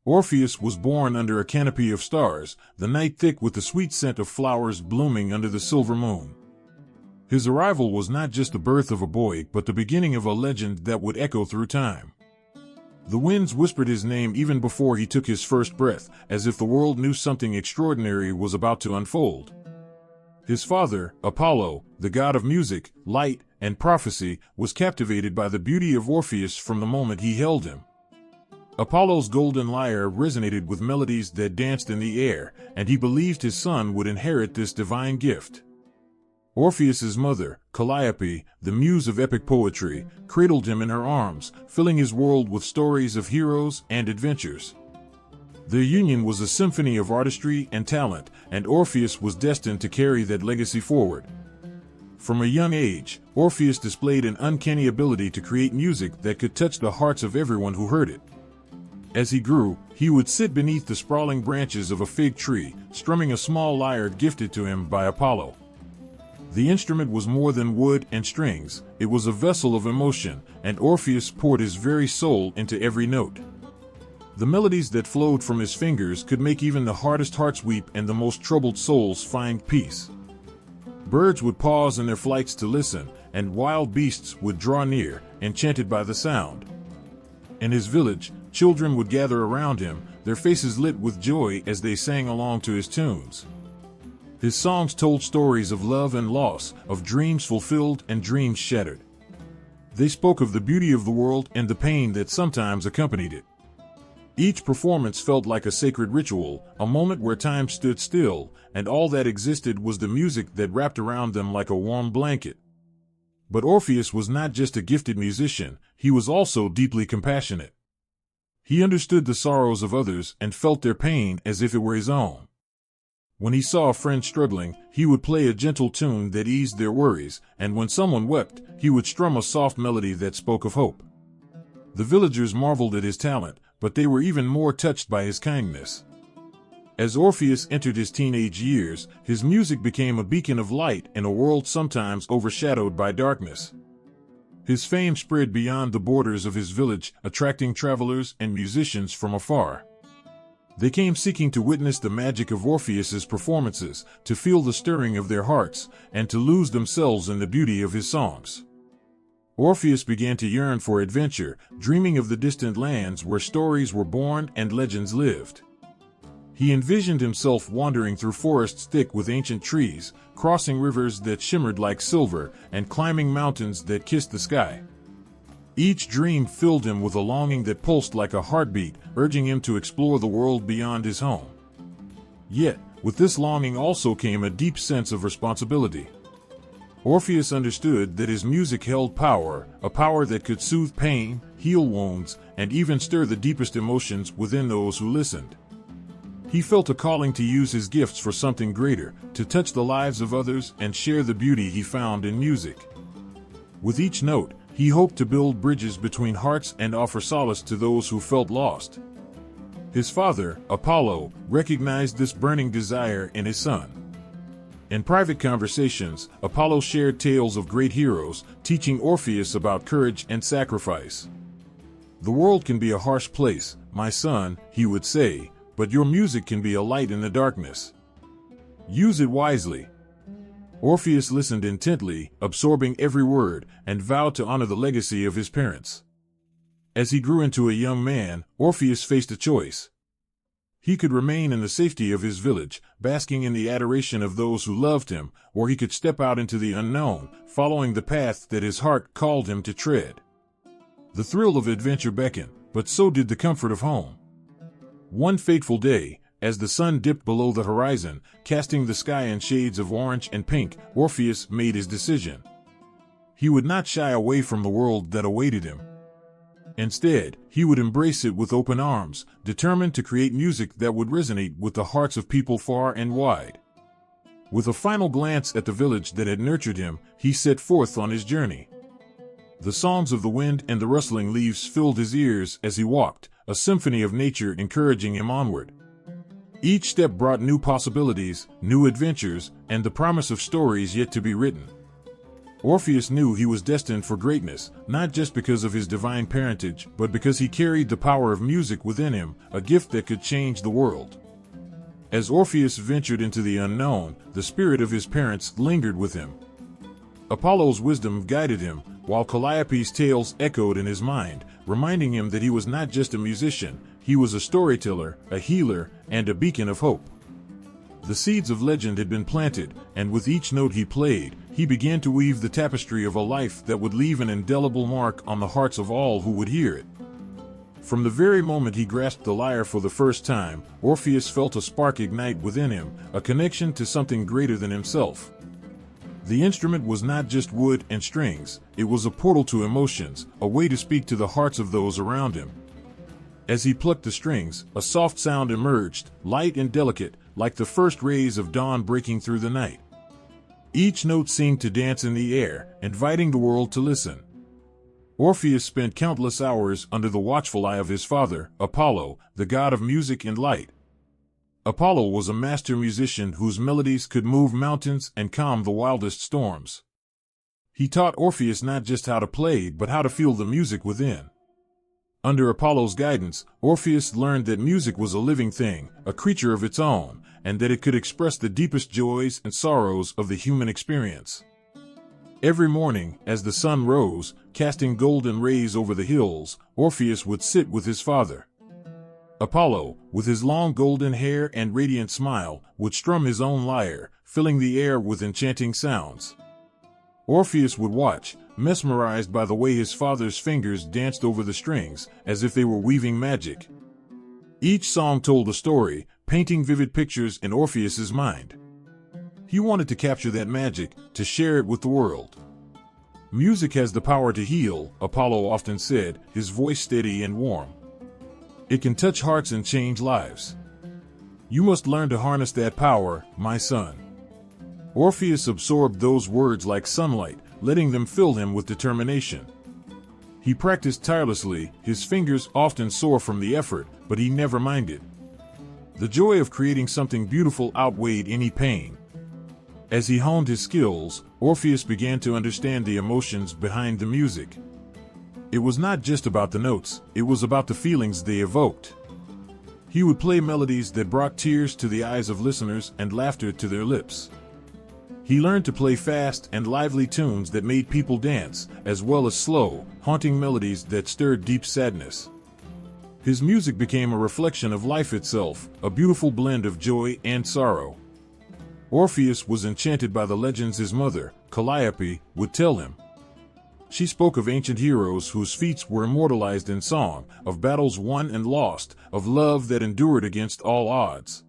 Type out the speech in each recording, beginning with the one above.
Orpheus was born under a canopy of stars, the night thick with the sweet scent of flowers blooming under the silver moon. His arrival was not just the birth of a boy, but the beginning of a legend that would echo through time. The winds whispered his name even before he took his first breath, as if the world knew something extraordinary was about to unfold. His father, Apollo, the god of music, light, and prophecy, was captivated by the beauty of Orpheus from the moment he held him. Apollo's golden lyre resonated with melodies that danced in the air, and he believed his son would inherit this divine gift. Orpheus's mother, Calliope, the muse of epic poetry, cradled him in her arms, filling his world with stories of heroes and adventures. Their union was a symphony of artistry and talent, and Orpheus was destined to carry that legacy forward. From a young age, Orpheus displayed an uncanny ability to create music that could touch the hearts of everyone who heard it. As he grew, he would sit beneath the sprawling branches of a fig tree, strumming a small lyre gifted to him by Apollo. The instrument was more than wood and strings, it was a vessel of emotion, and Orpheus poured his very soul into every note. The melodies that flowed from his fingers could make even the hardest hearts weep and the most troubled souls find peace. Birds would pause in their flights to listen, and wild beasts would draw near, enchanted by the sound. In his village, children would gather around him, their faces lit with joy as they sang along to his tunes. His songs told stories of love and loss, of dreams fulfilled and dreams shattered. They spoke of the beauty of the world and the pain that sometimes accompanied it. Each performance felt like a sacred ritual, a moment where time stood still, and all that existed was the music that wrapped around them like a warm blanket. But Orpheus was not just a gifted musician, he was also deeply compassionate. He understood the sorrows of others and felt their pain as if it were his own. When he saw a friend struggling, he would play a gentle tune that eased their worries, and when someone wept, he would strum a soft melody that spoke of hope. The villagers marveled at his talent, but they were even more touched by his kindness. As Orpheus entered his teenage years, his music became a beacon of light in a world sometimes overshadowed by darkness. His fame spread beyond the borders of his village, attracting travelers and musicians from afar. They came seeking to witness the magic of Orpheus's performances, to feel the stirring of their hearts, and to lose themselves in the beauty of his songs. Orpheus began to yearn for adventure, dreaming of the distant lands where stories were born and legends lived. He envisioned himself wandering through forests thick with ancient trees, crossing rivers that shimmered like silver, and climbing mountains that kissed the sky. Each dream filled him with a longing that pulsed like a heartbeat, urging him to explore the world beyond his home. Yet, with this longing also came a deep sense of responsibility. Orpheus understood that his music held power, a power that could soothe pain, heal wounds, and even stir the deepest emotions within those who listened. He felt a calling to use his gifts for something greater, to touch the lives of others and share the beauty he found in music. With each note, he hoped to build bridges between hearts and offer solace to those who felt lost. His father, Apollo, recognized this burning desire in his son. In private conversations, Apollo shared tales of great heroes, teaching Orpheus about courage and sacrifice. "The world can be a harsh place, my son," he would say, "but your music can be a light in the darkness. Use it wisely." Orpheus listened intently, absorbing every word, and vowed to honor the legacy of his parents. As he grew into a young man, Orpheus faced a choice. He could remain in the safety of his village, basking in the adoration of those who loved him, or he could step out into the unknown, following the path that his heart called him to tread. The thrill of adventure beckoned, but so did the comfort of home. One fateful day, as the sun dipped below the horizon, casting the sky in shades of orange and pink, Orpheus made his decision. He would not shy away from the world that awaited him. Instead, he would embrace it with open arms, determined to create music that would resonate with the hearts of people far and wide. With a final glance at the village that had nurtured him, he set forth on his journey. The songs of the wind and the rustling leaves filled his ears as he walked, a symphony of nature encouraging him onward. Each step brought new possibilities, new adventures, and the promise of stories yet to be written. Orpheus knew he was destined for greatness, not just because of his divine parentage, but because he carried the power of music within him, a gift that could change the world. As Orpheus ventured into the unknown, the spirit of his parents lingered with him. Apollo's wisdom guided him, while Calliope's tales echoed in his mind, reminding him that he was not just a musician, he was a storyteller, a healer, and a beacon of hope. The seeds of legend had been planted, and with each note he played, he began to weave the tapestry of a life that would leave an indelible mark on the hearts of all who would hear it. From the very moment he grasped the lyre for the first time, Orpheus felt a spark ignite within him, a connection to something greater than himself. The instrument was not just wood and strings, it was a portal to emotions, a way to speak to the hearts of those around him. As he plucked the strings, a soft sound emerged, light and delicate, like the first rays of dawn breaking through the night. Each note seemed to dance in the air, inviting the world to listen. Orpheus spent countless hours under the watchful eye of his father, Apollo, the god of music and light. Apollo was a master musician whose melodies could move mountains and calm the wildest storms. He taught Orpheus not just how to play, but how to feel the music within. Under Apollo's guidance, Orpheus learned that music was a living thing, a creature of its own, and that it could express the deepest joys and sorrows of the human experience. Every morning, as the sun rose, casting golden rays over the hills, Orpheus would sit with his father. Apollo, with his long golden hair and radiant smile, would strum his own lyre, filling the air with enchanting sounds. Orpheus would watch, mesmerized by the way his father's fingers danced over the strings, as if they were weaving magic. Each song told a story, painting vivid pictures in Orpheus's mind. He wanted to capture that magic, to share it with the world. Music has the power to heal, Apollo often said, his voice steady and warm. It can touch hearts and change lives. You must learn to harness that power, my son. Orpheus absorbed those words like sunlight, letting them fill him with determination. He practiced tirelessly, his fingers often sore from the effort, but he never minded. The joy of creating something beautiful outweighed any pain. As he honed his skills, Orpheus began to understand the emotions behind the music. It was not just about the notes, it was about the feelings they evoked. He would play melodies that brought tears to the eyes of listeners and laughter to their lips. He learned to play fast and lively tunes that made people dance, as well as slow, haunting melodies that stirred deep sadness. His music became a reflection of life itself, a beautiful blend of joy and sorrow. Orpheus was enchanted by the legends his mother, Calliope, would tell him. She spoke of ancient heroes whose feats were immortalized in song, of battles won and lost, of love that endured against all odds.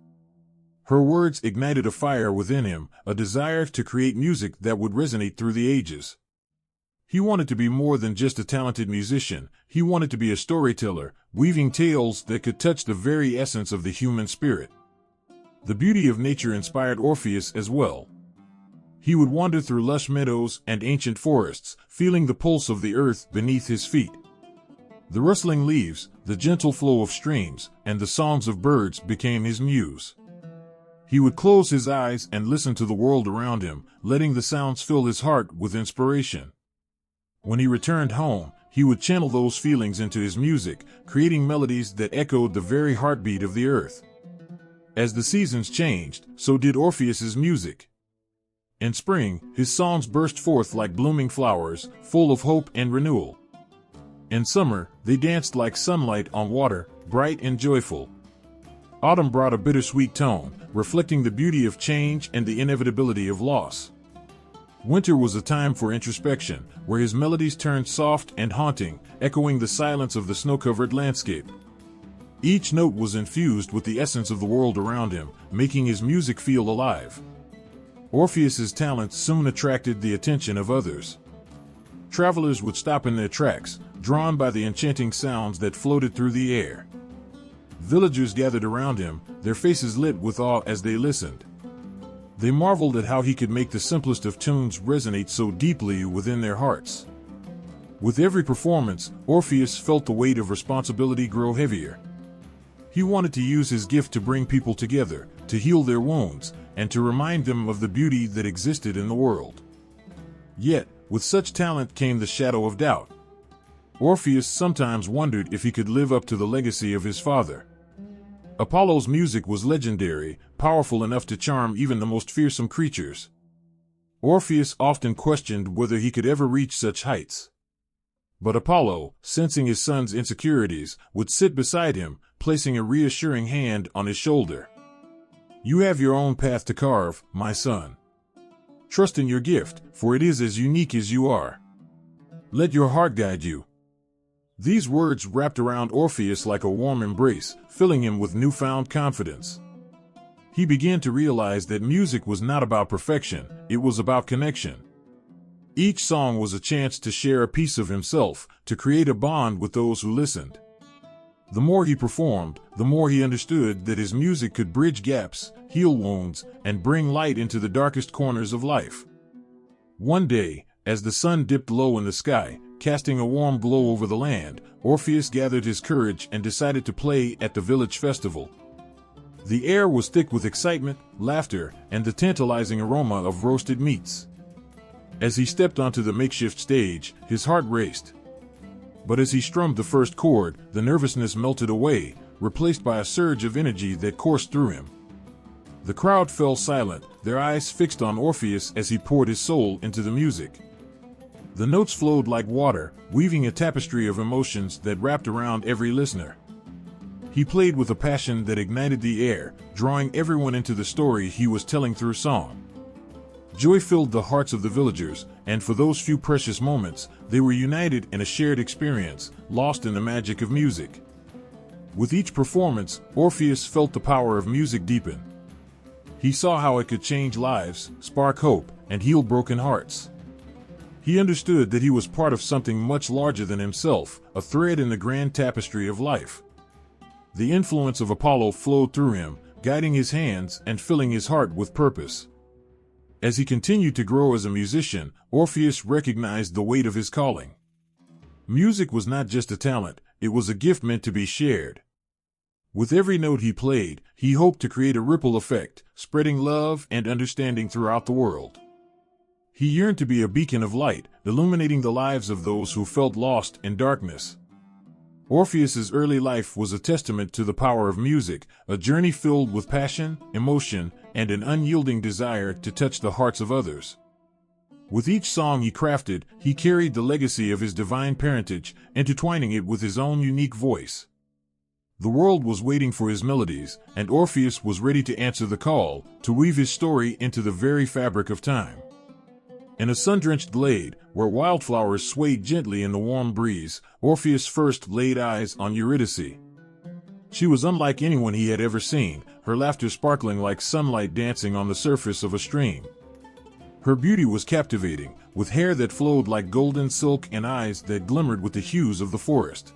Her words ignited a fire within him, a desire to create music that would resonate through the ages. He wanted to be more than just a talented musician, he wanted to be a storyteller, weaving tales that could touch the very essence of the human spirit. The beauty of nature inspired Orpheus as well. He would wander through lush meadows and ancient forests, feeling the pulse of the earth beneath his feet. The rustling leaves, the gentle flow of streams, and the songs of birds became his muse. He would close his eyes and listen to the world around him, letting the sounds fill his heart with inspiration. When he returned home, he would channel those feelings into his music, creating melodies that echoed the very heartbeat of the earth. As the seasons changed, so did Orpheus's music. In spring, his songs burst forth like blooming flowers, full of hope and renewal. In summer, they danced like sunlight on water, bright and joyful. Autumn brought a bittersweet tone, reflecting the beauty of change and the inevitability of loss. Winter was a time for introspection, where his melodies turned soft and haunting, echoing the silence of the snow-covered landscape. Each note was infused with the essence of the world around him, making his music feel alive. Orpheus's talent soon attracted the attention of others. Travelers would stop in their tracks, drawn by the enchanting sounds that floated through the air. Villagers gathered around him, their faces lit with awe as they listened. They marveled at how he could make the simplest of tunes resonate so deeply within their hearts. With every performance, Orpheus felt the weight of responsibility grow heavier. He wanted to use his gift to bring people together, to heal their wounds, and to remind them of the beauty that existed in the world. Yet, With such talent came the shadow of doubt. Orpheus sometimes wondered if he could live up to the legacy of his father. Apollo's music was legendary, powerful enough to charm even the most fearsome creatures. Orpheus often questioned whether he could ever reach such heights. But Apollo, sensing his son's insecurities, would sit beside him, placing a reassuring hand on his shoulder. "You have your own path to carve, my son. Trust in your gift, for it is as unique as you are. Let your heart guide you." These words wrapped around Orpheus like a warm embrace, filling him with newfound confidence. He began to realize that music was not about perfection, it was about connection. Each song was a chance to share a piece of himself, to create a bond with those who listened. The more he performed, the more he understood that his music could bridge gaps, heal wounds, and bring light into the darkest corners of life. One day, as the sun dipped low in the sky, casting a warm glow over the land, Orpheus gathered his courage and decided to play at the village festival. The air was thick with excitement, laughter, and the tantalizing aroma of roasted meats. As he stepped onto the makeshift stage, his heart raced. But as he strummed the first chord, the nervousness melted away, replaced by a surge of energy that coursed through him. The crowd fell silent, their eyes fixed on Orpheus as he poured his soul into the music. The notes flowed like water, weaving a tapestry of emotions that wrapped around every listener. He played with a passion that ignited the air, drawing everyone into the story he was telling through song. Joy filled the hearts of the villagers, and for those few precious moments, they were united in a shared experience, lost in the magic of music. With each performance, Orpheus felt the power of music deepen. He saw how it could change lives, spark hope, and heal broken hearts. He understood that he was part of something much larger than himself, a thread in the grand tapestry of life. The influence of Apollo flowed through him, guiding his hands and filling his heart with purpose. As he continued to grow as a musician, Orpheus recognized the weight of his calling. Music was not just a talent, it was a gift meant to be shared. With every note he played, he hoped to create a ripple effect, spreading love and understanding throughout the world. He yearned to be a beacon of light, illuminating the lives of those who felt lost in darkness. Orpheus's early life was a testament to the power of music, a journey filled with passion, emotion, and an unyielding desire to touch the hearts of others. With each song he crafted, he carried the legacy of his divine parentage, intertwining it with his own unique voice. The world was waiting for his melodies, and Orpheus was ready to answer the call, to weave his story into the very fabric of time. In a sun-drenched glade, where wildflowers swayed gently in the warm breeze, Orpheus first laid eyes on Eurydice. She was unlike anyone he had ever seen, her laughter sparkling like sunlight dancing on the surface of a stream. Her beauty was captivating, with hair that flowed like golden silk and eyes that glimmered with the hues of the forest.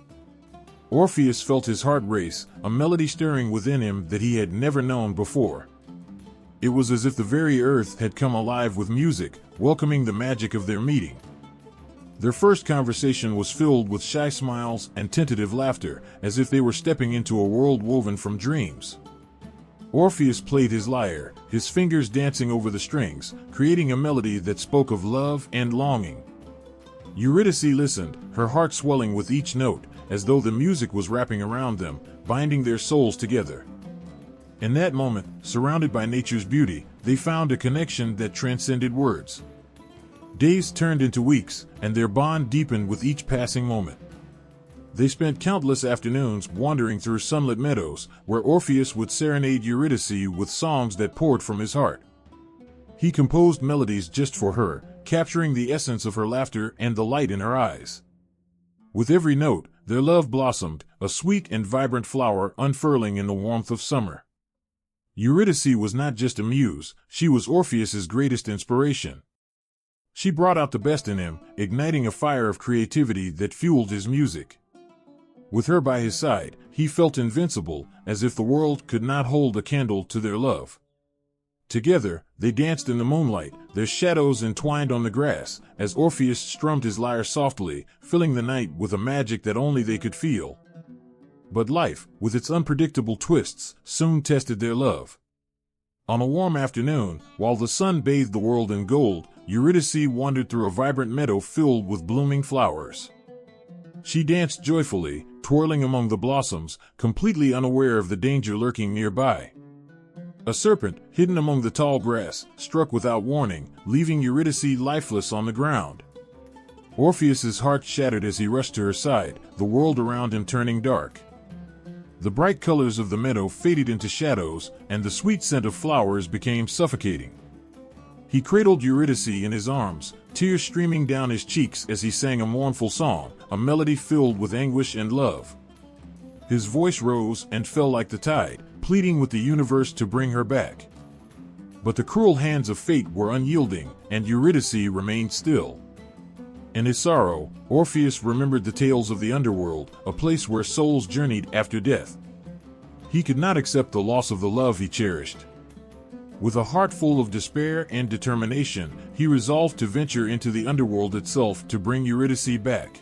Orpheus felt his heart race, a melody stirring within him that he had never known before. It was as if the very earth had come alive with music, welcoming the magic of their meeting. Their first conversation was filled with shy smiles and tentative laughter, as if they were stepping into a world woven from dreams. Orpheus played his lyre, his fingers dancing over the strings, creating a melody that spoke of love and longing. Eurydice listened, her heart swelling with each note, as though the music was wrapping around them, binding their souls together. In that moment, surrounded by nature's beauty, they found a connection that transcended words. Days turned into weeks, and their bond deepened with each passing moment. They spent countless afternoons wandering through sunlit meadows, where Orpheus would serenade Eurydice with songs that poured from his heart. He composed melodies just for her, capturing the essence of her laughter and the light in her eyes. With every note, their love blossomed, a sweet and vibrant flower unfurling in the warmth of summer. Eurydice was not just a muse, she was Orpheus's greatest inspiration. She brought out the best in him, igniting a fire of creativity that fueled his music. With her by his side, he felt invincible, as if the world could not hold a candle to their love. Together, they danced in the moonlight, their shadows entwined on the grass, as Orpheus strummed his lyre softly, filling the night with a magic that only they could feel. But life, with its unpredictable twists, soon tested their love. On a warm afternoon, while the sun bathed the world in gold, Eurydice wandered through a vibrant meadow filled with blooming flowers. She danced joyfully, twirling among the blossoms, completely unaware of the danger lurking nearby. A serpent, hidden among the tall grass, struck without warning, leaving Eurydice lifeless on the ground. Orpheus's heart shattered as he rushed to her side, the world around him turning dark. The bright colors of the meadow faded into shadows, and the sweet scent of flowers became suffocating. He cradled Eurydice in his arms, tears streaming down his cheeks as he sang a mournful song, a melody filled with anguish and love. His voice rose and fell like the tide, pleading with the universe to bring her back. But the cruel hands of fate were unyielding, and Eurydice remained still. In his sorrow, Orpheus remembered the tales of the underworld, a place where souls journeyed after death. He could not accept the loss of the love he cherished. With a heart full of despair and determination, he resolved to venture into the underworld itself to bring Eurydice back.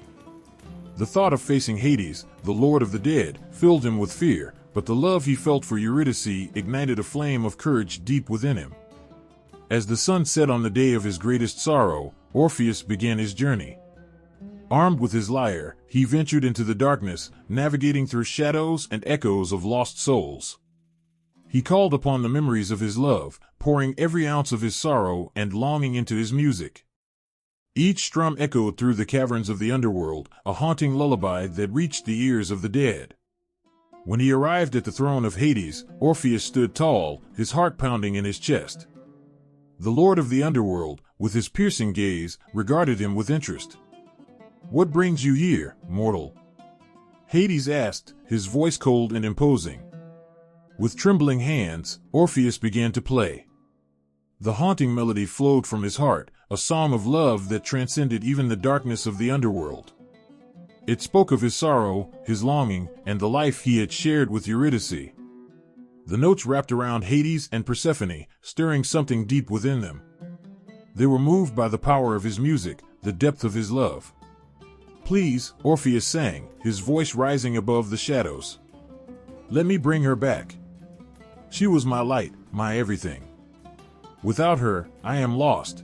The thought of facing Hades, the lord of the dead, filled him with fear, but the love he felt for Eurydice ignited a flame of courage deep within him. As the sun set on the day of his greatest sorrow, Orpheus began his journey. Armed with his lyre, he ventured into the darkness, navigating through shadows and echoes of lost souls. He called upon the memories of his love, pouring every ounce of his sorrow and longing into his music. Each strum echoed through the caverns of the underworld, a haunting lullaby that reached the ears of the dead. When he arrived at the throne of Hades, Orpheus stood tall, his heart pounding in his chest. The lord of the underworld, with his piercing gaze, regarded him with interest. "What brings you here, mortal?" Hades asked, his voice cold and imposing. With trembling hands, Orpheus began to play. The haunting melody flowed from his heart, a song of love that transcended even the darkness of the underworld. It spoke of his sorrow, his longing, and the life he had shared with Eurydice. The notes wrapped around Hades and Persephone, stirring something deep within them. They were moved by the power of his music, the depth of his love. "Please," Orpheus sang, his voice rising above the shadows. "Let me bring her back. She was my light, my everything. Without her, I am lost."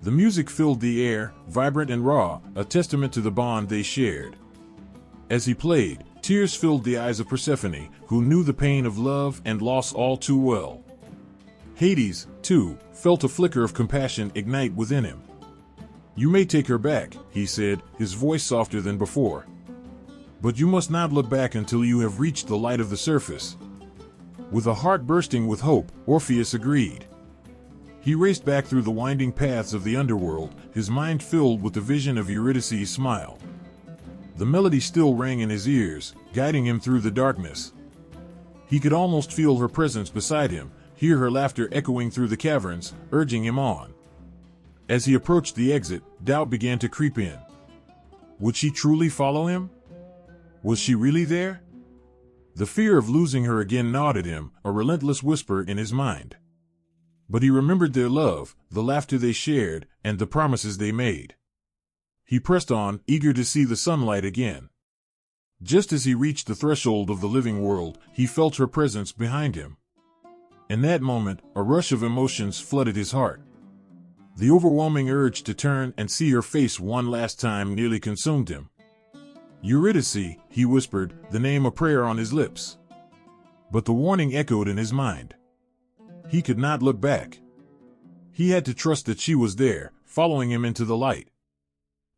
The music filled the air, vibrant and raw, a testament to the bond they shared. As he played, tears filled the eyes of Persephone, who knew the pain of love and loss all too well. Hades, too, felt a flicker of compassion ignite within him. "You may take her back," he said, his voice softer than before. "But you must not look back until you have reached the light of the surface." With a heart bursting with hope, Orpheus agreed. He raced back through the winding paths of the underworld, his mind filled with the vision of Eurydice's smile. The melody still rang in his ears, guiding him through the darkness. He could almost feel her presence beside him, hear her laughter echoing through the caverns, urging him on. As he approached the exit, doubt began to creep in. Would she truly follow him? Was she really there? The fear of losing her again gnawed at him, a relentless whisper in his mind. But he remembered their love, the laughter they shared, and the promises they made. He pressed on, eager to see the sunlight again. Just as he reached the threshold of the living world, he felt her presence behind him. In that moment, a rush of emotions flooded his heart. The overwhelming urge to turn and see her face one last time nearly consumed him. "Eurydice," he whispered, the name a prayer on his lips. But the warning echoed in his mind. He could not look back. He had to trust that she was there, following him into the light.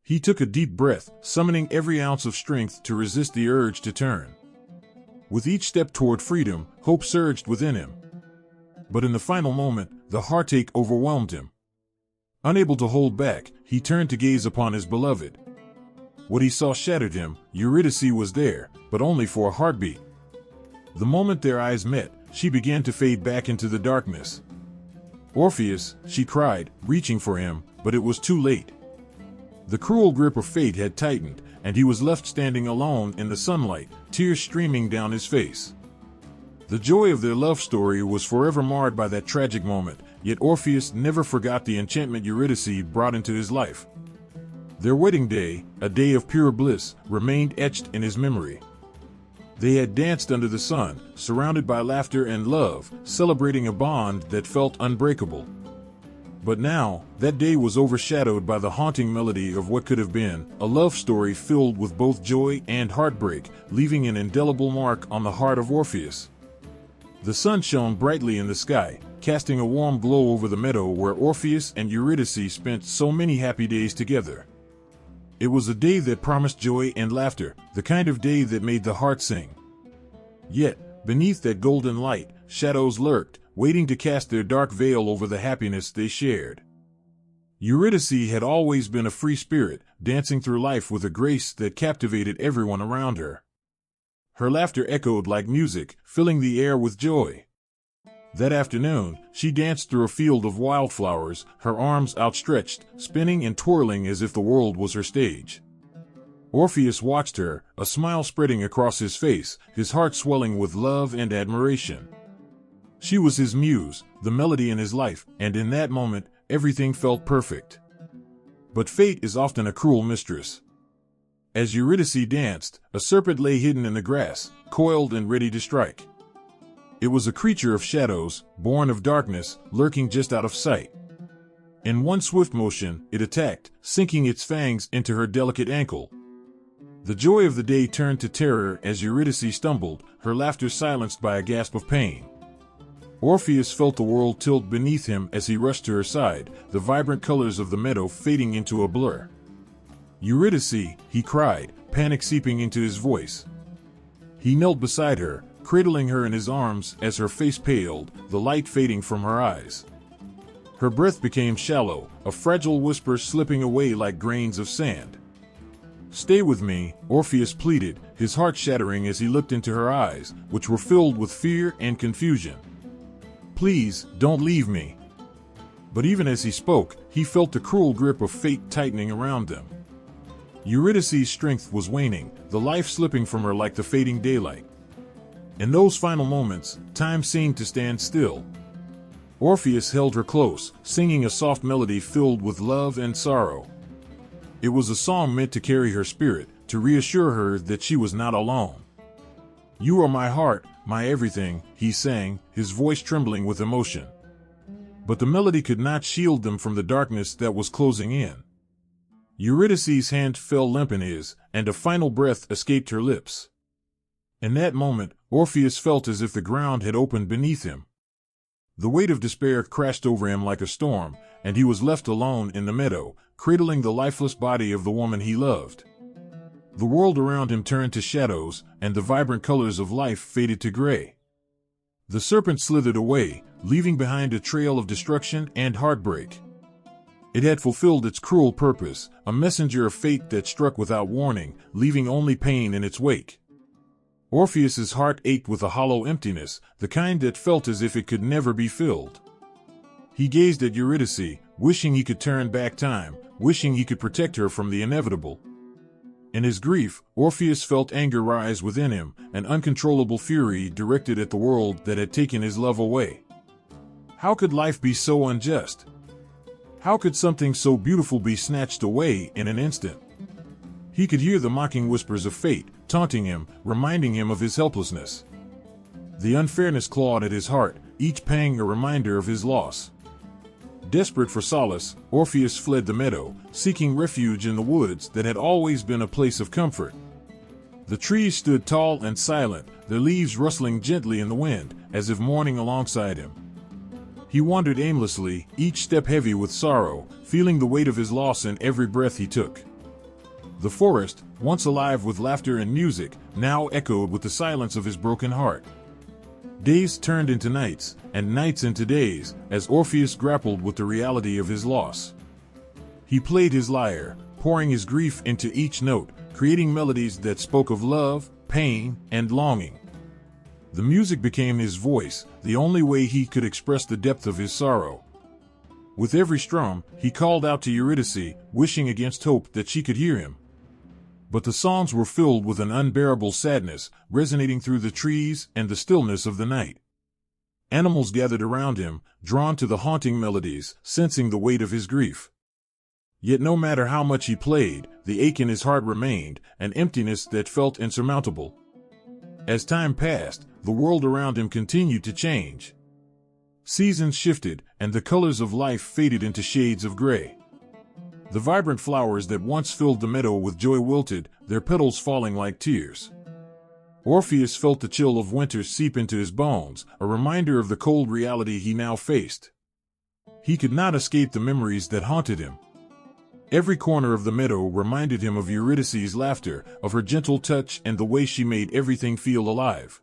He took a deep breath, summoning every ounce of strength to resist the urge to turn. With each step toward freedom, hope surged within him. But in the final moment, the heartache overwhelmed him. Unable to hold back, he turned to gaze upon his beloved. What he saw shattered him. Eurydice was there, but only for a heartbeat. The moment their eyes met, she began to fade back into the darkness. "Orpheus," she cried, reaching for him, but it was too late. The cruel grip of fate had tightened, and he was left standing alone in the sunlight, tears streaming down his face. The joy of their love story was forever marred by that tragic moment, yet Orpheus never forgot the enchantment Eurydice brought into his life. Their wedding day, a day of pure bliss, remained etched in his memory. They had danced under the sun, surrounded by laughter and love, celebrating a bond that felt unbreakable. But now, that day was overshadowed by the haunting melody of what could have been a love story filled with both joy and heartbreak, leaving an indelible mark on the heart of Orpheus. The sun shone brightly in the sky, casting a warm glow over the meadow where Orpheus and Eurydice spent so many happy days together. It was a day that promised joy and laughter, the kind of day that made the heart sing. Yet, beneath that golden light, shadows lurked, waiting to cast their dark veil over the happiness they shared. Eurydice had always been a free spirit, dancing through life with a grace that captivated everyone around her. Her laughter echoed like music, filling the air with joy. That afternoon, she danced through a field of wildflowers, her arms outstretched, spinning and twirling as if the world was her stage. Orpheus watched her, a smile spreading across his face, his heart swelling with love and admiration. She was his muse, the melody in his life, and in that moment, everything felt perfect. But fate is often a cruel mistress. As Eurydice danced, a serpent lay hidden in the grass, coiled and ready to strike. It was a creature of shadows, born of darkness, lurking just out of sight. In one swift motion, it attacked, sinking its fangs into her delicate ankle. The joy of the day turned to terror as Eurydice stumbled, her laughter silenced by a gasp of pain. Orpheus felt the world tilt beneath him as he rushed to her side, the vibrant colors of the meadow fading into a blur. "Eurydice," he cried, panic seeping into his voice. He knelt beside her, cradling her in his arms as her face paled, the light fading from her eyes. Her breath became shallow, a fragile whisper slipping away like grains of sand. "Stay with me," Orpheus pleaded, his heart shattering as he looked into her eyes, which were filled with fear and confusion. "Please, don't leave me." But even as he spoke, he felt the cruel grip of fate tightening around them. Eurydice's strength was waning, the life slipping from her like the fading daylight. In those final moments, time seemed to stand still. Orpheus held her close, singing a soft melody filled with love and sorrow. It was a song meant to carry her spirit, to reassure her that she was not alone. "You are my heart, my everything," he sang, his voice trembling with emotion. But the melody could not shield them from the darkness that was closing in. Eurydice's hand fell limp in his, and a final breath escaped her lips. In that moment, Orpheus felt as if the ground had opened beneath him. The weight of despair crashed over him like a storm, and he was left alone in the meadow, cradling the lifeless body of the woman he loved. The world around him turned to shadows, and the vibrant colors of life faded to gray. The serpent slithered away, leaving behind a trail of destruction and heartbreak. It had fulfilled its cruel purpose, a messenger of fate that struck without warning, leaving only pain in its wake. Orpheus's heart ached with a hollow emptiness, the kind that felt as if it could never be filled. He gazed at Eurydice, wishing he could turn back time, wishing he could protect her from the inevitable. In his grief, Orpheus felt anger rise within him, an uncontrollable fury directed at the world that had taken his love away. How could life be so unjust? How could something so beautiful be snatched away in an instant? He could hear the mocking whispers of fate, taunting him, reminding him of his helplessness. The unfairness clawed at his heart, each pang a reminder of his loss. Desperate for solace, Orpheus fled the meadow, seeking refuge in the woods that had always been a place of comfort. The trees stood tall and silent, their leaves rustling gently in the wind, as if mourning alongside him. He wandered aimlessly, each step heavy with sorrow, feeling the weight of his loss in every breath he took. The forest, once alive with laughter and music, now echoed with the silence of his broken heart. Days turned into nights, and nights into days, as Orpheus grappled with the reality of his loss. He played his lyre, pouring his grief into each note, creating melodies that spoke of love, pain, and longing. The music became his voice, the only way he could express the depth of his sorrow. With every strum, he called out to Eurydice, wishing against hope that she could hear him. But the songs were filled with an unbearable sadness, resonating through the trees and the stillness of the night. Animals gathered around him, drawn to the haunting melodies, sensing the weight of his grief. Yet no matter how much he played, the ache in his heart remained, an emptiness that felt insurmountable. As time passed, the world around him continued to change. Seasons shifted, and the colors of life faded into shades of gray. The vibrant flowers that once filled the meadow with joy wilted, their petals falling like tears. Orpheus felt the chill of winter seep into his bones, a reminder of the cold reality he now faced. He could not escape the memories that haunted him. Every corner of the meadow reminded him of Eurydice's laughter, of her gentle touch and the way she made everything feel alive.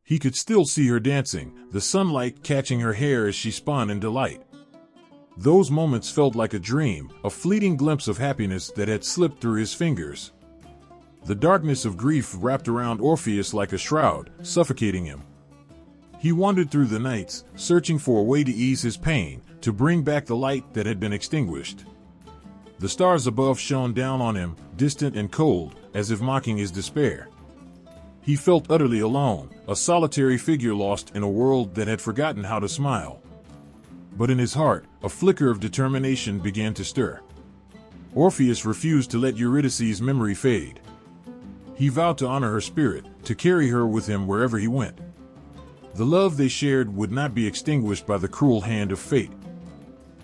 He could still see her dancing, the sunlight catching her hair as she spun in delight. Those moments felt like a dream, a fleeting glimpse of happiness that had slipped through his fingers. The darkness of grief wrapped around Orpheus like a shroud, suffocating him. He wandered through the nights, searching for a way to ease his pain, to bring back the light that had been extinguished. The stars above shone down on him, distant and cold, as if mocking his despair. He felt utterly alone, a solitary figure lost in a world that had forgotten how to smile. But in his heart, a flicker of determination began to stir. Orpheus refused to let Eurydice's memory fade. He vowed to honor her spirit, to carry her with him wherever he went. The love they shared would not be extinguished by the cruel hand of fate.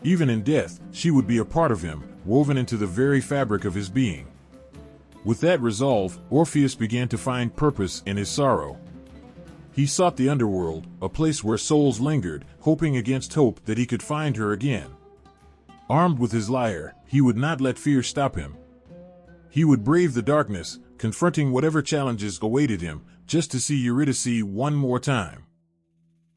Even in death, she would be a part of him, woven into the very fabric of his being. With that resolve, Orpheus began to find purpose in his sorrow. He sought the underworld, a place where souls lingered, hoping against hope that he could find her again. Armed with his lyre, he would not let fear stop him. He would brave the darkness, confronting whatever challenges awaited him, just to see Eurydice one more time.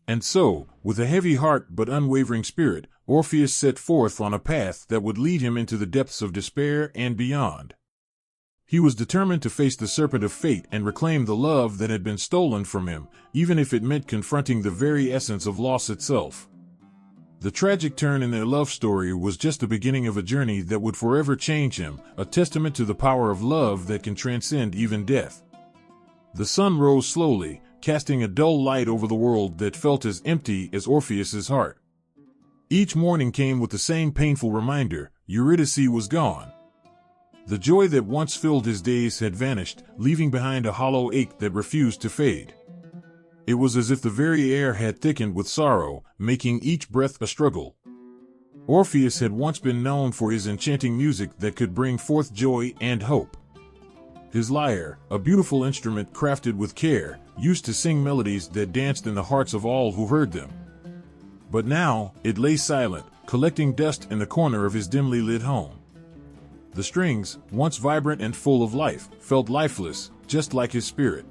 And so, with a heavy heart but unwavering spirit, Orpheus set forth on a path that would lead him into the depths of despair and beyond. He was determined to face the serpent of fate and reclaim the love that had been stolen from him, even if it meant confronting the very essence of loss itself. The tragic turn in their love story was just the beginning of a journey that would forever change him, a testament to the power of love that can transcend even death. The sun rose slowly, casting a dull light over the world that felt as empty as Orpheus's heart. Each morning came with the same painful reminder: Eurydice was gone. The joy that once filled his days had vanished, leaving behind a hollow ache that refused to fade. It was as if the very air had thickened with sorrow, making each breath a struggle. Orpheus had once been known for his enchanting music that could bring forth joy and hope. His lyre, a beautiful instrument crafted with care, used to sing melodies that danced in the hearts of all who heard them. But now, it lay silent, collecting dust in the corner of his dimly lit home. The strings, once vibrant and full of life, felt lifeless, just like his spirit.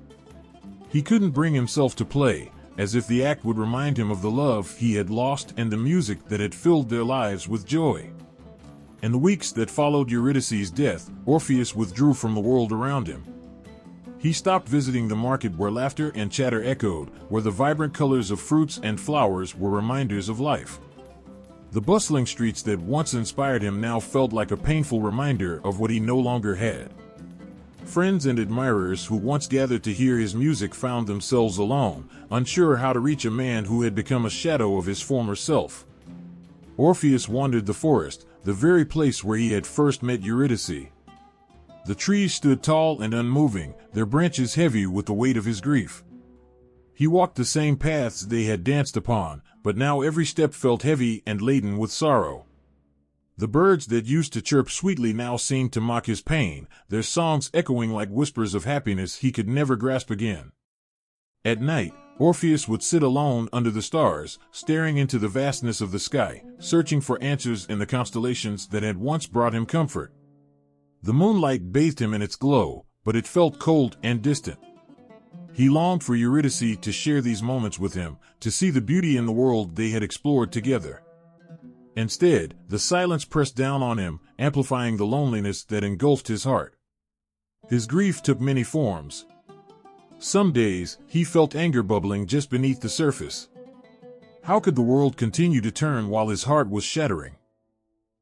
He couldn't bring himself to play, as if the act would remind him of the love he had lost and the music that had filled their lives with joy. In the weeks that followed Eurydice's death, Orpheus withdrew from the world around him. He stopped visiting the market where laughter and chatter echoed, where the vibrant colors of fruits and flowers were reminders of life. The bustling streets that once inspired him now felt like a painful reminder of what he no longer had. Friends and admirers who once gathered to hear his music found themselves alone, unsure how to reach a man who had become a shadow of his former self. Orpheus wandered the forest, the very place where he had first met Eurydice. The trees stood tall and unmoving, their branches heavy with the weight of his grief. He walked the same paths they had danced upon, but now every step felt heavy and laden with sorrow. The birds that used to chirp sweetly now seemed to mock his pain, their songs echoing like whispers of happiness he could never grasp again. At night, Orpheus would sit alone under the stars, staring into the vastness of the sky, searching for answers in the constellations that had once brought him comfort. The moonlight bathed him in its glow, but it felt cold and distant. He longed for Eurydice to share these moments with him, to see the beauty in the world they had explored together. Instead, the silence pressed down on him, amplifying the loneliness that engulfed his heart. His grief took many forms. Some days, he felt anger bubbling just beneath the surface. How could the world continue to turn while his heart was shattering?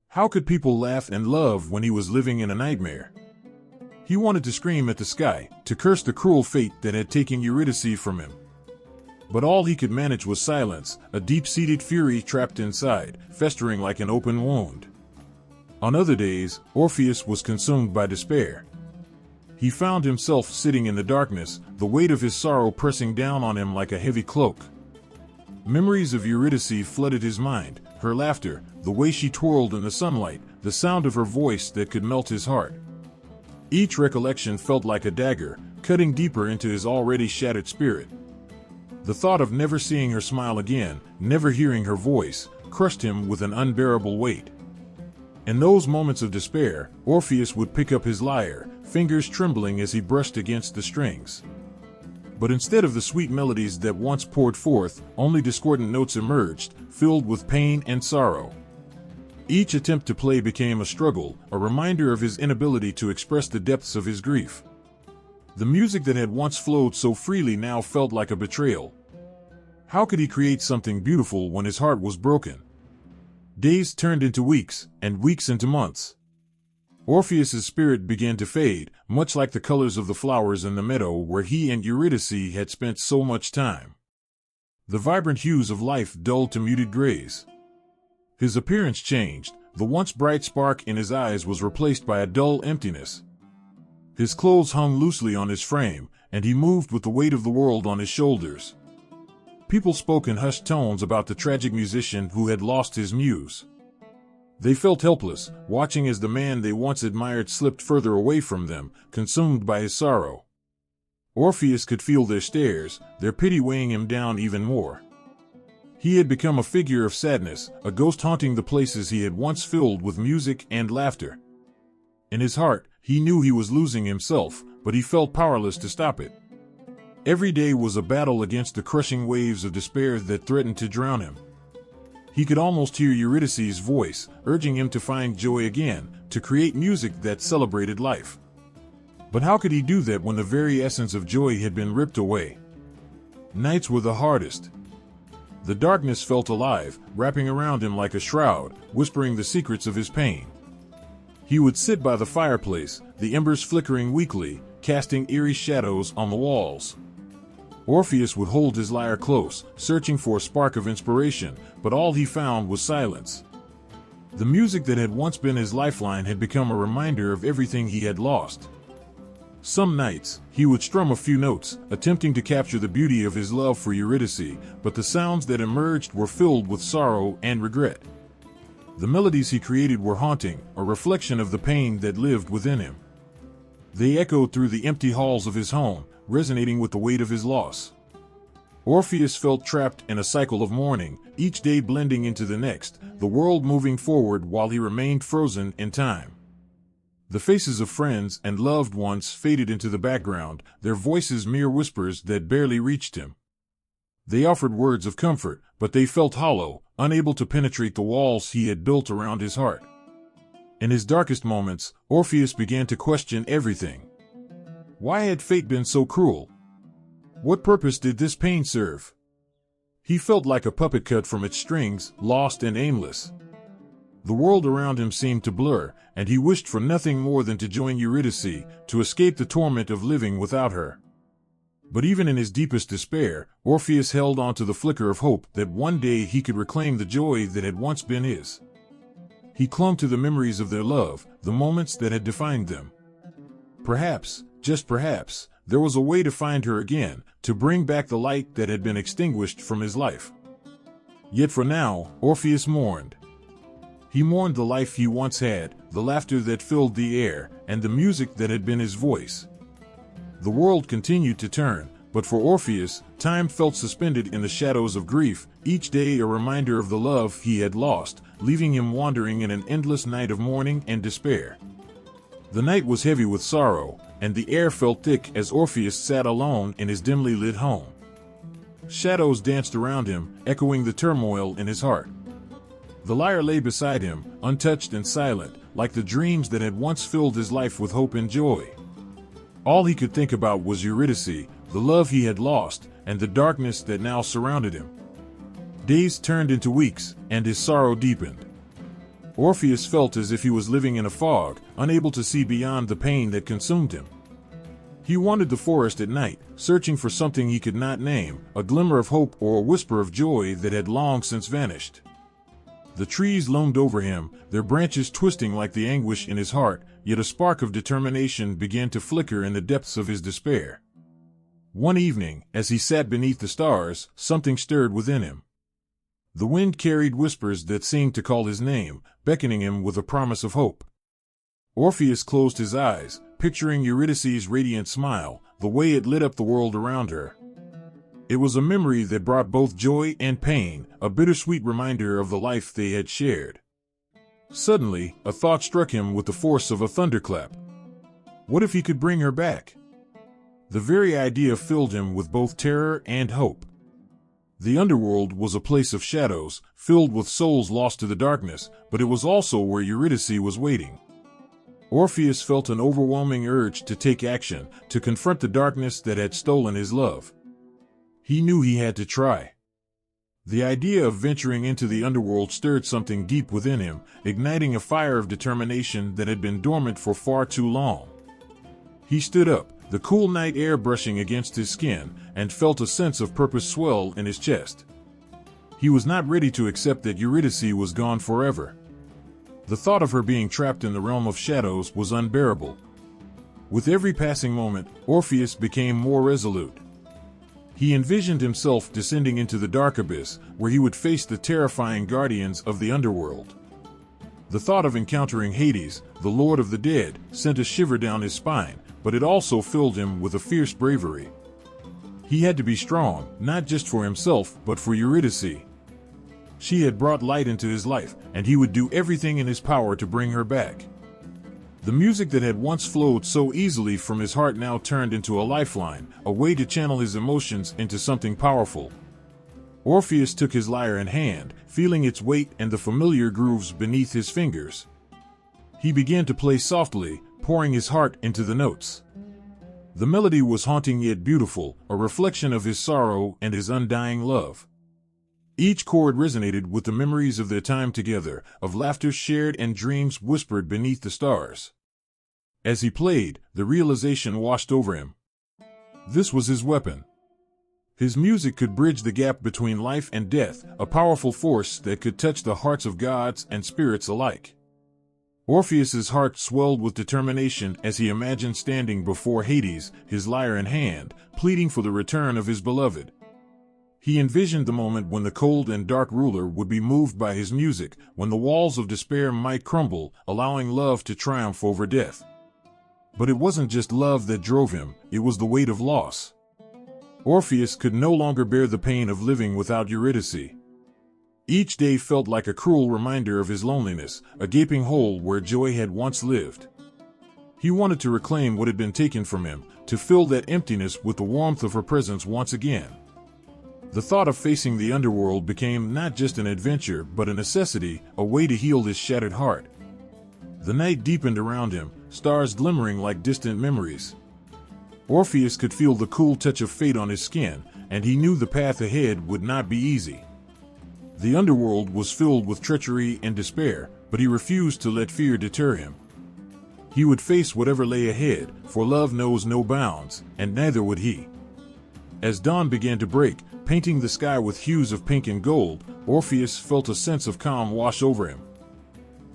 How could people laugh and love when he was living in a nightmare? He wanted to scream at the sky, to curse the cruel fate that had taken Eurydice from him. But all he could manage was silence, a deep-seated fury trapped inside, festering like an open wound. On other days, Orpheus was consumed by despair. he found himself sitting in the darkness, the weight of his sorrow pressing down on him like a heavy cloak. Memories of Eurydice flooded his mind, her laughter, the way she twirled in the sunlight, the sound of her voice that could melt his heart. Each recollection felt like a dagger, cutting deeper into his already shattered spirit. The thought of never seeing her smile again, never hearing her voice, crushed him with an unbearable weight. In those moments of despair, Orpheus would pick up his lyre, fingers trembling as he brushed against the strings. But instead of the sweet melodies that once poured forth, only discordant notes emerged, filled with pain and sorrow. Each attempt to play became a struggle, a reminder of his inability to express the depths of his grief. The music that had once flowed so freely now felt like a betrayal. How could he create something beautiful when his heart was broken? Days turned into weeks, and weeks into months. Orpheus's spirit began to fade, much like the colors of the flowers in the meadow where he and Eurydice had spent so much time. The vibrant hues of life dulled to muted grays. His appearance changed, the once bright spark in his eyes was replaced by a dull emptiness. His clothes hung loosely on his frame, and he moved with the weight of the world on his shoulders. People spoke in hushed tones about the tragic musician who had lost his muse. They felt helpless, watching as the man they once admired slipped further away from them, consumed by his sorrow. Orpheus could feel their stares, their pity weighing him down even more. He had become a figure of sadness, a ghost haunting the places he had once filled with music and laughter. In his heart, he knew he was losing himself, but he felt powerless to stop it. Every day was a battle against the crushing waves of despair that threatened to drown him. He could almost hear Eurydice's voice, urging him to find joy again, to create music that celebrated life. But how could he do that when the very essence of joy had been ripped away? Nights were the hardest. The darkness felt alive, wrapping around him like a shroud, whispering the secrets of his pain. He would sit by the fireplace, the embers flickering weakly, casting eerie shadows on the walls. Orpheus would hold his lyre close, searching for a spark of inspiration, but all he found was silence. The music that had once been his lifeline had become a reminder of everything he had lost. Some nights, he would strum a few notes, attempting to capture the beauty of his love for Eurydice, but the sounds that emerged were filled with sorrow and regret. The melodies he created were haunting, a reflection of the pain that lived within him. They echoed through the empty halls of his home, resonating with the weight of his loss. Orpheus felt trapped in a cycle of mourning, each day blending into the next, the world moving forward while he remained frozen in time. The faces of friends and loved ones faded into the background, their voices mere whispers that barely reached him. They offered words of comfort, but they felt hollow, unable to penetrate the walls he had built around his heart. In his darkest moments, Orpheus began to question everything. Why had fate been so cruel? What purpose did this pain serve? He felt like a puppet cut from its strings, lost and aimless. The world around him seemed to blur, and he wished for nothing more than to join Eurydice, to escape the torment of living without her. But even in his deepest despair, Orpheus held on to the flicker of hope that one day he could reclaim the joy that had once been his. He clung to the memories of their love, the moments that had defined them. Perhaps, just perhaps, there was a way to find her again, to bring back the light that had been extinguished from his life. Yet for now, Orpheus mourned. He mourned the life he once had, the laughter that filled the air, and the music that had been his voice. The world continued to turn, but for Orpheus, time felt suspended in the shadows of grief, each day a reminder of the love he had lost, leaving him wandering in an endless night of mourning and despair. The night was heavy with sorrow, and the air felt thick as Orpheus sat alone in his dimly lit home. Shadows danced around him, echoing the turmoil in his heart. The lyre lay beside him, untouched and silent, like the dreams that had once filled his life with hope and joy. All he could think about was Eurydice, the love he had lost, and the darkness that now surrounded him. Days turned into weeks, and his sorrow deepened. Orpheus felt as if he was living in a fog, unable to see beyond the pain that consumed him. He wandered the forest at night, searching for something he could not name, a glimmer of hope or a whisper of joy that had long since vanished. The trees loomed over him, their branches twisting like the anguish in his heart, yet a spark of determination began to flicker in the depths of his despair. One evening, as he sat beneath the stars, something stirred within him. The wind carried whispers that seemed to call his name, beckoning him with a promise of hope. Orpheus closed his eyes, picturing Eurydice's radiant smile, the way it lit up the world around her. It was a memory that brought both joy and pain, a bittersweet reminder of the life they had shared. Suddenly, a thought struck him with the force of a thunderclap. What if he could bring her back? The very idea filled him with both terror and hope. The underworld was a place of shadows, filled with souls lost to the darkness, but it was also where Eurydice was waiting. Orpheus felt an overwhelming urge to take action, to confront the darkness that had stolen his love. He knew he had to try. The idea of venturing into the underworld stirred something deep within him, igniting a fire of determination that had been dormant for far too long. He stood up, the cool night air brushing against his skin, and felt a sense of purpose swell in his chest. He was not ready to accept that Eurydice was gone forever. The thought of her being trapped in the realm of shadows was unbearable. With every passing moment, Orpheus became more resolute. He envisioned himself descending into the dark abyss, where he would face the terrifying guardians of the underworld. The thought of encountering Hades, the Lord of the Dead, sent a shiver down his spine, but it also filled him with a fierce bravery. He had to be strong, not just for himself, but for Eurydice. She had brought light into his life, and he would do everything in his power to bring her back. The music that had once flowed so easily from his heart now turned into a lifeline, a way to channel his emotions into something powerful. Orpheus took his lyre in hand, feeling its weight and the familiar grooves beneath his fingers. He began to play softly, pouring his heart into the notes. The melody was haunting yet beautiful, a reflection of his sorrow and his undying love. Each chord resonated with the memories of their time together, of laughter shared and dreams whispered beneath the stars. As he played, the realization washed over him. This was his weapon. His music could bridge the gap between life and death, a powerful force that could touch the hearts of gods and spirits alike. Orpheus's heart swelled with determination as he imagined standing before Hades, his lyre in hand, pleading for the return of his beloved. He envisioned the moment when the cold and dark ruler would be moved by his music, when the walls of despair might crumble, allowing love to triumph over death. But it wasn't just love that drove him, it was the weight of loss. Orpheus could no longer bear the pain of living without Eurydice. Each day felt like a cruel reminder of his loneliness, a gaping hole where joy had once lived. He wanted to reclaim what had been taken from him, to fill that emptiness with the warmth of her presence once again. The thought of facing the underworld became not just an adventure but a necessity, a way to heal his shattered heart. The night deepened around him, stars glimmering like distant memories. Orpheus could feel the cool touch of fate on his skin, and he knew the path ahead would not be easy. The underworld was filled with treachery and despair, but he refused to let fear deter him. He would face whatever lay ahead, for love knows no bounds, and neither would he. As dawn began to break, painting the sky with hues of pink and gold, Orpheus felt a sense of calm wash over him.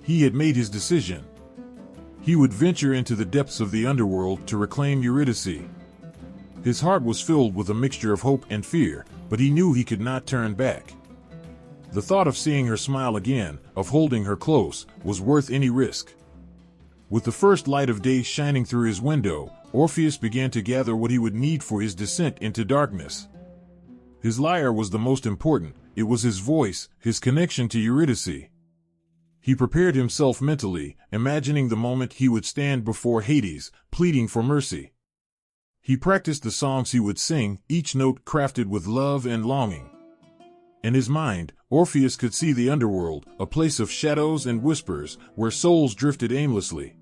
He had made his decision. He would venture into the depths of the underworld to reclaim Eurydice. His heart was filled with a mixture of hope and fear, but he knew he could not turn back. The thought of seeing her smile again, of holding her close, was worth any risk. With the first light of day shining through his window, Orpheus began to gather what he would need for his descent into darkness. His lyre was the most important, it was his voice, his connection to Eurydice. He prepared himself mentally, imagining the moment he would stand before Hades, pleading for mercy. He practiced the songs he would sing, each note crafted with love and longing. In his mind, Orpheus could see the underworld, a place of shadows and whispers, where souls drifted aimlessly.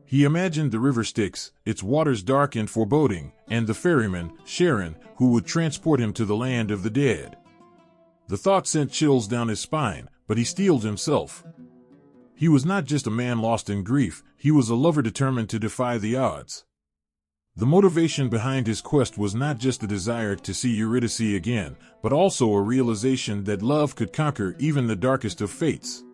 He imagined the river Styx, its waters dark and foreboding, and the ferryman, Charon, who would transport him to the land of the dead. The thought sent chills down his spine, but he steeled himself. He was not just a man lost in grief, he was a lover determined to defy the odds. The motivation behind his quest was not just the desire to see Eurydice again, but also a realization that love could conquer even the darkest of fates.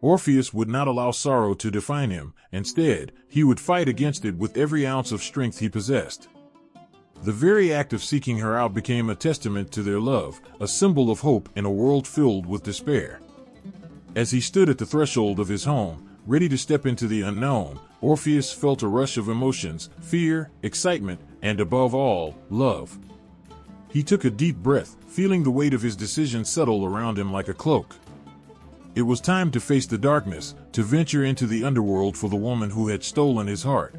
Orpheus would not allow sorrow to define him. Instead, he would fight against it with every ounce of strength he possessed. The very act of seeking her out became a testament to their love, a symbol of hope in a world filled with despair. As he stood at the threshold of his home, ready to step into the unknown, Orpheus felt a rush of emotions: fear, excitement, and above all, love. He took a deep breath, feeling the weight of his decision settle around him like a cloak. It was time to face the darkness, to venture into the underworld for the woman who had stolen his heart.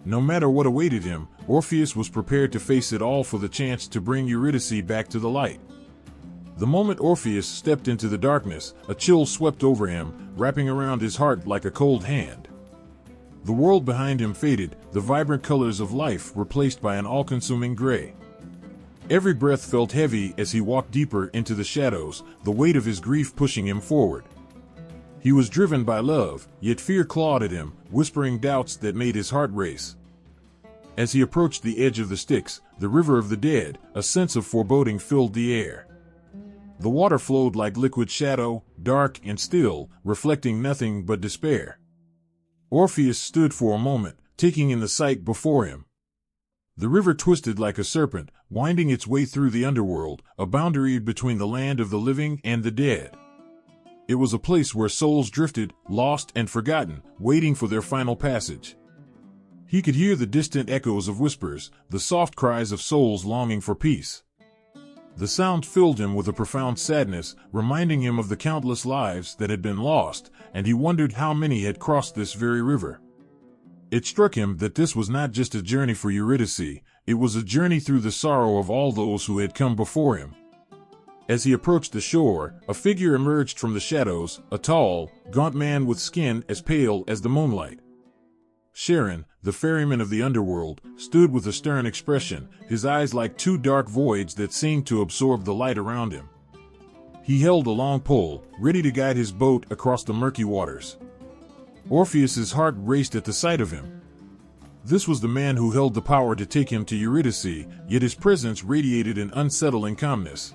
No matter what awaited him, Orpheus was prepared to face it all for the chance to bring Eurydice back to the light. The moment Orpheus stepped into the darkness, a chill swept over him, wrapping around his heart like a cold hand. The world behind him faded, the vibrant colors of life replaced by an all-consuming gray. Every breath felt heavy as he walked deeper into the shadows, the weight of his grief pushing him forward. He was driven by love, yet fear clawed at him, whispering doubts that made his heart race. As he approached the edge of the Styx, the river of the dead, a sense of foreboding filled the air. The water flowed like liquid shadow, dark and still, reflecting nothing but despair. Orpheus stood for a moment, taking in the sight before him. The river twisted like a serpent, winding its way through the underworld, a boundary between the land of the living and the dead. It was a place where souls drifted, lost and forgotten, waiting for their final passage. He could hear the distant echoes of whispers, the soft cries of souls longing for peace. The sound filled him with a profound sadness, reminding him of the countless lives that had been lost, and he wondered how many had crossed this very river. It struck him that this was not just a journey for Eurydice, it was a journey through the sorrow of all those who had come before him. As he approached the shore, a figure emerged from the shadows, a tall, gaunt man with skin as pale as the moonlight. Charon, the ferryman of the underworld, stood with a stern expression, his eyes like two dark voids that seemed to absorb the light around him. He held a long pole, ready to guide his boat across the murky waters. Orpheus's heart raced at the sight of him. This was the man who held the power to take him to Eurydice, yet his presence radiated an unsettling calmness.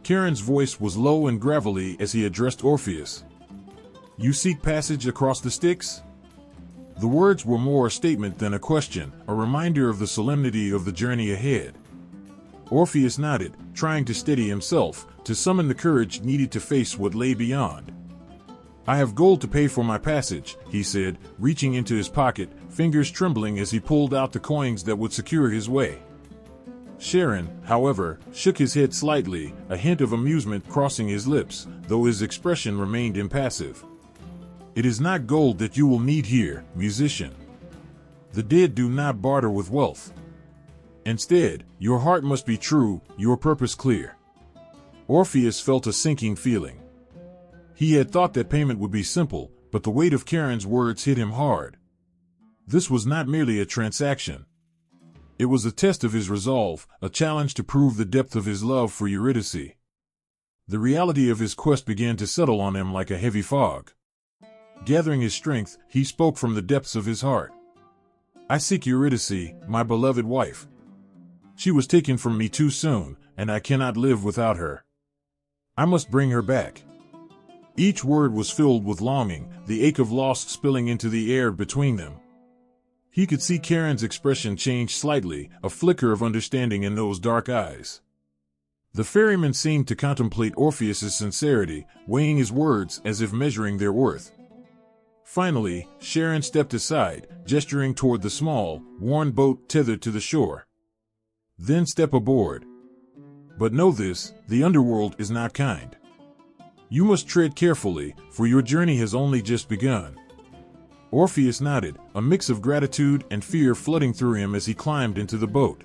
Charon's voice was low and gravelly as he addressed Orpheus. "You seek passage across the Styx?" The words were more a statement than a question, a reminder of the solemnity of the journey ahead. Orpheus nodded, trying to steady himself, to summon the courage needed to face what lay beyond. "I have gold to pay for my passage," he said, reaching into his pocket, fingers trembling as he pulled out the coins that would secure his way. Charon, however, shook his head slightly, a hint of amusement crossing his lips, though his expression remained impassive. "It is not gold that you will need here, musician. The dead do not barter with wealth. Instead, your heart must be true, your purpose clear." Orpheus felt a sinking feeling. He had thought that payment would be simple, but the weight of Charon's words hit him hard. This was not merely a transaction. It was a test of his resolve, a challenge to prove the depth of his love for Eurydice. The reality of his quest began to settle on him like a heavy fog. Gathering his strength, he spoke from the depths of his heart. "I seek Eurydice, my beloved wife. She was taken from me too soon, and I cannot live without her. I must bring her back." Each word was filled with longing, the ache of loss spilling into the air between them. He could see Charon's expression change slightly, a flicker of understanding in those dark eyes. The ferryman seemed to contemplate Orpheus's sincerity, weighing his words as if measuring their worth. Finally, Charon stepped aside, gesturing toward the small, worn boat tethered to the shore. "Then step aboard. But know this, the underworld is not kind. You must tread carefully, for your journey has only just begun." Orpheus nodded, a mix of gratitude and fear flooding through him as he climbed into the boat.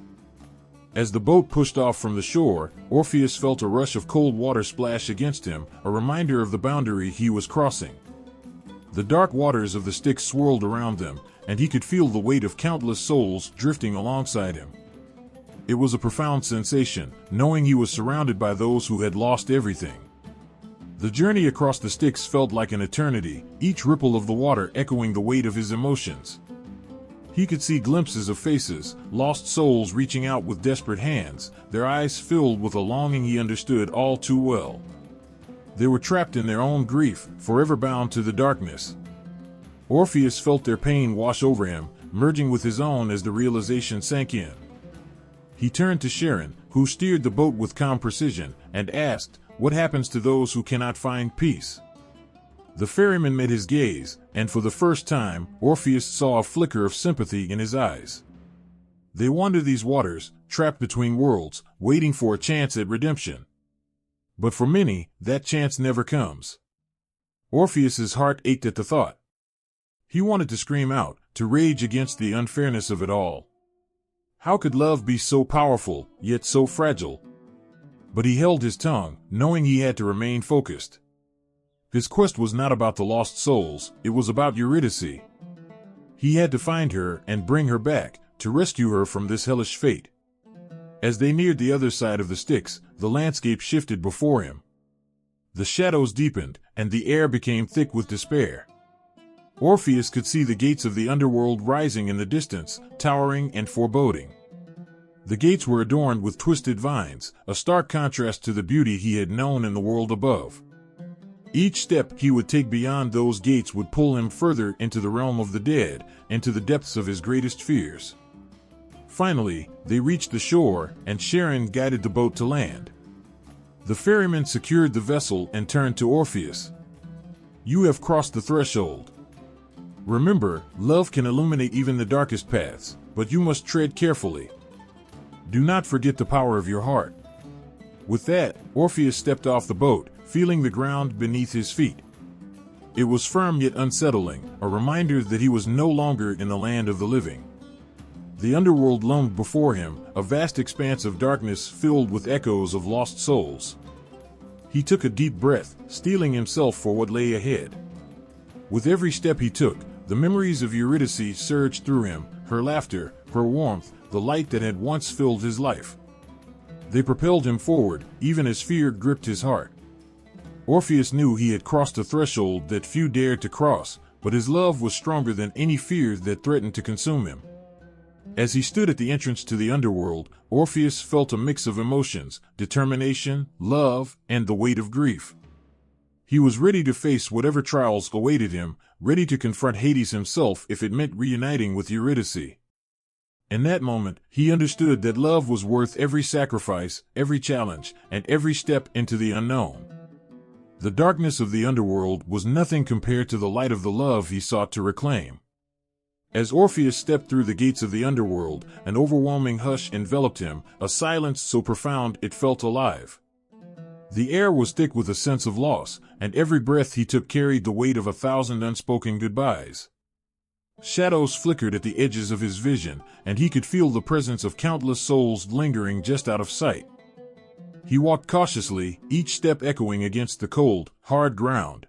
As the boat pushed off from the shore, Orpheus felt a rush of cold water splash against him, a reminder of the boundary he was crossing. The dark waters of the Styx swirled around them, and he could feel the weight of countless souls drifting alongside him. It was a profound sensation, knowing he was surrounded by those who had lost everything. The journey across the Styx felt like an eternity, each ripple of the water echoing the weight of his emotions. He could see glimpses of faces, lost souls reaching out with desperate hands, their eyes filled with a longing he understood all too well. They were trapped in their own grief, forever bound to the darkness. Orpheus felt their pain wash over him, merging with his own as the realization sank in. He turned to Charon, who steered the boat with calm precision, and asked, "What happens to those who cannot find peace?" The ferryman met his gaze, and for the first time, Orpheus saw a flicker of sympathy in his eyes. They wander these waters, trapped between worlds, waiting for a chance at redemption. But for many, that chance never comes. Orpheus's heart ached at the thought. He wanted to scream out, to rage against the unfairness of it all. How could love be so powerful, yet so fragile? But he held his tongue, knowing he had to remain focused. His quest was not about the lost souls, it was about Eurydice. He had to find her and bring her back, to rescue her from this hellish fate. As they neared the other side of the Styx, the landscape shifted before him. The shadows deepened, and the air became thick with despair. Orpheus could see the gates of the underworld rising in the distance, towering and foreboding. The gates were adorned with twisted vines, a stark contrast to the beauty he had known in the world above. Each step he would take beyond those gates would pull him further into the realm of the dead, into the depths of his greatest fears. Finally, they reached the shore, and Charon guided the boat to land. The ferryman secured the vessel and turned to Orpheus. "You have crossed the threshold. Remember, love can illuminate even the darkest paths, but you must tread carefully. Do not forget the power of your heart." With that, Orpheus stepped off the boat, feeling the ground beneath his feet. It was firm yet unsettling, a reminder that he was no longer in the land of the living. The underworld loomed before him, a vast expanse of darkness filled with echoes of lost souls. He took a deep breath, steeling himself for what lay ahead. With every step he took, the memories of Eurydice surged through him, her laughter, her warmth, the light that had once filled his life. They propelled him forward, even as fear gripped his heart. Orpheus knew he had crossed a threshold that few dared to cross, but his love was stronger than any fear that threatened to consume him. As he stood at the entrance to the underworld, Orpheus felt a mix of emotions, determination, love, and the weight of grief. He was ready to face whatever trials awaited him, ready to confront Hades himself if it meant reuniting with Eurydice. In that moment, he understood that love was worth every sacrifice, every challenge, and every step into the unknown. The darkness of the underworld was nothing compared to the light of the love he sought to reclaim. As Orpheus stepped through the gates of the underworld, an overwhelming hush enveloped him, a silence so profound it felt alive. The air was thick with a sense of loss, and every breath he took carried the weight of 1,000 unspoken goodbyes. Shadows flickered at the edges of his vision, and he could feel the presence of countless souls lingering just out of sight. He walked cautiously, each step echoing against the cold, hard ground.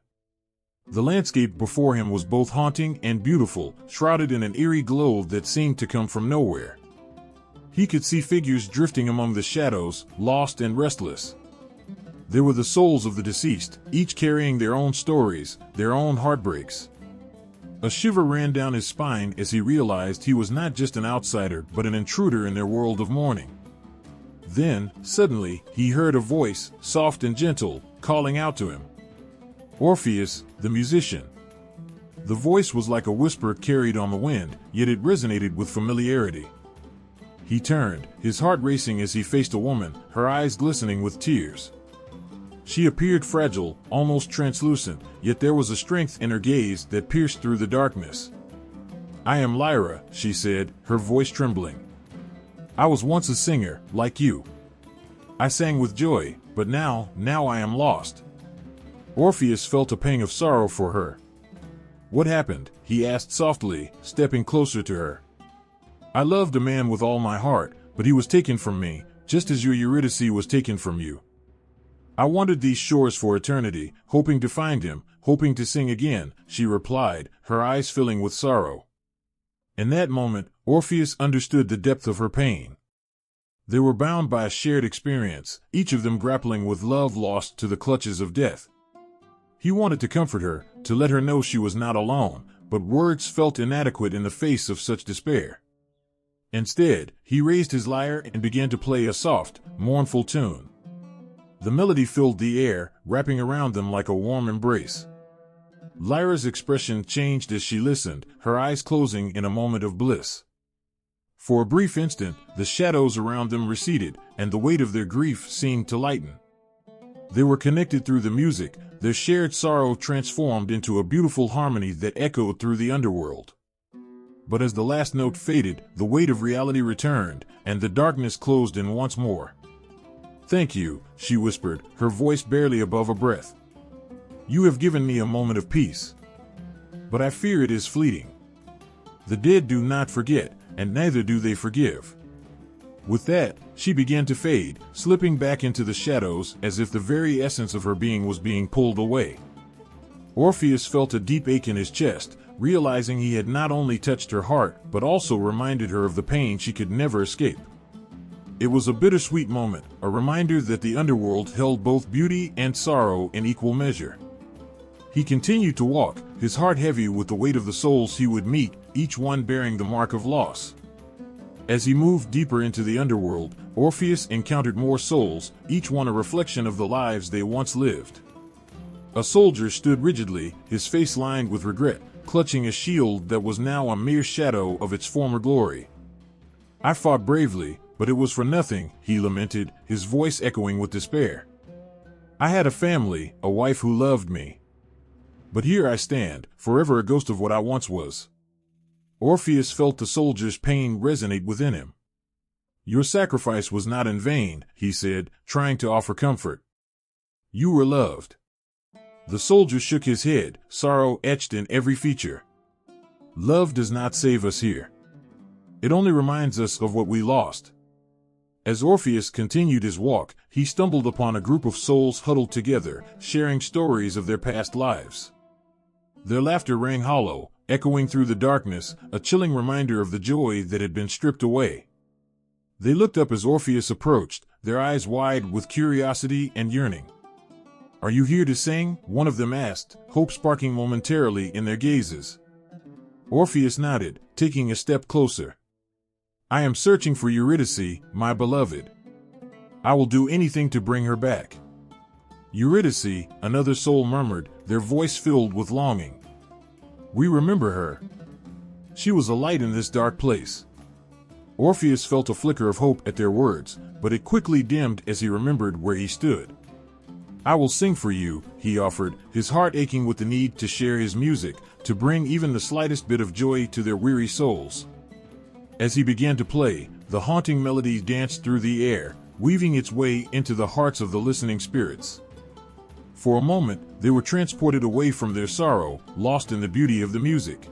The landscape before him was both haunting and beautiful, shrouded in an eerie glow that seemed to come from nowhere. He could see figures drifting among the shadows, lost and restless. There were the souls of the deceased, each carrying their own stories, their own heartbreaks. A shiver ran down his spine as he realized he was not just an outsider but an intruder in their world of mourning. Then, suddenly, he heard a voice, soft and gentle, calling out to him. "Orpheus, the musician." The voice was like a whisper carried on the wind, yet it resonated with familiarity. He turned, his heart racing as he faced a woman, her eyes glistening with tears. She appeared fragile, almost translucent, yet there was a strength in her gaze that pierced through the darkness. "I am Lyra," she said, her voice trembling. "I was once a singer, like you. I sang with joy, but now I am lost." Orpheus felt a pang of sorrow for her. "What happened?" he asked softly, stepping closer to her. "I loved a man with all my heart, but he was taken from me, just as your Eurydice was taken from you. I wandered these shores for eternity, hoping to find him, hoping to sing again," she replied, her eyes filling with sorrow. In that moment, Orpheus understood the depth of her pain. They were bound by a shared experience, each of them grappling with love lost to the clutches of death. He wanted to comfort her, to let her know she was not alone, but words felt inadequate in the face of such despair. Instead, he raised his lyre and began to play a soft, mournful tune. The melody filled the air, wrapping around them like a warm embrace. Lyra's expression changed as she listened, her eyes closing in a moment of bliss. For a brief instant, the shadows around them receded, and the weight of their grief seemed to lighten. They were connected through the music, their shared sorrow transformed into a beautiful harmony that echoed through the underworld. But as the last note faded, the weight of reality returned, and the darkness closed in once more. "Thank you," she whispered, her voice barely above a breath. "You have given me a moment of peace. But I fear it is fleeting. The dead do not forget, and neither do they forgive." With that, she began to fade, slipping back into the shadows as if the very essence of her being was being pulled away. Orpheus felt a deep ache in his chest, realizing he had not only touched her heart, but also reminded her of the pain she could never escape. It was a bittersweet moment, a reminder that the underworld held both beauty and sorrow in equal measure. He continued to walk, his heart heavy with the weight of the souls he would meet, each one bearing the mark of loss. As he moved deeper into the underworld, Orpheus encountered more souls, each one a reflection of the lives they once lived. A soldier stood rigidly, his face lined with regret, clutching a shield that was now a mere shadow of its former glory. "I fought bravely, but it was for nothing," he lamented, his voice echoing with despair. "I had a family, a wife who loved me. But here I stand, forever a ghost of what I once was." Orpheus felt the soldier's pain resonate within him. "Your sacrifice was not in vain," he said, trying to offer comfort. "You were loved." The soldier shook his head, sorrow etched in every feature. "Love does not save us here. It only reminds us of what we lost." As Orpheus continued his walk, he stumbled upon a group of souls huddled together, sharing stories of their past lives. Their laughter rang hollow, echoing through the darkness, a chilling reminder of the joy that had been stripped away. They looked up as Orpheus approached, their eyes wide with curiosity and yearning. "Are you here to sing?" one of them asked, hope sparking momentarily in their gazes. Orpheus nodded, taking a step closer. "I am searching for Eurydice, my beloved. I will do anything to bring her back." "Eurydice," another soul murmured, their voice filled with longing. "We remember her. She was a light in this dark place." Orpheus felt a flicker of hope at their words, but it quickly dimmed as he remembered where he stood. "I will sing for you," he offered, his heart aching with the need to share his music, to bring even the slightest bit of joy to their weary souls. As he began to play, the haunting melody danced through the air, weaving its way into the hearts of the listening spirits. For a moment, they were transported away from their sorrow, lost in the beauty of the music.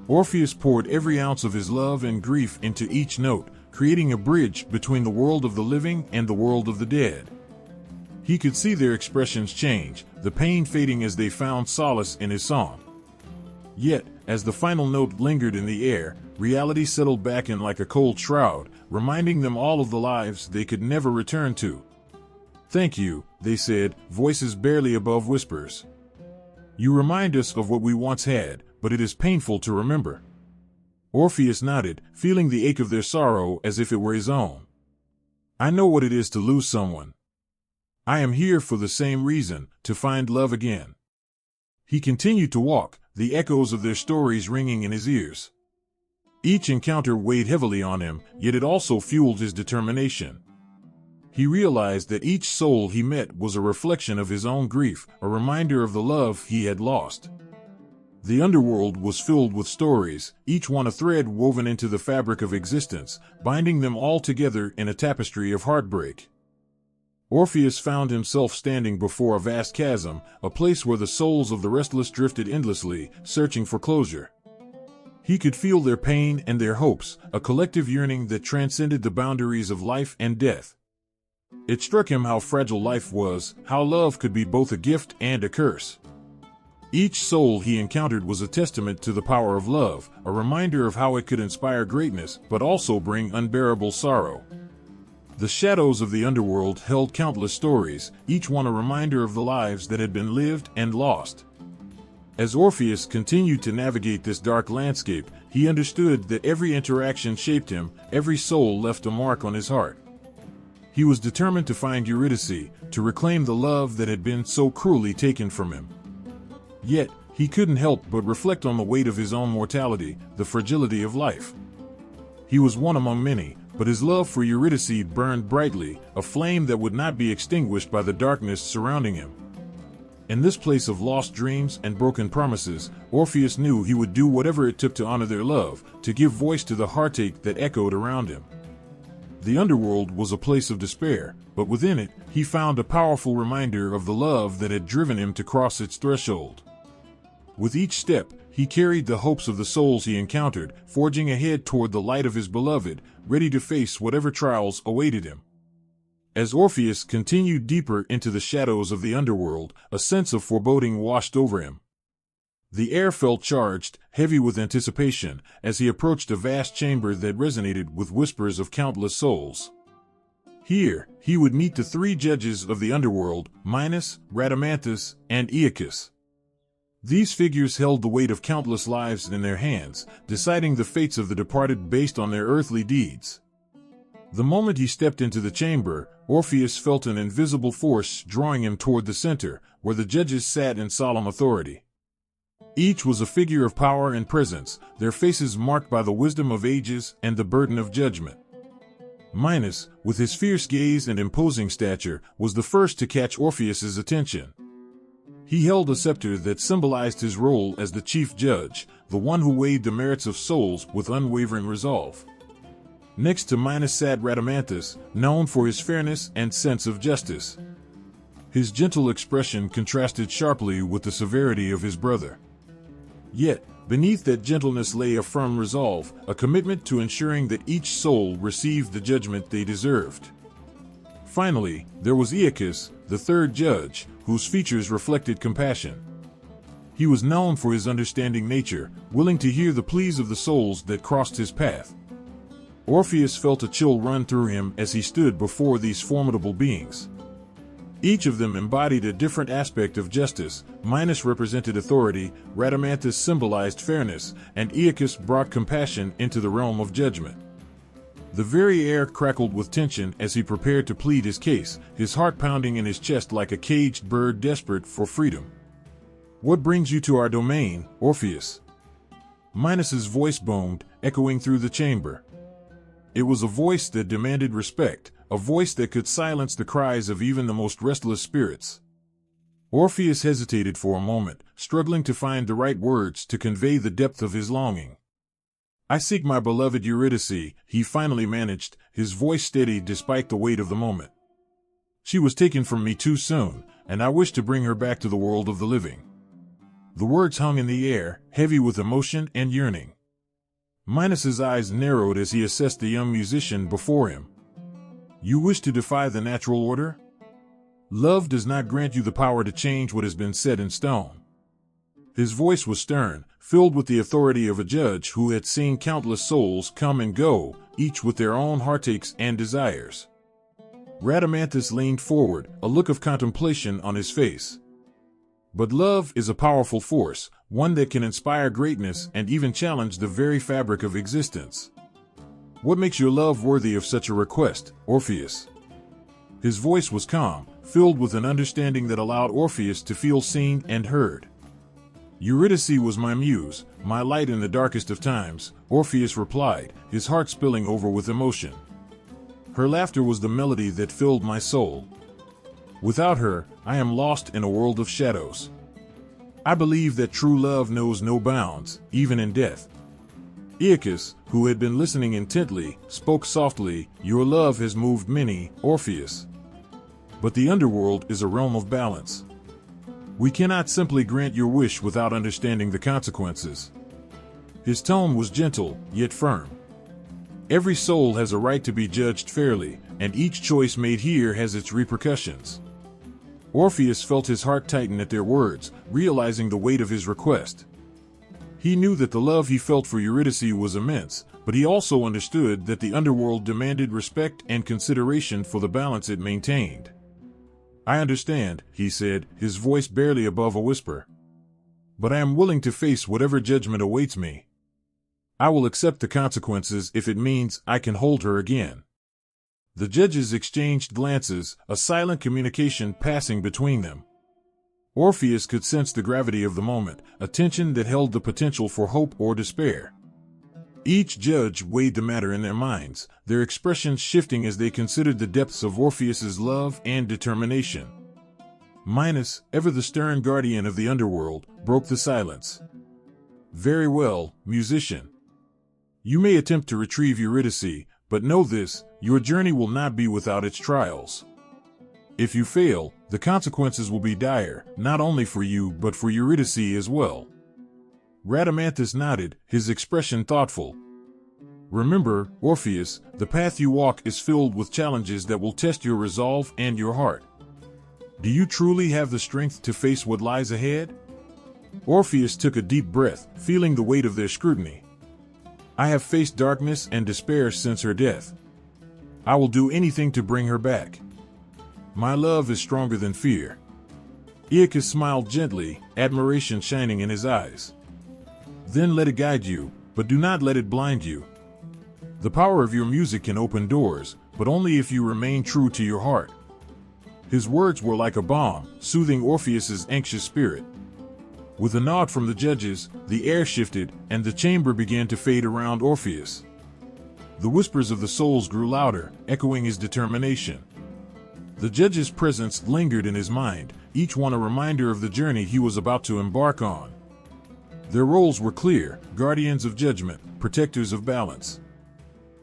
Orpheus poured every ounce of his love and grief into each note, creating a bridge between the world of the living and the world of the dead. He could see their expressions change, the pain fading as they found solace in his song. Yet, as the final note lingered in the air, reality settled back in like a cold shroud, reminding them all of the lives they could never return to. "Thank you," they said, voices barely above whispers. "You remind us of what we once had, but it is painful to remember." Orpheus nodded, feeling the ache of their sorrow as if it were his own. "I know what it is to lose someone. I am here for the same reason, to find love again." He continued to walk, the echoes of their stories ringing in his ears. Each encounter weighed heavily on him, yet it also fueled his determination. He realized that each soul he met was a reflection of his own grief, a reminder of the love he had lost. The underworld was filled with stories, each one a thread woven into the fabric of existence, binding them all together in a tapestry of heartbreak. Orpheus found himself standing before a vast chasm, a place where the souls of the restless drifted endlessly, searching for closure. He could feel their pain and their hopes, a collective yearning that transcended the boundaries of life and death. It struck him how fragile life was, how love could be both a gift and a curse. Each soul he encountered was a testament to the power of love, a reminder of how it could inspire greatness but also bring unbearable sorrow. The shadows of the underworld held countless stories, each one a reminder of the lives that had been lived and lost. As Orpheus continued to navigate this dark landscape, he understood that every interaction shaped him, every soul left a mark on his heart. He was determined to find Eurydice, to reclaim the love that had been so cruelly taken from him. Yet, he couldn't help but reflect on the weight of his own mortality, the fragility of life. He was one among many, but his love for Eurydice burned brightly, a flame that would not be extinguished by the darkness surrounding him. In this place of lost dreams and broken promises, Orpheus knew he would do whatever it took to honor their love, to give voice to the heartache that echoed around him. The underworld was a place of despair, but within it, he found a powerful reminder of the love that had driven him to cross its threshold. With each step, he carried the hopes of the souls he encountered, forging ahead toward the light of his beloved, ready to face whatever trials awaited him. As Orpheus continued deeper into the shadows of the underworld, a sense of foreboding washed over him. The air felt charged, heavy with anticipation, as he approached a vast chamber that resonated with whispers of countless souls. Here, he would meet the three judges of the underworld, Minos, Rhadamanthus, and Aeacus. These figures held the weight of countless lives in their hands, deciding the fates of the departed based on their earthly deeds. The moment he stepped into the chamber, Orpheus felt an invisible force drawing him toward the center, where the judges sat in solemn authority. Each was a figure of power and presence, their faces marked by the wisdom of ages and the burden of judgment. Minos, with his fierce gaze and imposing stature, was the first to catch Orpheus's attention. He held a scepter that symbolized his role as the chief judge, the one who weighed the merits of souls with unwavering resolve. Next to Minos sat Rhadamanthus, known for his fairness and sense of justice. His gentle expression contrasted sharply with the severity of his brother. Yet, beneath that gentleness lay a firm resolve, a commitment to ensuring that each soul received the judgment they deserved. Finally, there was Aeacus, the third judge, whose features reflected compassion. He was known for his understanding nature, willing to hear the pleas of the souls that crossed his path. Orpheus felt a chill run through him as he stood before these formidable beings. Each of them embodied a different aspect of justice. Minos represented authority, Rhadamanthus symbolized fairness, and Aeacus brought compassion into the realm of judgment. The very air crackled with tension as he prepared to plead his case, his heart pounding in his chest like a caged bird desperate for freedom. "What brings you to our domain, Orpheus?" Minos's voice boomed, echoing through the chamber. It was a voice that demanded respect, a voice that could silence the cries of even the most restless spirits. Orpheus hesitated for a moment, struggling to find the right words to convey the depth of his longing. "I seek my beloved Eurydice," he finally managed, his voice steady despite the weight of the moment. "She was taken from me too soon, and I wish to bring her back to the world of the living." The words hung in the air, heavy with emotion and yearning. Minos's eyes narrowed as he assessed the young musician before him. "You wish to defy the natural order? Love does not grant you the power to change what has been set in stone." His voice was stern, filled with the authority of a judge who had seen countless souls come and go, each with their own heartaches and desires. Rhadamanthus leaned forward, a look of contemplation on his face. "But love is a powerful force, one that can inspire greatness and even challenge the very fabric of existence. What makes your love worthy of such a request, Orpheus?" His voice was calm, filled with an understanding that allowed Orpheus to feel seen and heard. "Eurydice was my muse, my light in the darkest of times," Orpheus replied, his heart spilling over with emotion. "Her laughter was the melody that filled my soul. Without her, I am lost in a world of shadows. I believe that true love knows no bounds, even in death." Aeacus, who had been listening intently, spoke softly, "Your love has moved many, Orpheus. But the underworld is a realm of balance. We cannot simply grant your wish without understanding the consequences." His tone was gentle, yet firm. "Every soul has a right to be judged fairly, and each choice made here has its repercussions." Orpheus felt his heart tighten at their words, realizing the weight of his request. He knew that the love he felt for Eurydice was immense, but he also understood that the underworld demanded respect and consideration for the balance it maintained. "I understand," he said, his voice barely above a whisper. but I am willing to face whatever judgment awaits me. I will accept the consequences if it means I can hold her again." The judges exchanged glances, a silent communication passing between them. Orpheus could sense the gravity of the moment, a tension that held the potential for hope or despair. Each judge weighed the matter in their minds, their expressions shifting as they considered the depths of Orpheus's love and determination. Minos, ever the stern guardian of the underworld, broke the silence. "Very well, musician. You may attempt to retrieve Eurydice, but know this, your journey will not be without its trials. If you fail, the consequences will be dire, not only for you but for Eurydice as well." Rhadamanthus nodded, his expression thoughtful. "Remember, Orpheus, the path you walk is filled with challenges that will test your resolve and your heart. Do you truly have the strength to face what lies ahead?" Orpheus took a deep breath, feeling the weight of their scrutiny. "I have faced darkness and despair since her death. I will do anything to bring her back. My love is stronger than fear." Aeacus smiled gently, admiration shining in his eyes. "Then let it guide you, but do not let it blind you. The power of your music can open doors, but only if you remain true to your heart." His words were like a balm, soothing Orpheus's anxious spirit. With a nod from the judges, the air shifted, and the chamber began to fade around Orpheus. The whispers of the souls grew louder, echoing his determination. The judge's presence lingered in his mind, each one a reminder of the journey he was about to embark on. Their roles were clear: guardians of judgment, protectors of balance.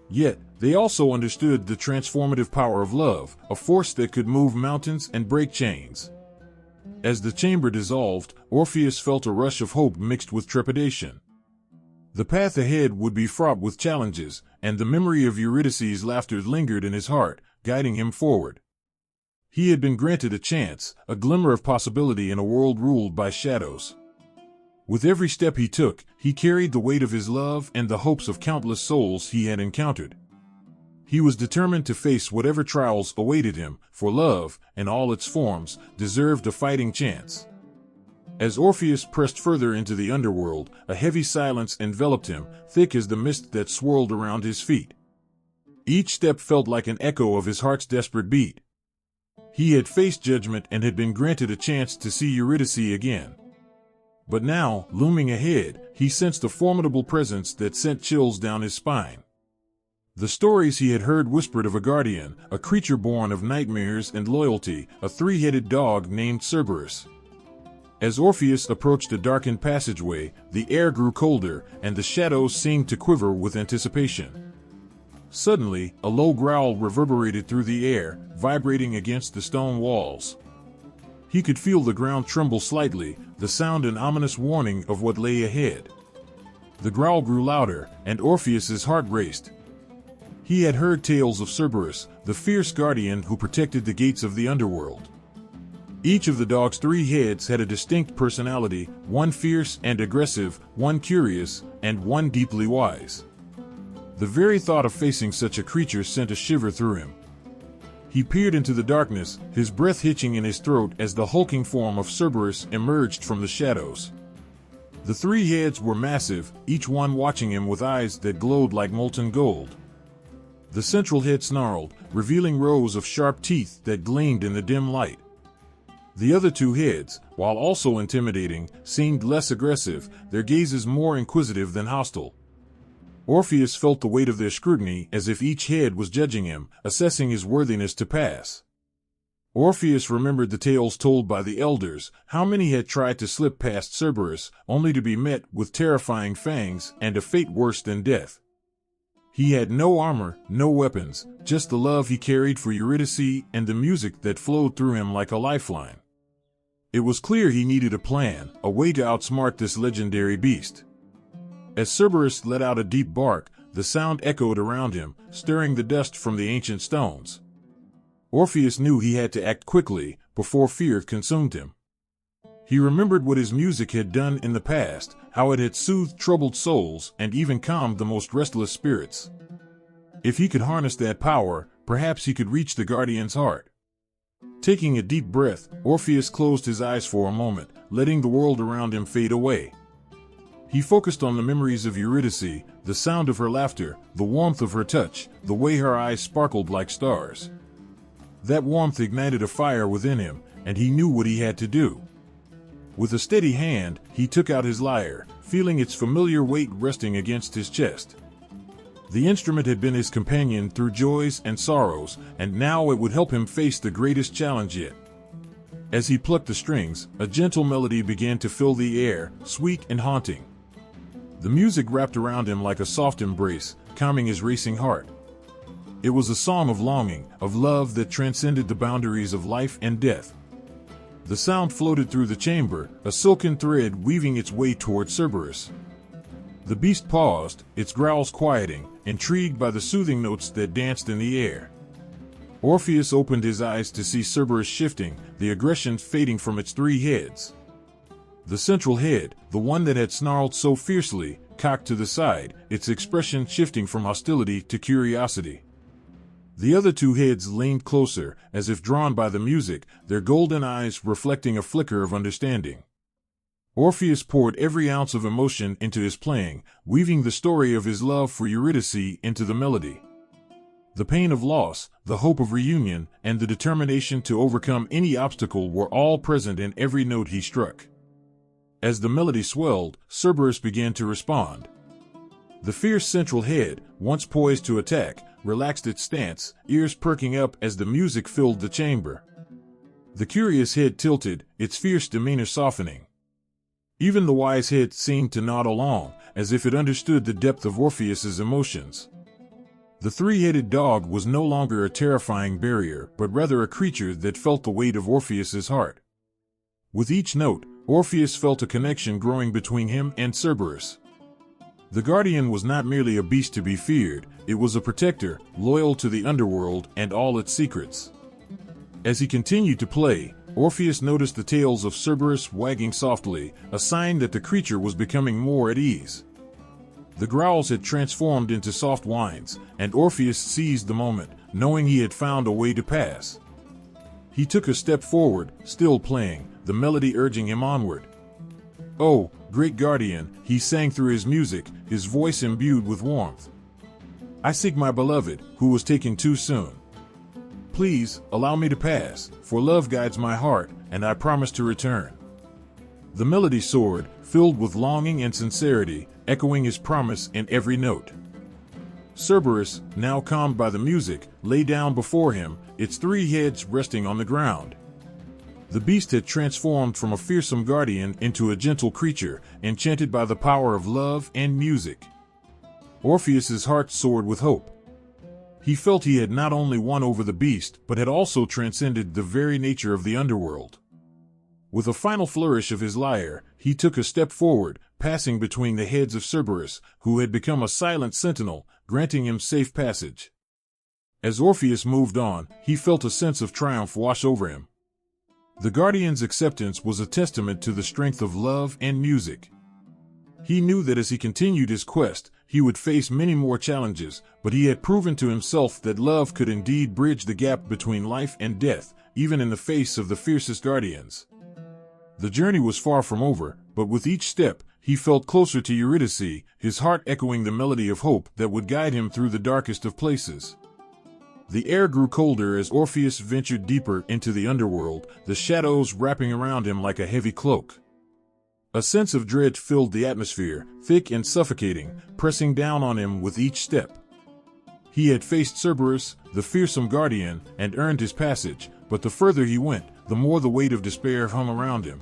Yet, they also understood the transformative power of love, a force that could move mountains and break chains. As the chamber dissolved, Orpheus felt a rush of hope mixed with trepidation. The path ahead would be fraught with challenges, and the memory of Eurydice's laughter lingered in his heart, guiding him forward. He had been granted a chance, a glimmer of possibility in a world ruled by shadows. With every step he took, he carried the weight of his love and the hopes of countless souls he had encountered. He was determined to face whatever trials awaited him, for love, in all its forms, deserved a fighting chance. As Orpheus pressed further into the underworld, a heavy silence enveloped him, thick as the mist that swirled around his feet. Each step felt like an echo of his heart's desperate beat. He had faced judgment and had been granted a chance to see Eurydice again. But now, looming ahead, he sensed a formidable presence that sent chills down his spine. The stories he had heard whispered of a guardian, a creature born of nightmares and loyalty, a three-headed dog named Cerberus. As Orpheus approached a darkened passageway, the air grew colder, and the shadows seemed to quiver with anticipation. Suddenly, a low growl reverberated through the air, vibrating against the stone walls. He could feel the ground tremble slightly, the sound an ominous warning of what lay ahead. The growl grew louder, and Orpheus's heart raced. He had heard tales of Cerberus, the fierce guardian who protected the gates of the underworld. Each of the dog's three heads had a distinct personality, one fierce and aggressive, one curious, and one deeply wise. The very thought of facing such a creature sent a shiver through him. He peered into the darkness, his breath hitching in his throat as the hulking form of Cerberus emerged from the shadows. The three heads were massive, each one watching him with eyes that glowed like molten gold. The central head snarled, revealing rows of sharp teeth that gleamed in the dim light. The other two heads, while also intimidating, seemed less aggressive, their gazes more inquisitive than hostile. Orpheus felt the weight of their scrutiny as if each head was judging him, assessing his worthiness to pass. Orpheus remembered the tales told by the elders, how many had tried to slip past Cerberus, only to be met with terrifying fangs and a fate worse than death. He had no armor, no weapons, just the love he carried for Eurydice and the music that flowed through him like a lifeline. It was clear he needed a plan, a way to outsmart this legendary beast. As Cerberus let out a deep bark, the sound echoed around him, stirring the dust from the ancient stones. Orpheus knew he had to act quickly, before fear consumed him. He remembered what his music had done in the past, how it had soothed troubled souls and even calmed the most restless spirits. If he could harness that power, perhaps he could reach the guardian's heart. Taking a deep breath, Orpheus closed his eyes for a moment, letting the world around him fade away. He focused on the memories of Eurydice, the sound of her laughter, the warmth of her touch, the way her eyes sparkled like stars. That warmth ignited a fire within him, and he knew what he had to do. With a steady hand, he took out his lyre, feeling its familiar weight resting against his chest. The instrument had been his companion through joys and sorrows, and now it would help him face the greatest challenge yet. As he plucked the strings, a gentle melody began to fill the air, sweet and haunting. The music wrapped around him like a soft embrace, calming his racing heart. It was a song of longing, of love that transcended the boundaries of life and death. The sound floated through the chamber, a silken thread weaving its way toward Cerberus. The beast paused, its growls quieting, intrigued by the soothing notes that danced in the air. Orpheus opened his eyes to see Cerberus shifting, the aggression fading from its three heads. The central head, the one that had snarled so fiercely, cocked to the side, its expression shifting from hostility to curiosity. The other two heads leaned closer, as if drawn by the music, their golden eyes reflecting a flicker of understanding. Orpheus poured every ounce of emotion into his playing, weaving the story of his love for Eurydice into the melody. The pain of loss, the hope of reunion, and the determination to overcome any obstacle were all present in every note he struck. As the melody swelled, Cerberus began to respond. The fierce central head, once poised to attack, relaxed its stance, ears perking up as the music filled the chamber. The curious head tilted, its fierce demeanor softening. Even the wise head seemed to nod along, as if it understood the depth of Orpheus's emotions. The three-headed dog was no longer a terrifying barrier, but rather a creature that felt the weight of Orpheus's heart. With each note, Orpheus felt a connection growing between him and Cerberus. The guardian was not merely a beast to be feared, it was a protector, loyal to the underworld and all its secrets. As he continued to play, Orpheus noticed the tails of Cerberus wagging softly, a sign that the creature was becoming more at ease. The growls had transformed into soft whines, and Orpheus seized the moment, knowing he had found a way to pass. He took a step forward, still playing, the melody urging him onward. "Oh, great guardian," he sang through his music, his voice imbued with warmth. "I seek my beloved, who was taken too soon. Please, allow me to pass, for love guides my heart, and I promise to return." The melody soared, filled with longing and sincerity, echoing his promise in every note. Cerberus, now calmed by the music, lay down before him, its three heads resting on the ground. The beast had transformed from a fearsome guardian into a gentle creature, enchanted by the power of love and music. Orpheus's heart soared with hope. He felt he had not only won over the beast, but had also transcended the very nature of the underworld. With a final flourish of his lyre, he took a step forward, passing between the heads of Cerberus, who had become a silent sentinel, granting him safe passage. As Orpheus moved on, he felt a sense of triumph wash over him. The guardian's acceptance was a testament to the strength of love and music. He knew that as he continued his quest, he would face many more challenges, but he had proven to himself that love could indeed bridge the gap between life and death, even in the face of the fiercest guardians. The journey was far from over, but with each step, he felt closer to Eurydice, his heart echoing the melody of hope that would guide him through the darkest of places. The air grew colder as Orpheus ventured deeper into the underworld, the shadows wrapping around him like a heavy cloak. A sense of dread filled the atmosphere, thick and suffocating, pressing down on him with each step. He had faced Cerberus, the fearsome guardian, and earned his passage, but the further he went, the more the weight of despair hung around him.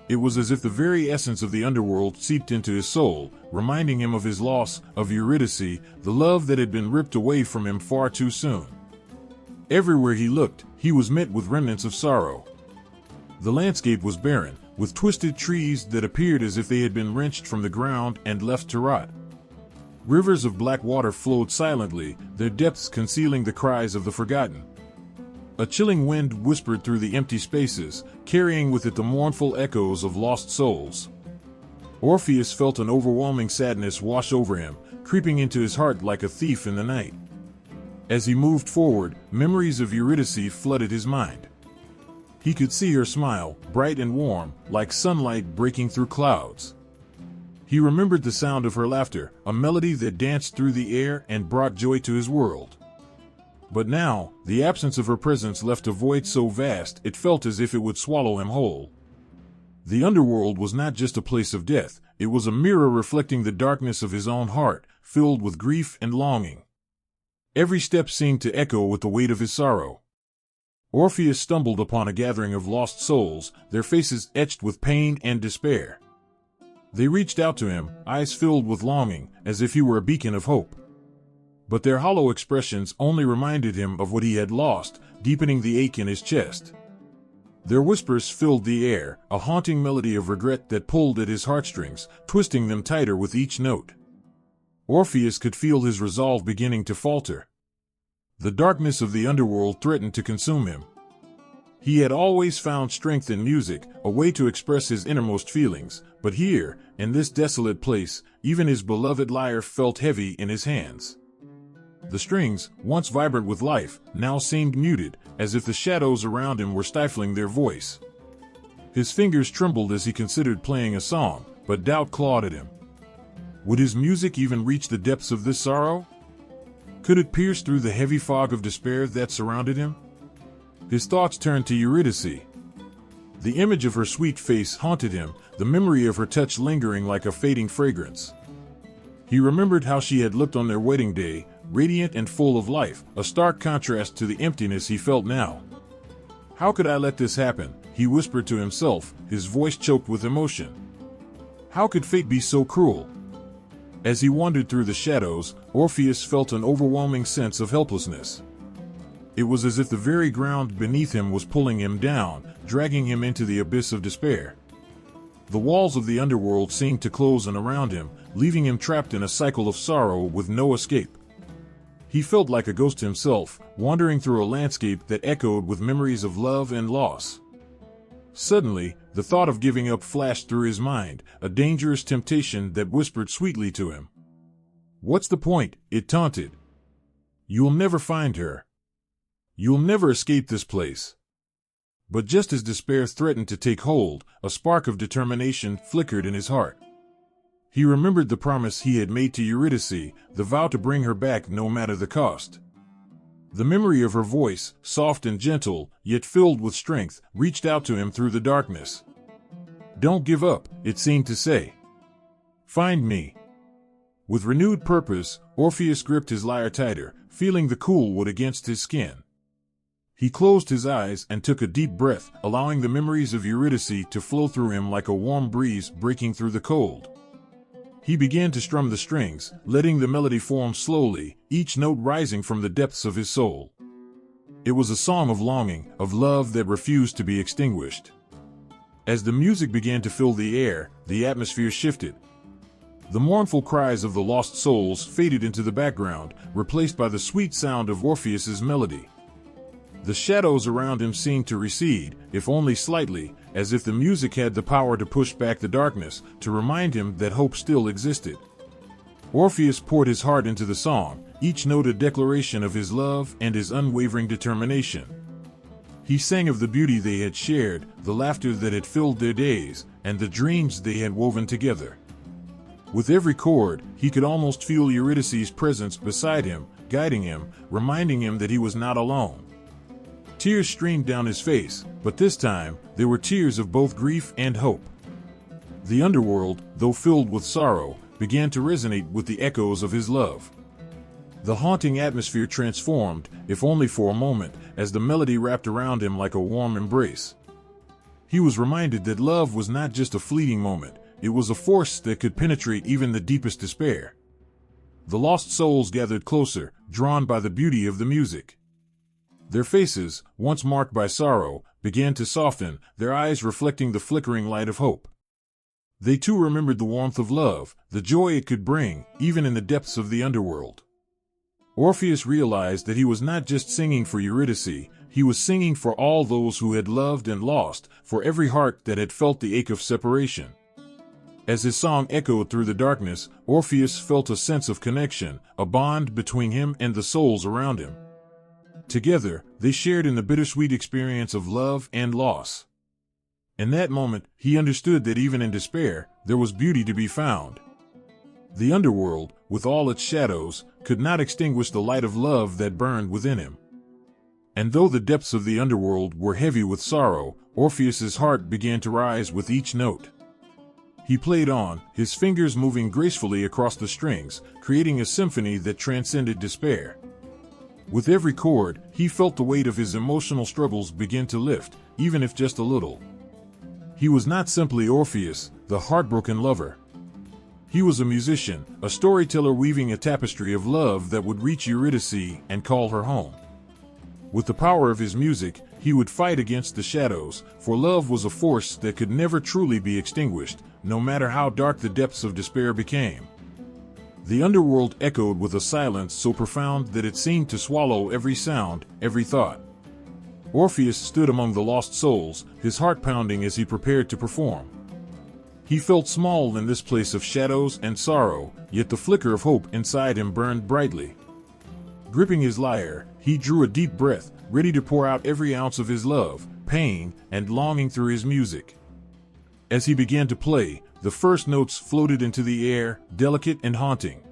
It was as if the very essence of the underworld seeped into his soul, reminding him of his loss, of Eurydice, the love that had been ripped away from him far too soon. Everywhere he looked, he was met with remnants of sorrow. The landscape was barren, with twisted trees that appeared as if they had been wrenched from the ground and left to rot. Rivers of black water flowed silently, their depths concealing the cries of the forgotten. A chilling wind whispered through the empty spaces, carrying with it the mournful echoes of lost souls. Orpheus felt an overwhelming sadness wash over him, creeping into his heart like a thief in the night. As he moved forward, memories of Eurydice flooded his mind. He could see her smile, bright and warm, like sunlight breaking through clouds. He remembered the sound of her laughter, a melody that danced through the air and brought joy to his world. But now, the absence of her presence left a void so vast it felt as if it would swallow him whole. The underworld was not just a place of death, it was a mirror reflecting the darkness of his own heart, filled with grief and longing. Every step seemed to echo with the weight of his sorrow. Orpheus stumbled upon a gathering of lost souls, their faces etched with pain and despair. They reached out to him, eyes filled with longing, as if he were a beacon of hope. But their hollow expressions only reminded him of what he had lost, deepening the ache in his chest. Their whispers filled the air, a haunting melody of regret that pulled at his heartstrings, twisting them tighter with each note. Orpheus could feel his resolve beginning to falter. The darkness of the underworld threatened to consume him. He had always found strength in music, a way to express his innermost feelings, but here, in this desolate place, even his beloved lyre felt heavy in his hands. The strings, once vibrant with life, now seemed muted, as if the shadows around him were stifling their voice. His fingers trembled as he considered playing a song, but doubt clawed at him. Would his music even reach the depths of this sorrow? Could it pierce through the heavy fog of despair that surrounded him? His thoughts turned to Eurydice. The image of her sweet face haunted him, the memory of her touch lingering like a fading fragrance. He remembered how she had looked on their wedding day, radiant and full of life, a stark contrast to the emptiness he felt now. "How could I let this happen?" he whispered to himself, his voice choked with emotion. "How could fate be so cruel?" As he wandered through the shadows, Orpheus felt an overwhelming sense of helplessness. It was as if the very ground beneath him was pulling him down, dragging him into the abyss of despair. The walls of the underworld seemed to close in around him, leaving him trapped in a cycle of sorrow with no escape. He felt like a ghost himself, wandering through a landscape that echoed with memories of love and loss. Suddenly, the thought of giving up flashed through his mind, a dangerous temptation that whispered sweetly to him. "What's the point?" it taunted. "You'll never find her. You'll never escape this place." But just as despair threatened to take hold, a spark of determination flickered in his heart. He remembered the promise he had made to Eurydice, the vow to bring her back no matter the cost. The memory of her voice, soft and gentle, yet filled with strength, reached out to him through the darkness. "Don't give up," it seemed to say. "Find me." With renewed purpose, Orpheus gripped his lyre tighter, feeling the cool wood against his skin. He closed his eyes and took a deep breath, allowing the memories of Eurydice to flow through him like a warm breeze breaking through the cold. He began to strum the strings, letting the melody form slowly, each note rising from the depths of his soul. It was a song of longing, of love that refused to be extinguished. As the music began to fill the air, the atmosphere shifted. The mournful cries of the lost souls faded into the background, replaced by the sweet sound of Orpheus's melody. The shadows around him seemed to recede, if only slightly, as if the music had the power to push back the darkness, to remind him that hope still existed. Orpheus poured his heart into the song, each note a declaration of his love and his unwavering determination. He sang of the beauty they had shared, the laughter that had filled their days, and the dreams they had woven together. With every chord, he could almost feel Eurydice's presence beside him, guiding him, reminding him that he was not alone. Tears streamed down his face, but this time, they were tears of both grief and hope. The underworld, though filled with sorrow, began to resonate with the echoes of his love. The haunting atmosphere transformed, if only for a moment, as the melody wrapped around him like a warm embrace. He was reminded that love was not just a fleeting moment, it was a force that could penetrate even the deepest despair. The lost souls gathered closer, drawn by the beauty of the music. Their faces, once marked by sorrow, began to soften, their eyes reflecting the flickering light of hope. They too remembered the warmth of love, the joy it could bring, even in the depths of the underworld. Orpheus realized that he was not just singing for Eurydice, he was singing for all those who had loved and lost, for every heart that had felt the ache of separation. As his song echoed through the darkness, Orpheus felt a sense of connection, a bond between him and the souls around him. Together, they shared in the bittersweet experience of love and loss. In that moment, he understood that even in despair, there was beauty to be found. The underworld, with all its shadows, could not extinguish the light of love that burned within him. And though the depths of the underworld were heavy with sorrow, Orpheus's heart began to rise with each note. He played on, his fingers moving gracefully across the strings, creating a symphony that transcended despair. With every chord, he felt the weight of his emotional struggles begin to lift, even if just a little. He was not simply Orpheus, the heartbroken lover. He was a musician, a storyteller weaving a tapestry of love that would reach Eurydice and call her home. With the power of his music, he would fight against the shadows, for love was a force that could never truly be extinguished, no matter how dark the depths of despair became. The underworld echoed with a silence so profound that it seemed to swallow every sound, every thought. Orpheus stood among the lost souls, his heart pounding as he prepared to perform. He felt small in this place of shadows and sorrow, yet the flicker of hope inside him burned brightly. Gripping his lyre, he drew a deep breath, ready to pour out every ounce of his love, pain, and longing through his music. As he began to play, the first notes floated into the air, delicate and haunting.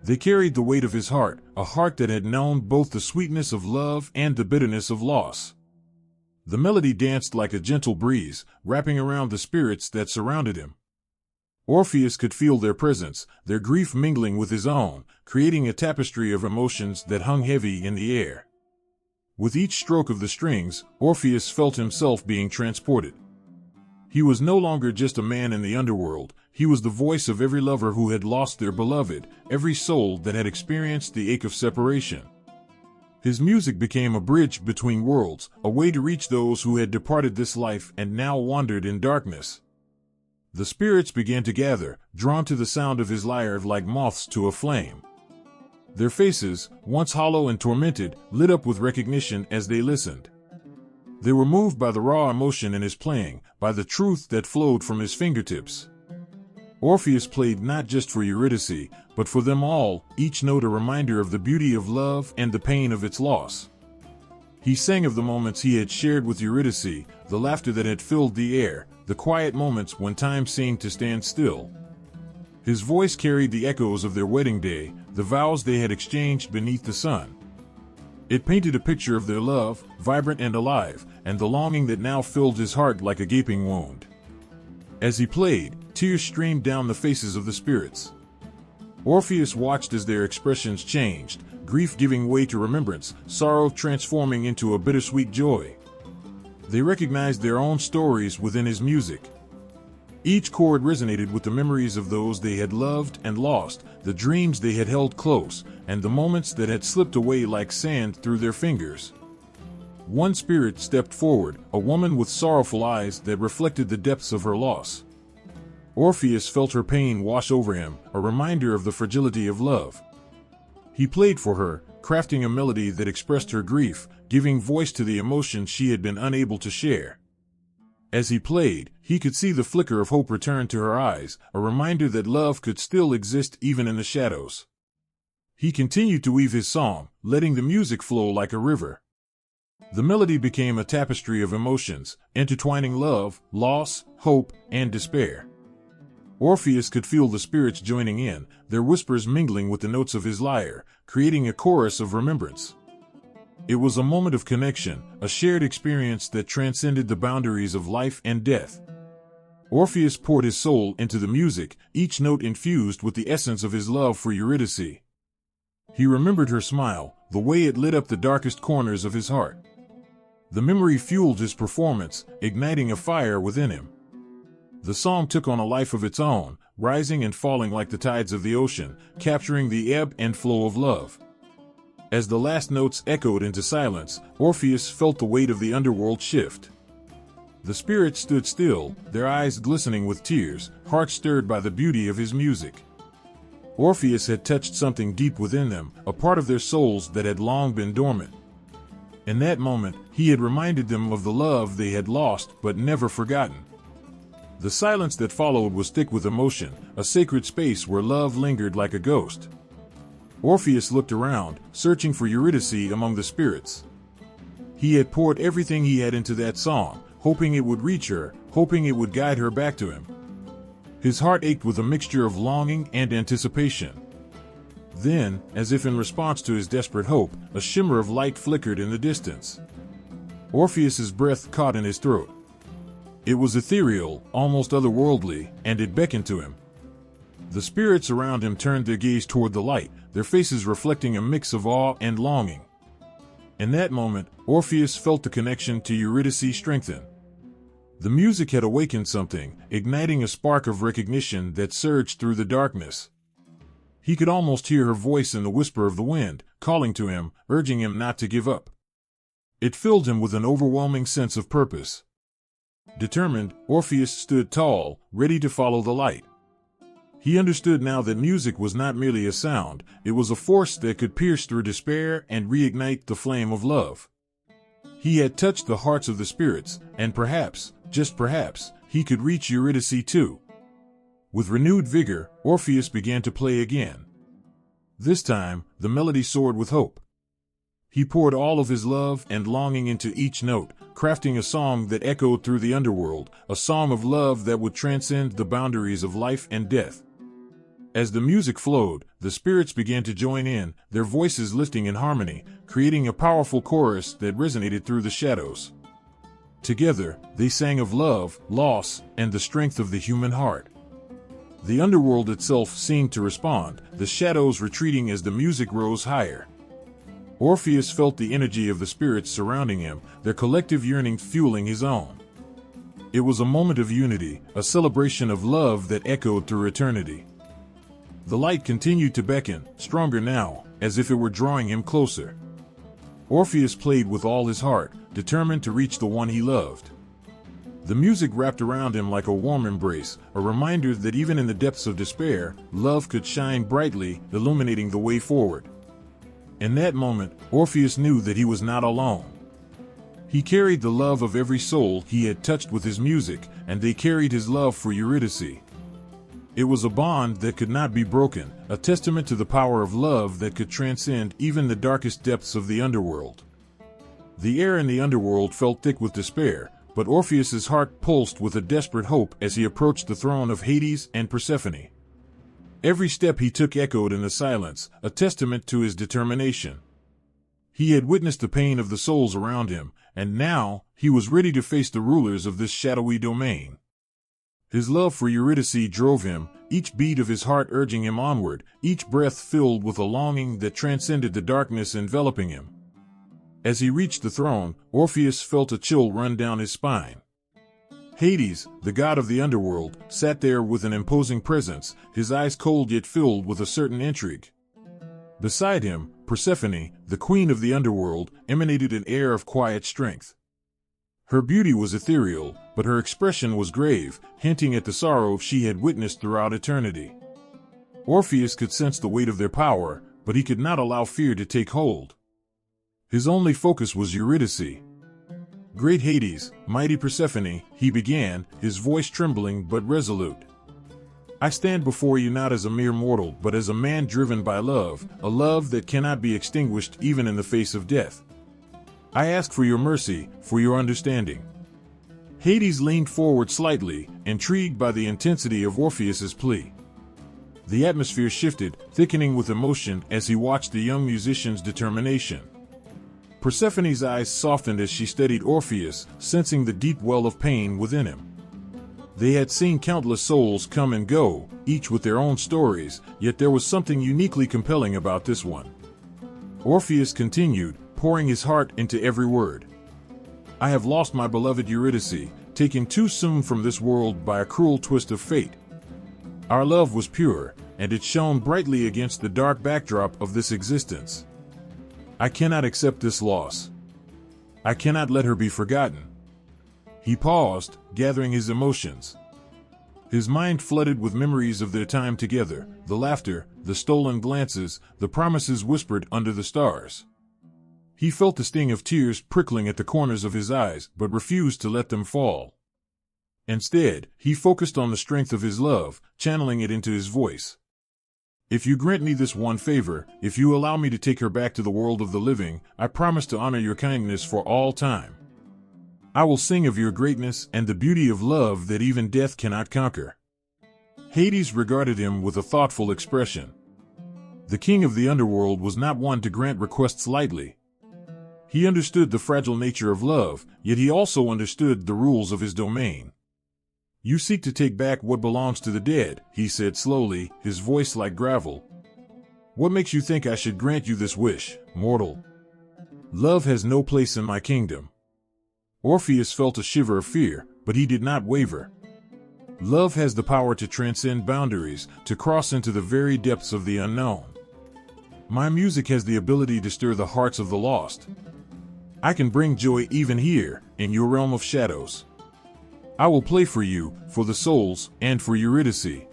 They carried the weight of his heart, a heart that had known both the sweetness of love and the bitterness of loss. The melody danced like a gentle breeze, wrapping around the spirits that surrounded him. Orpheus could feel their presence, their grief mingling with his own, creating a tapestry of emotions that hung heavy in the air. With each stroke of the strings, Orpheus felt himself being transported. He was no longer just a man in the underworld, he was the voice of every lover who had lost their beloved, every soul that had experienced the ache of separation. His music became a bridge between worlds, a way to reach those who had departed this life and now wandered in darkness. The spirits began to gather, drawn to the sound of his lyre like moths to a flame. Their faces, once hollow and tormented, lit up with recognition as they listened. They were moved by the raw emotion in his playing, by the truth that flowed from his fingertips. Orpheus played not just for Eurydice, but for them all, each note a reminder of the beauty of love and the pain of its loss. He sang of the moments he had shared with Eurydice, the laughter that had filled the air, the quiet moments when time seemed to stand still. His voice carried the echoes of their wedding day, the vows they had exchanged beneath the sun. It painted a picture of their love, vibrant and alive, and the longing that now filled his heart like a gaping wound. As he played, tears streamed down the faces of the spirits. Orpheus watched as their expressions changed, grief giving way to remembrance, sorrow transforming into a bittersweet joy. They recognized their own stories within his music. Each chord resonated with the memories of those they had loved and lost, the dreams they had held close, and the moments that had slipped away like sand through their fingers. One spirit stepped forward, a woman with sorrowful eyes that reflected the depths of her loss. Orpheus felt her pain wash over him, a reminder of the fragility of love. He played for her, crafting a melody that expressed her grief, giving voice to the emotions she had been unable to share. As he played, he could see the flicker of hope return to her eyes, a reminder that love could still exist even in the shadows. He continued to weave his song, letting the music flow like a river. The melody became a tapestry of emotions, intertwining love, loss, hope, and despair. Orpheus could feel the spirits joining in, their whispers mingling with the notes of his lyre, creating a chorus of remembrance. It was a moment of connection, a shared experience that transcended the boundaries of life and death. Orpheus poured his soul into the music, each note infused with the essence of his love for Eurydice. He remembered her smile, the way it lit up the darkest corners of his heart. The memory fueled his performance, igniting a fire within him. The song took on a life of its own, rising and falling like the tides of the ocean, capturing the ebb and flow of love. As the last notes echoed into silence, Orpheus felt the weight of the underworld shift. The spirits stood still, their eyes glistening with tears, hearts stirred by the beauty of his music. Orpheus had touched something deep within them, a part of their souls that had long been dormant. In that moment, he had reminded them of the love they had lost but never forgotten. The silence that followed was thick with emotion, a sacred space where love lingered like a ghost. Orpheus looked around, searching for Eurydice among the spirits. He had poured everything he had into that song, hoping it would reach her, hoping it would guide her back to him. His heart ached with a mixture of longing and anticipation. Then, as if in response to his desperate hope, a shimmer of light flickered in the distance. Orpheus's breath caught in his throat. It was ethereal, almost otherworldly, and it beckoned to him. The spirits around him turned their gaze toward the light, their faces reflecting a mix of awe and longing. In that moment, Orpheus felt the connection to Eurydice strengthen. The music had awakened something, igniting a spark of recognition that surged through the darkness. He could almost hear her voice in the whisper of the wind, calling to him, urging him not to give up. It filled him with an overwhelming sense of purpose. Determined, Orpheus stood tall, ready to follow the light. He understood now that music was not merely a sound, it was a force that could pierce through despair and reignite the flame of love. He had touched the hearts of the spirits, and perhaps, just perhaps, he could reach Eurydice too. With renewed vigor, Orpheus began to play again. This time, the melody soared with hope. He poured all of his love and longing into each note, crafting a song that echoed through the underworld, a song of love that would transcend the boundaries of life and death. As the music flowed, the spirits began to join in, their voices lifting in harmony, creating a powerful chorus that resonated through the shadows. Together, they sang of love, loss, and the strength of the human heart. The underworld itself seemed to respond, the shadows retreating as the music rose higher. Orpheus felt the energy of the spirits surrounding him, their collective yearning fueling his own. It was a moment of unity, a celebration of love that echoed through eternity. The light continued to beckon, stronger now, as if it were drawing him closer. Orpheus played with all his heart, determined to reach the one he loved. The music wrapped around him like a warm embrace, a reminder that even in the depths of despair, love could shine brightly, illuminating the way forward. In that moment, Orpheus knew that he was not alone. He carried the love of every soul he had touched with his music, and they carried his love for Eurydice. It was a bond that could not be broken, a testament to the power of love that could transcend even the darkest depths of the underworld. The air in the underworld felt thick with despair, but Orpheus's heart pulsed with a desperate hope as he approached the throne of Hades and Persephone. Every step he took echoed in the silence, a testament to his determination. He had witnessed the pain of the souls around him, and now he was ready to face the rulers of this shadowy domain. His love for Eurydice drove him, each beat of his heart urging him onward, each breath filled with a longing that transcended the darkness enveloping him. As he reached the throne, Orpheus felt a chill run down his spine. Hades, the god of the underworld, sat there with an imposing presence, his eyes cold yet filled with a certain intrigue. Beside him, Persephone, the queen of the underworld, emanated an air of quiet strength. Her beauty was ethereal, but her expression was grave, hinting at the sorrow she had witnessed throughout eternity. Orpheus could sense the weight of their power, but he could not allow fear to take hold. His only focus was Eurydice. "Great Hades, mighty Persephone," he began, his voice trembling but resolute. "I stand before you not as a mere mortal, but as a man driven by love, a love that cannot be extinguished even in the face of death. I ask for your mercy, for your understanding." Hades leaned forward slightly, intrigued by the intensity of Orpheus's plea. The atmosphere shifted, thickening with emotion as he watched the young musician's determination. Persephone's eyes softened as she studied Orpheus, sensing the deep well of pain within him. They had seen countless souls come and go, each with their own stories, yet there was something uniquely compelling about this one. Orpheus continued, pouring his heart into every word. "I have lost my beloved Eurydice, taken too soon from this world by a cruel twist of fate. Our love was pure, and it shone brightly against the dark backdrop of this existence. I cannot accept this loss. I cannot let her be forgotten." He paused, gathering his emotions. His mind flooded with memories of their time together, the laughter, the stolen glances, the promises whispered under the stars. He felt the sting of tears prickling at the corners of his eyes, but refused to let them fall. Instead, he focused on the strength of his love, channeling it into his voice. If you grant me this one favor, if you allow me to take her back to the world of the living, I promise to honor your kindness for all time. I will sing of your greatness and the beauty of love that even death cannot conquer." Hades regarded him with a thoughtful expression. The king of the underworld was not one to grant requests lightly. He understood the fragile nature of love, yet he also understood the rules of his domain. "You seek to take back what belongs to the dead," he said slowly, his voice like gravel. "What makes you think I should grant you this wish, mortal? Love has no place in my kingdom." Orpheus felt a shiver of fear, but he did not waver. Love has the power to transcend boundaries, to cross into the very depths of the unknown. My music has the ability to stir the hearts of the lost. I can bring joy even here, in your realm of shadows. I will play for you, for the souls, and for Eurydice.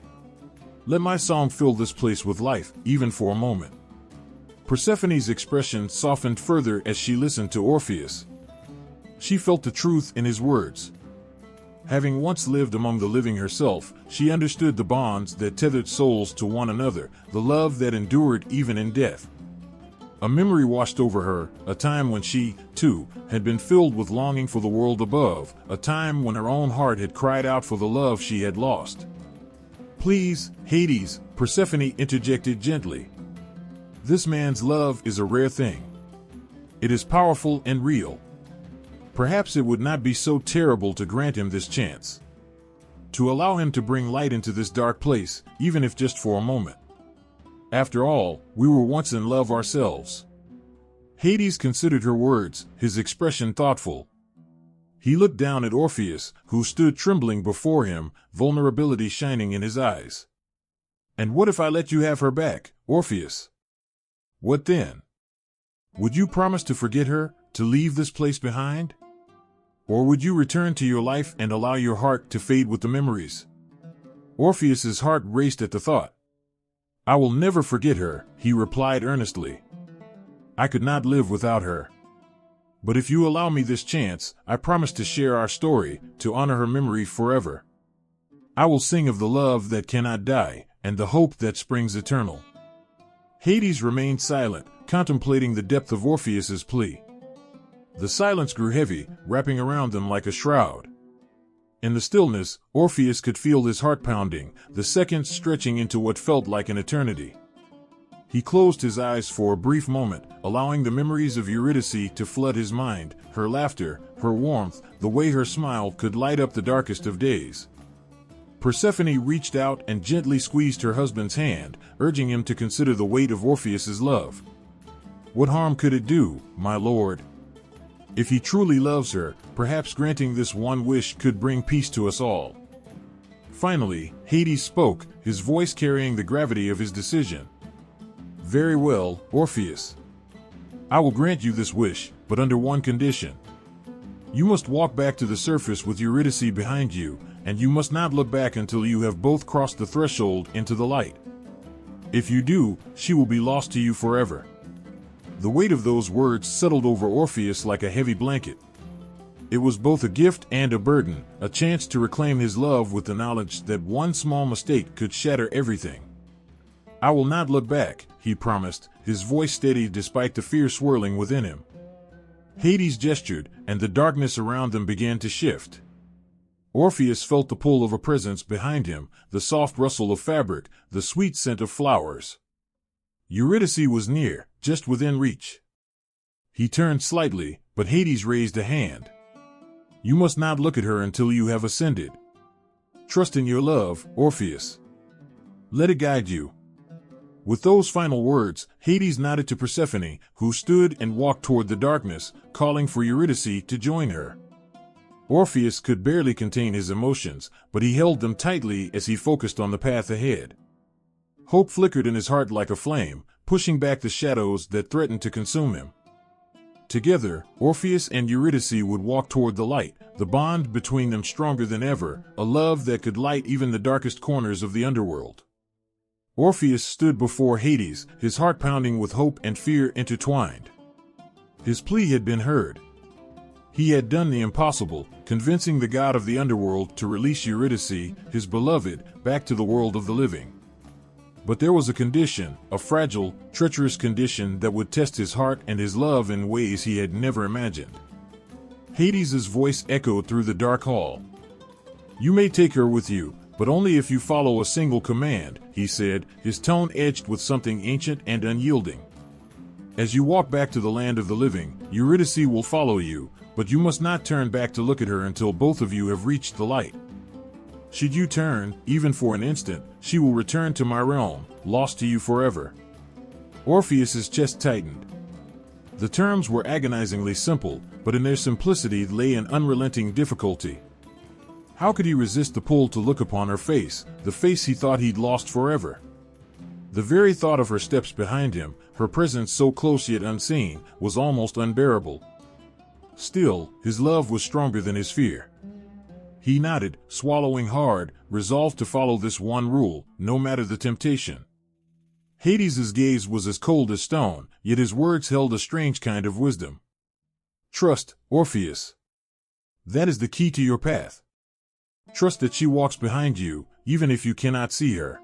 Let my song fill this place with life, even for a moment." Persephone's expression softened further as she listened to Orpheus. She felt the truth in his words. Having once lived among the living herself, she understood the bonds that tethered souls to one another, the love that endured even in death. A memory washed over her, a time when she, too, had been filled with longing for the world above, a time when her own heart had cried out for the love she had lost. "Please, Hades," Persephone interjected gently. "This man's love is a rare thing. It is powerful and real. Perhaps it would not be so terrible to grant him this chance. To allow him to bring light into this dark place, even if just for a moment. After all, we were once in love ourselves." Hades considered her words, his expression thoughtful. He looked down at Orpheus, who stood trembling before him, vulnerability shining in his eyes. "And what if I let you have her back, Orpheus? What then? Would you promise to forget her, to leave this place behind? Or would you return to your life and allow your heart to fade with the memories?" Orpheus's heart raced at the thought. "I will never forget her," he replied earnestly. "I could not live without her. But if you allow me this chance, I promise to share our story, to honor her memory forever. I will sing of the love that cannot die, and the hope that springs eternal." Hades remained silent, contemplating the depth of Orpheus's plea. The silence grew heavy, wrapping around them like a shroud. In the stillness, Orpheus could feel his heart pounding, the seconds stretching into what felt like an eternity. He closed his eyes for a brief moment, allowing the memories of Eurydice to flood his mind, her laughter, her warmth, the way her smile could light up the darkest of days. Persephone reached out and gently squeezed her husband's hand, urging him to consider the weight of Orpheus's love. "What harm could it do, my lord? If he truly loves her, perhaps granting this one wish could bring peace to us all." Finally, Hades spoke, his voice carrying the gravity of his decision. "Very well, Orpheus. I will grant you this wish, but under one condition. You must walk back to the surface with Eurydice behind you, and you must not look back until you have both crossed the threshold into the light. If you do, she will be lost to you forever." The weight of those words settled over Orpheus like a heavy blanket. It was both a gift and a burden, a chance to reclaim his love with the knowledge that one small mistake could shatter everything. "I will not look back," he promised, his voice steady despite the fear swirling within him. Hades gestured, and the darkness around them began to shift. Orpheus felt the pull of a presence behind him, the soft rustle of fabric, the sweet scent of flowers. Eurydice was near, just within reach. He turned slightly, but Hades raised a hand. "You must not look at her until you have ascended. Trust in your love, Orpheus. Let it guide you." With those final words, Hades nodded to Persephone, who stood and walked toward the darkness, calling for Eurydice to join her. Orpheus could barely contain his emotions, but he held them tightly as he focused on the path ahead. Hope flickered in his heart like a flame, pushing back the shadows that threatened to consume him. Together, Orpheus and Eurydice would walk toward the light, the bond between them stronger than ever, a love that could light even the darkest corners of the underworld. Orpheus stood before Hades, his heart pounding with hope and fear intertwined. His plea had been heard. He had done the impossible, convincing the god of the underworld to release Eurydice, his beloved, back to the world of the living. But there was a condition, a fragile, treacherous condition that would test his heart and his love in ways he had never imagined. Hades's voice echoed through the dark hall. "You may take her with you, but only if you follow a single command," he said, his tone edged with something ancient and unyielding. "As you walk back to the land of the living, Eurydice will follow you, but you must not turn back to look at her until both of you have reached the light. Should you turn, even for an instant, she will return to my realm, lost to you forever." Orpheus's chest tightened. The terms were agonizingly simple, but in their simplicity lay an unrelenting difficulty. How could he resist the pull to look upon her face, the face he thought he'd lost forever? The very thought of her steps behind him, her presence so close yet unseen, was almost unbearable. Still, his love was stronger than his fear. He nodded, swallowing hard, resolved to follow this one rule, no matter the temptation. Hades's gaze was as cold as stone, yet his words held a strange kind of wisdom. "Trust, Orpheus. That is the key to your path. Trust that she walks behind you, even if you cannot see her.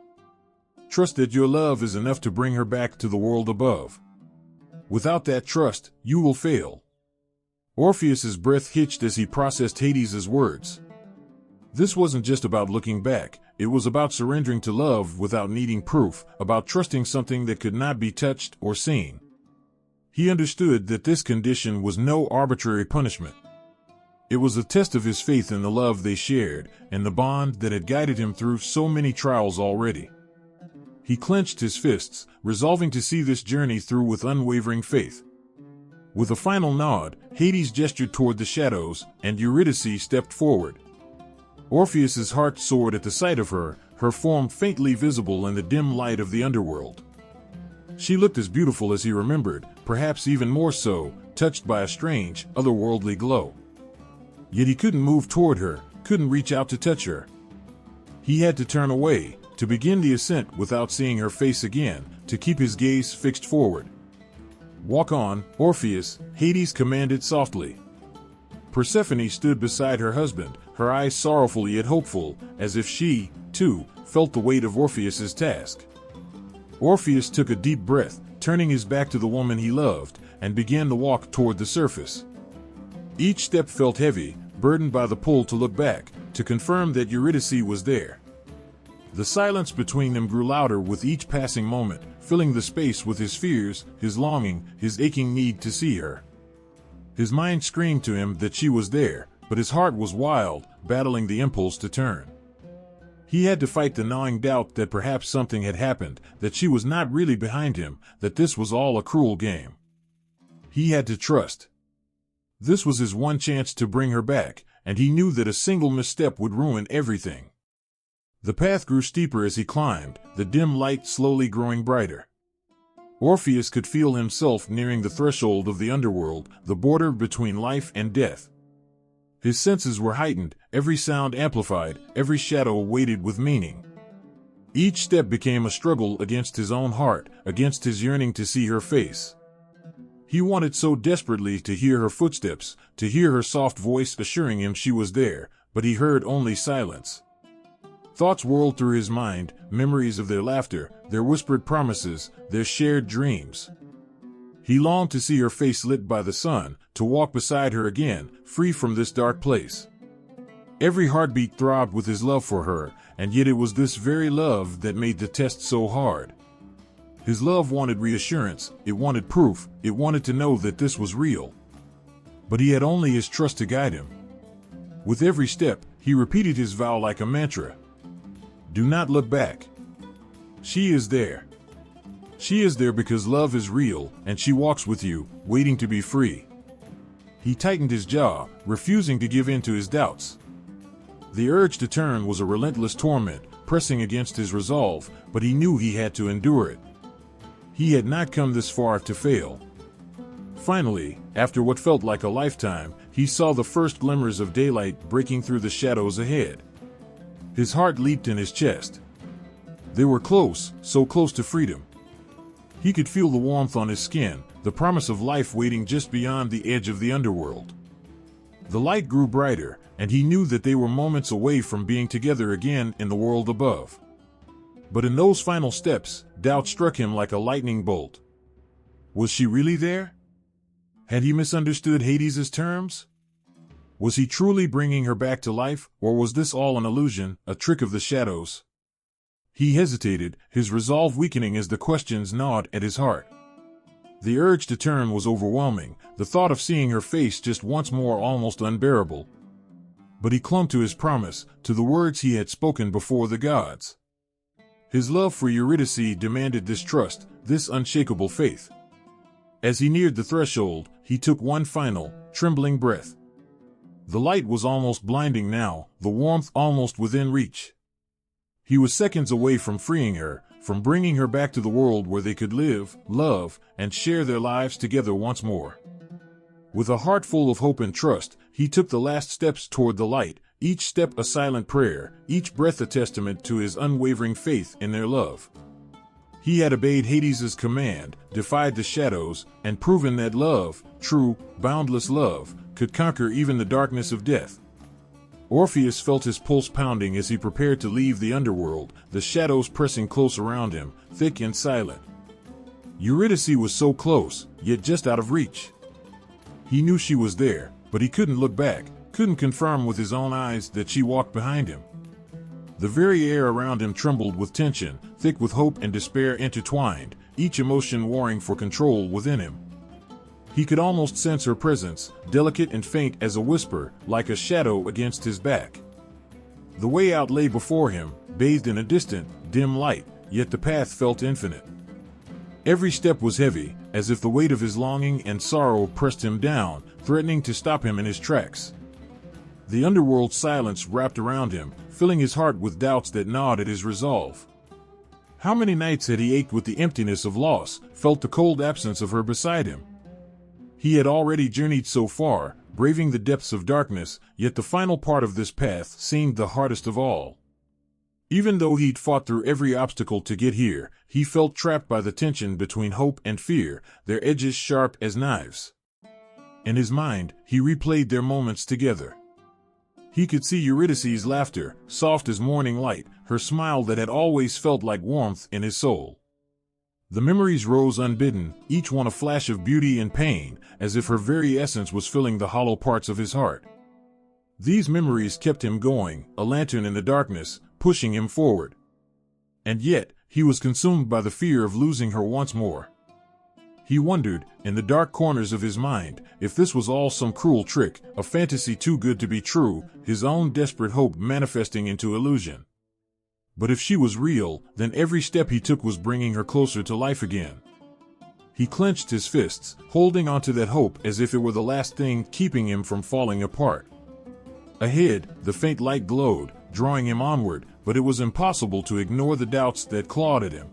Trust that your love is enough to bring her back to the world above. Without that trust, you will fail." Orpheus's breath hitched as he processed Hades's words. This wasn't just about looking back, it was about surrendering to love without needing proof, about trusting something that could not be touched or seen. He understood that this condition was no arbitrary punishment. It was a test of his faith in the love they shared, and the bond that had guided him through so many trials already. He clenched his fists, resolving to see this journey through with unwavering faith. With a final nod, Hades gestured toward the shadows, and Eurydice stepped forward. Orpheus's heart soared at the sight of her, her form faintly visible in the dim light of the underworld. She looked as beautiful as he remembered, perhaps even more so, touched by a strange, otherworldly glow. Yet he couldn't move toward her, couldn't reach out to touch her. He had to turn away, to begin the ascent without seeing her face again, to keep his gaze fixed forward. "Walk on, Orpheus," Hades commanded softly. Persephone stood beside her husband, her eyes sorrowful yet hopeful, as if she, too, felt the weight of Orpheus's task. Orpheus took a deep breath, turning his back to the woman he loved, and began to walk toward the surface. Each step felt heavy, burdened by the pull to look back, to confirm that Eurydice was there. The silence between them grew louder with each passing moment, filling the space with his fears, his longing, his aching need to see her. His mind screamed to him that she was there, but his heart was wild, battling the impulse to turn. He had to fight the gnawing doubt that perhaps something had happened, that she was not really behind him, that this was all a cruel game. He had to trust. This was his one chance to bring her back, and he knew that a single misstep would ruin everything. The path grew steeper as he climbed, the dim light slowly growing brighter. Orpheus could feel himself nearing the threshold of the underworld, the border between life and death. His senses were heightened, every sound amplified, every shadow weighted with meaning. Each step became a struggle against his own heart, against his yearning to see her face. He wanted so desperately to hear her footsteps, to hear her soft voice assuring him she was there, but he heard only silence. Thoughts whirled through his mind, memories of their laughter, their whispered promises, their shared dreams. He longed to see her face lit by the sun, to walk beside her again, free from this dark place. Every heartbeat throbbed with his love for her, and yet it was this very love that made the test so hard. His love wanted reassurance, it wanted proof, it wanted to know that this was real. But he had only his trust to guide him. With every step, he repeated his vow like a mantra. Do not look back. She is there. She is there because love is real, and she walks with you, waiting to be free. He tightened his jaw, refusing to give in to his doubts. The urge to turn was a relentless torment, pressing against his resolve, but he knew he had to endure it. He had not come this far to fail. Finally, after what felt like a lifetime, he saw the first glimmers of daylight breaking through the shadows ahead. His heart leaped in his chest. They were close, so close to freedom. He could feel the warmth on his skin, the promise of life waiting just beyond the edge of the underworld. The light grew brighter, and he knew that they were moments away from being together again in the world above. But in those final steps, doubt struck him like a lightning bolt. Was she really there? Had he misunderstood Hades's terms? Was he truly bringing her back to life, or was this all an illusion, a trick of the shadows? He hesitated, his resolve weakening as the questions gnawed at his heart. The urge to turn was overwhelming, the thought of seeing her face just once more almost unbearable. But he clung to his promise, to the words he had spoken before the gods. His love for Eurydice demanded this trust, this unshakable faith. As he neared the threshold, he took one final, trembling breath. The light was almost blinding now, the warmth almost within reach. He was seconds away from freeing her, from bringing her back to the world where they could live, love, and share their lives together once more. With a heart full of hope and trust, he took the last steps toward the light, each step a silent prayer, each breath a testament to his unwavering faith in their love. He had obeyed Hades's command, defied the shadows, and proven that love, true, boundless love, could conquer even the darkness of death. Orpheus felt his pulse pounding as he prepared to leave the underworld, the shadows pressing close around him, thick and silent. Eurydice was so close, yet just out of reach. He knew she was there, but he couldn't look back, couldn't confirm with his own eyes that she walked behind him. The very air around him trembled with tension, thick with hope and despair intertwined, each emotion warring for control within him. He could almost sense her presence, delicate and faint as a whisper, like a shadow against his back. The way out lay before him, bathed in a distant, dim light, yet the path felt infinite. Every step was heavy, as if the weight of his longing and sorrow pressed him down, threatening to stop him in his tracks. The underworld silence wrapped around him, filling his heart with doubts that gnawed at his resolve. How many nights had he ached with the emptiness of loss, felt the cold absence of her beside him? He had already journeyed so far, braving the depths of darkness, yet the final part of this path seemed the hardest of all. Even though he'd fought through every obstacle to get here, he felt trapped by the tension between hope and fear, their edges sharp as knives. In his mind, he replayed their moments together. He could see Eurydice's laughter, soft as morning light, her smile that had always felt like warmth in his soul. The memories rose unbidden, each one a flash of beauty and pain, as if her very essence was filling the hollow parts of his heart. These memories kept him going, a lantern in the darkness, pushing him forward. And yet, he was consumed by the fear of losing her once more. He wondered, in the dark corners of his mind, if this was all some cruel trick, a fantasy too good to be true, his own desperate hope manifesting into illusion. But if she was real, then every step he took was bringing her closer to life again. He clenched his fists, holding onto that hope as if it were the last thing keeping him from falling apart. Ahead, the faint light glowed, drawing him onward, but it was impossible to ignore the doubts that clawed at him.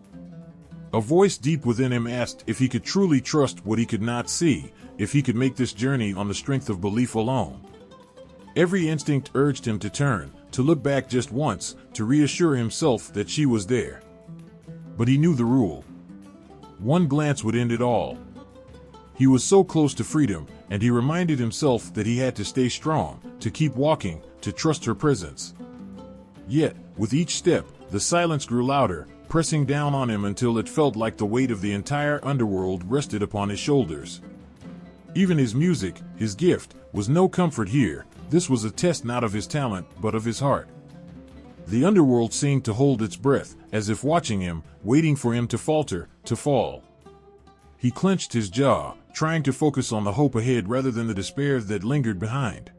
A voice deep within him asked if he could truly trust what he could not see, if he could make this journey on the strength of belief alone. Every instinct urged him to turn, to look back just once, to reassure himself that she was there. But he knew the rule. One glance would end it all. He was so close to freedom, and he reminded himself that he had to stay strong, to keep walking, to trust her presence. Yet, with each step, the silence grew louder, pressing down on him until it felt like the weight of the entire underworld rested upon his shoulders. Even his music, his gift, was no comfort here. This was a test not of his talent, but of his heart. The underworld seemed to hold its breath, as if watching him, waiting for him to falter, to fall. He clenched his jaw, trying to focus on the hope ahead rather than the despair that lingered behind.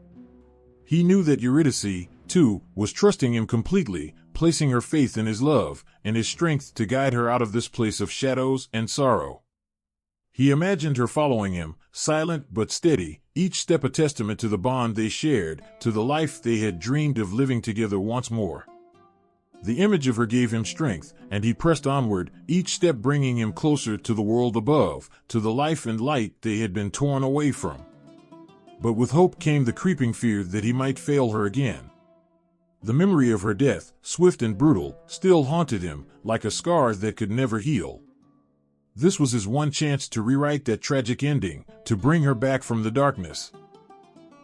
He knew that Eurydice, too, was trusting him completely, placing her faith in his love, and his strength to guide her out of this place of shadows and sorrow. He imagined her following him, silent but steady, each step a testament to the bond they shared, to the life they had dreamed of living together once more. The image of her gave him strength, and he pressed onward, each step bringing him closer to the world above, to the life and light they had been torn away from. But with hope came the creeping fear that he might fail her again. The memory of her death, swift and brutal, still haunted him, like a scar that could never heal. This was his one chance to rewrite that tragic ending, to bring her back from the darkness.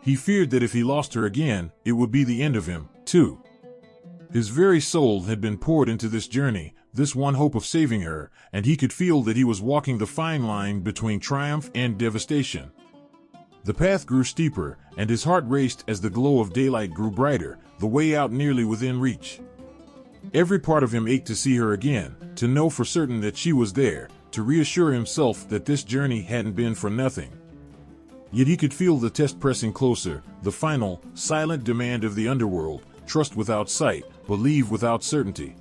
He feared that if he lost her again, it would be the end of him, too. His very soul had been poured into this journey, this one hope of saving her, and he could feel that he was walking the fine line between triumph and devastation. The path grew steeper, and his heart raced as the glow of daylight grew brighter, the way out nearly within reach. Every part of him ached to see her again, to know for certain that she was there, to reassure himself that this journey hadn't been for nothing. Yet he could feel the test pressing closer, the final, silent demand of the underworld: trust without sight, believe without certainty.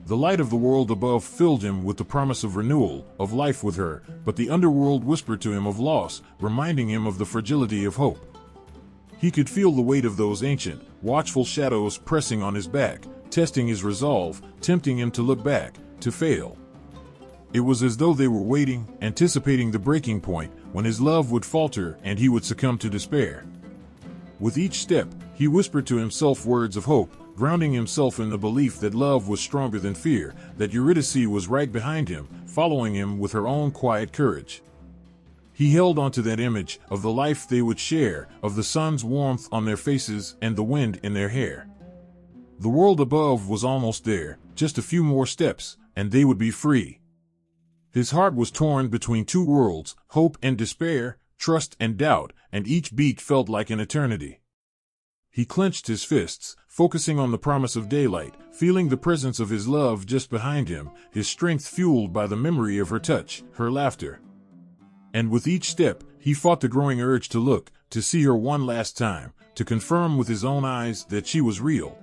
The light of the world above filled him with the promise of renewal, of life with her, but the underworld whispered to him of loss, reminding him of the fragility of hope. He could feel the weight of those ancient, watchful shadows pressing on his back, testing his resolve, tempting him to look back, to fail. It was as though they were waiting, anticipating the breaking point, when his love would falter and he would succumb to despair. With each step, he whispered to himself words of hope, grounding himself in the belief that love was stronger than fear, that Eurydice was right behind him, following him with her own quiet courage. He held onto that image of the life they would share, of the sun's warmth on their faces and the wind in their hair. The world above was almost there, just a few more steps, and they would be free. His heart was torn between two worlds, hope and despair, trust and doubt, and each beat felt like an eternity. He clenched his fists, focusing on the promise of daylight, feeling the presence of his love just behind him, his strength fueled by the memory of her touch, her laughter. And with each step, he fought the growing urge to look, to see her one last time, to confirm with his own eyes that she was real.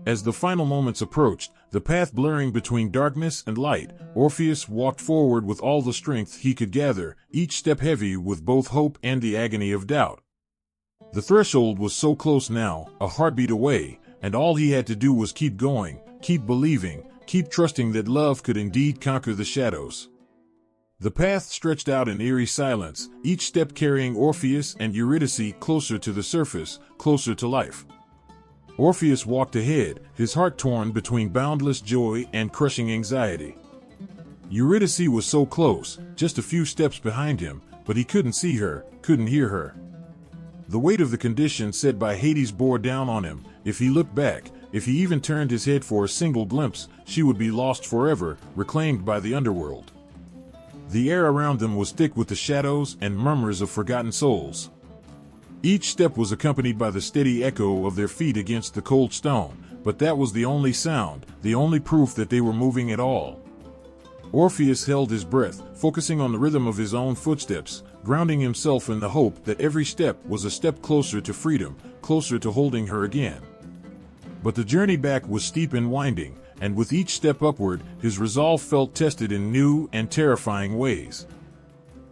As the final moments approached, the path blurring between darkness and light, Orpheus walked forward with all the strength he could gather, each step heavy with both hope and the agony of doubt. The threshold was so close now, a heartbeat away, and all he had to do was keep going, keep believing, keep trusting that love could indeed conquer the shadows. The path stretched out in eerie silence, each step carrying Orpheus and Eurydice closer to the surface, closer to life. Orpheus walked ahead, his heart torn between boundless joy and crushing anxiety. Eurydice was so close, just a few steps behind him, but he couldn't see her, couldn't hear her. The weight of the condition set by Hades bore down on him. If he looked back, if he even turned his head for a single glimpse, she would be lost forever, reclaimed by the underworld. The air around them was thick with the shadows and murmurs of forgotten souls. Each step was accompanied by the steady echo of their feet against the cold stone, but that was the only sound, the only proof that they were moving at all. Orpheus held his breath, focusing on the rhythm of his own footsteps, grounding himself in the hope that every step was a step closer to freedom, closer to holding her again. But the journey back was steep and winding, and with each step upward, his resolve felt tested in new and terrifying ways.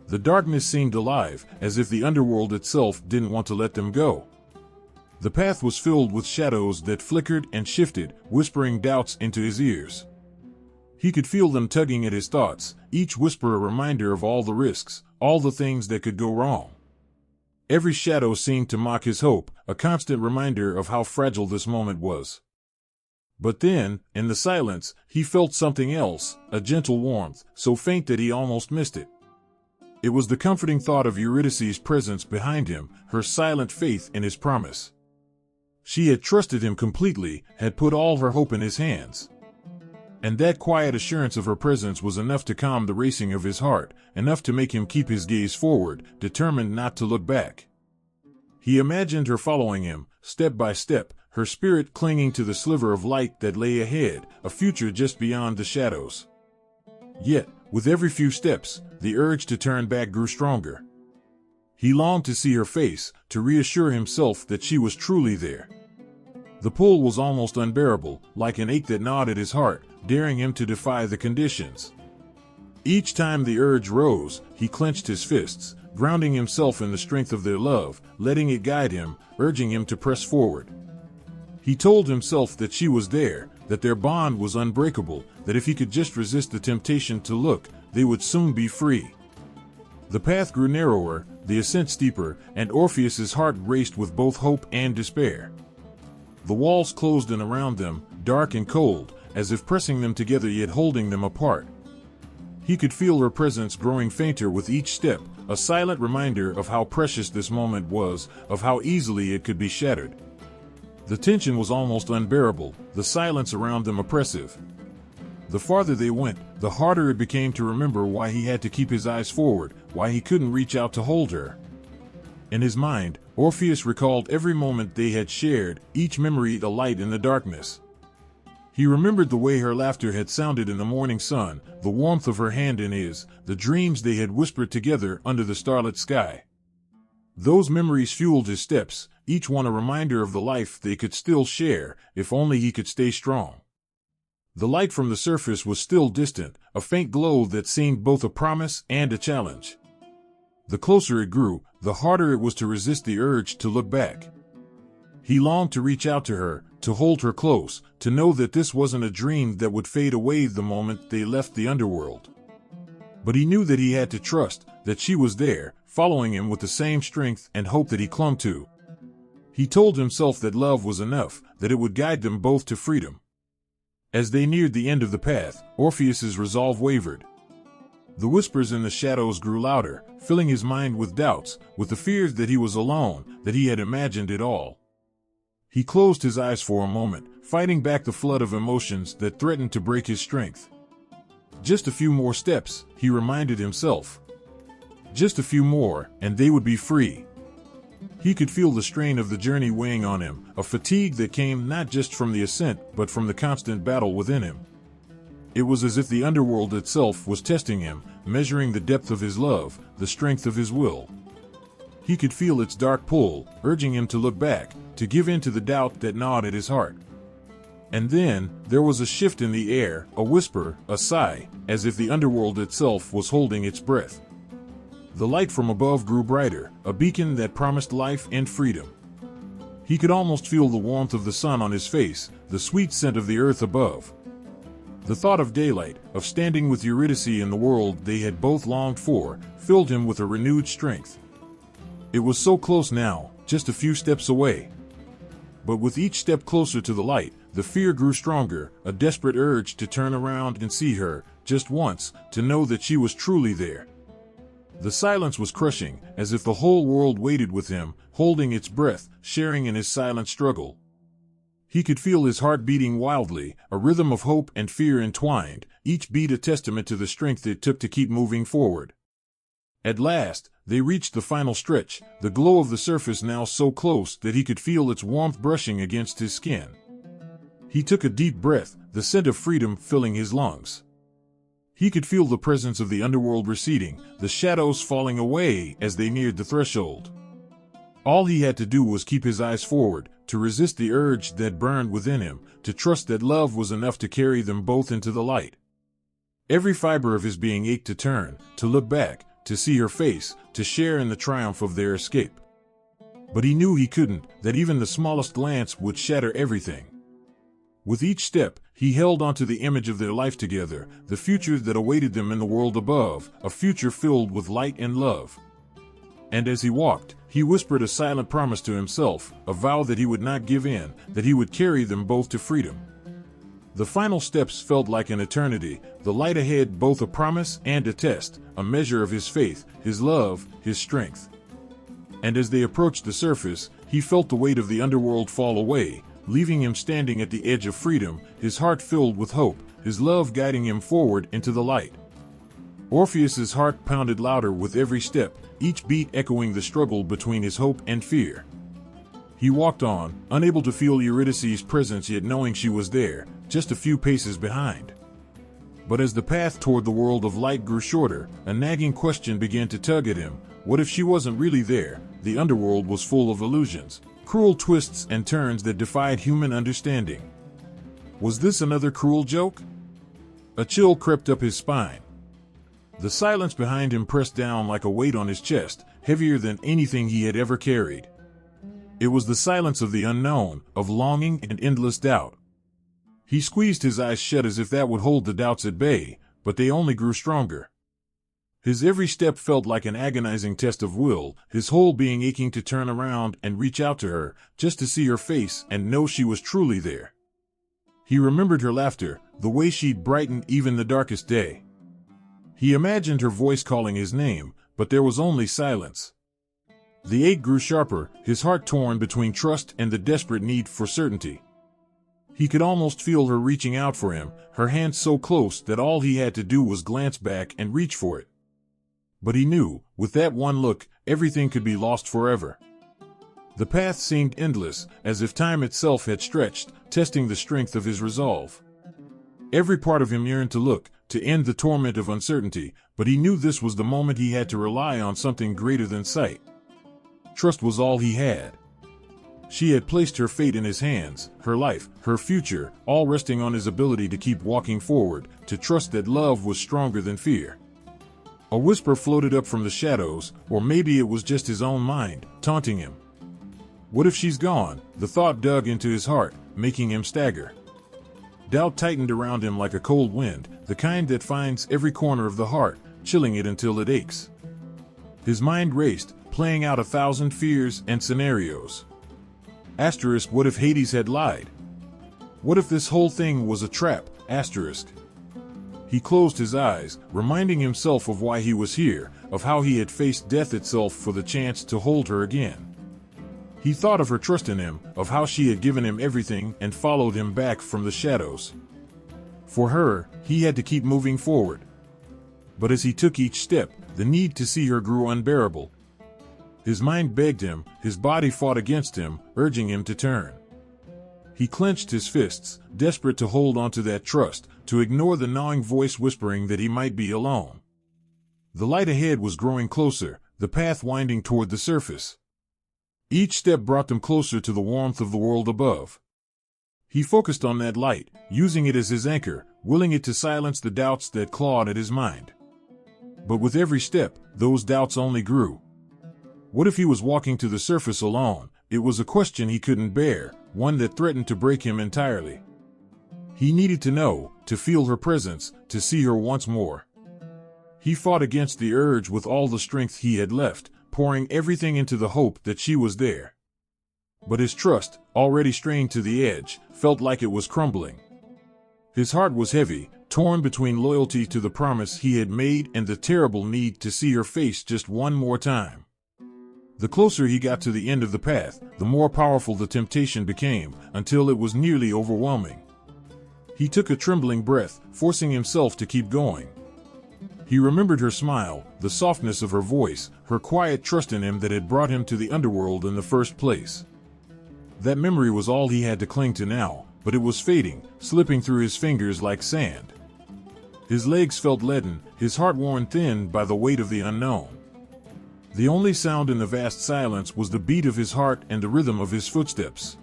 The darkness seemed alive, as if the underworld itself didn't want to let them go. The path was filled with shadows that flickered and shifted, whispering doubts into his ears. He could feel them tugging at his thoughts, each whisper a reminder of all the risks, all the things that could go wrong. Every shadow seemed to mock his hope, a constant reminder of how fragile this moment was. But then, in the silence, he felt something else, a gentle warmth, so faint that he almost missed it. It was the comforting thought of Eurydice's presence behind him, her silent faith in his promise. She had trusted him completely, had put all her hope in his hands. And that quiet assurance of her presence was enough to calm the racing of his heart, enough to make him keep his gaze forward, determined not to look back. He imagined her following him, step by step, her spirit clinging to the sliver of light that lay ahead, a future just beyond the shadows. Yet, with every few steps, the urge to turn back grew stronger. He longed to see her face, to reassure himself that she was truly there. The pull was almost unbearable, like an ache that gnawed at his heart, daring him to defy the conditions. Each time the urge rose, he clenched his fists, grounding himself in the strength of their love, letting it guide him, urging him to press forward. He told himself that she was there, that their bond was unbreakable, that if he could just resist the temptation to look, they would soon be free. The path grew narrower, the ascent steeper, and Orpheus's heart raced with both hope and despair. The walls closed in around them, dark and cold, as if pressing them together yet holding them apart. He could feel her presence growing fainter with each step, a silent reminder of how precious this moment was, of how easily it could be shattered. The tension was almost unbearable, the silence around them oppressive. The farther they went, the harder it became to remember why he had to keep his eyes forward, why he couldn't reach out to hold her. In his mind, Orpheus recalled every moment they had shared, each memory a light in the darkness. He remembered the way her laughter had sounded in the morning sun, the warmth of her hand in his, the dreams they had whispered together under the starlit sky. Those memories fueled his steps, each one a reminder of the life they could still share, if only he could stay strong. The light from the surface was still distant, a faint glow that seemed both a promise and a challenge. The closer it grew, the harder it was to resist the urge to look back. He longed to reach out to her, to hold her close, to know that this wasn't a dream that would fade away the moment they left the underworld. But he knew that he had to trust, that she was there, following him with the same strength and hope that he clung to. He told himself that love was enough, that it would guide them both to freedom. As they neared the end of the path, Orpheus's resolve wavered. The whispers in the shadows grew louder, filling his mind with doubts, with the fears that he was alone, that he had imagined it all. He closed his eyes for a moment, fighting back the flood of emotions that threatened to break his strength. Just a few more steps, he reminded himself. Just a few more, and they would be free. He could feel the strain of the journey weighing on him, a fatigue that came not just from the ascent, but from the constant battle within him. It was as if the underworld itself was testing him, measuring the depth of his love, the strength of his will. He could feel its dark pull, urging him to look back, to give in to the doubt that gnawed at his heart. And then, there was a shift in the air, a whisper, a sigh, as if the underworld itself was holding its breath. The light from above grew brighter, a beacon that promised life and freedom. He could almost feel the warmth of the sun on his face, the sweet scent of the earth above. The thought of daylight, of standing with Eurydice in the world they had both longed for, filled him with a renewed strength. It was so close now, just a few steps away. But with each step closer to the light, the fear grew stronger, a desperate urge to turn around and see her, just once, to know that she was truly there. The silence was crushing, as if the whole world waited with him, holding its breath, sharing in his silent struggle. He could feel his heart beating wildly, a rhythm of hope and fear entwined, each beat a testament to the strength it took to keep moving forward. At last, they reached the final stretch, the glow of the surface now so close that he could feel its warmth brushing against his skin. He took a deep breath, the scent of freedom filling his lungs. He could feel the presence of the underworld receding, the shadows falling away as they neared the threshold. All he had to do was keep his eyes forward, to resist the urge that burned within him, to trust that love was enough to carry them both into the light. Every fiber of his being ached to turn, to look back, to see her face, to share in the triumph of their escape. But he knew he couldn't, that even the smallest glance would shatter everything. With each step, he held onto the image of their life together, the future that awaited them in the world above, a future filled with light and love. And as he walked, he whispered a silent promise to himself, a vow that he would not give in, that he would carry them both to freedom. The final steps felt like an eternity, the light ahead both a promise and a test, a measure of his faith, his love, his strength. And as they approached the surface, he felt the weight of the underworld fall away, leaving him standing at the edge of freedom, his heart filled with hope, his love guiding him forward into the light. Orpheus's heart pounded louder with every step, each beat echoing the struggle between his hope and fear. He walked on, unable to feel Eurydice's presence yet knowing she was there, just a few paces behind. But as the path toward the world of light grew shorter, a nagging question began to tug at him. What if she wasn't really there? The underworld was full of illusions, cruel twists and turns that defied human understanding. Was this another cruel joke? A chill crept up his spine. The silence behind him pressed down like a weight on his chest, heavier than anything he had ever carried. It was the silence of the unknown, of longing and endless doubt. He squeezed his eyes shut as if that would hold the doubts at bay, but they only grew stronger. His every step felt like an agonizing test of will, his whole being aching to turn around and reach out to her, just to see her face and know she was truly there. He remembered her laughter, the way she'd brighten even the darkest day. He imagined her voice calling his name, but there was only silence. The ache grew sharper, his heart torn between trust and the desperate need for certainty. He could almost feel her reaching out for him, her hand so close that all he had to do was glance back and reach for it. But he knew, with that one look, everything could be lost forever. The path seemed endless, as if time itself had stretched, testing the strength of his resolve. Every part of him yearned to look, to end the torment of uncertainty, but he knew this was the moment he had to rely on something greater than sight. Trust was all he had. She had placed her fate in his hands, her life, her future, all resting on his ability to keep walking forward, to trust that love was stronger than fear. A whisper floated up from the shadows, or maybe it was just his own mind, taunting him. What if she's gone? The thought dug into his heart, making him stagger. Doubt tightened around him like a cold wind, the kind that finds every corner of the heart, chilling it until it aches. His mind raced, playing out 1,000 fears and scenarios. Asterisk, what if Hades had lied? What if this whole thing was a trap? Asterisk. He closed his eyes, reminding himself of why he was here, of how he had faced death itself for the chance to hold her again. He thought of her trust in him, of how she had given him everything and followed him back from the shadows. For her, he had to keep moving forward. But as he took each step, the need to see her grew unbearable. His mind begged him, his body fought against him, urging him to turn. He clenched his fists, desperate to hold onto that trust, to ignore the gnawing voice whispering that he might be alone. The light ahead was growing closer, the path winding toward the surface. Each step brought them closer to the warmth of the world above. He focused on that light, using it as his anchor, willing it to silence the doubts that clawed at his mind. But with every step, those doubts only grew. What if he was walking to the surface alone? It was a question he couldn't bear, one that threatened to break him entirely. He needed to know, to feel her presence, to see her once more. He fought against the urge with all the strength he had left, pouring everything into the hope that she was there. But his trust, already strained to the edge, felt like it was crumbling. His heart was heavy, torn between loyalty to the promise he had made and the terrible need to see her face just one more time. The closer he got to the end of the path, the more powerful the temptation became, until it was nearly overwhelming. He took a trembling breath, forcing himself to keep going. He remembered her smile, the softness of her voice, her quiet trust in him that had brought him to the underworld in the first place. That memory was all he had to cling to now, but it was fading, slipping through his fingers like sand. His legs felt leaden, his heart worn thin by the weight of the unknown. The only sound in the vast silence was the beat of his heart and the rhythm of his footsteps.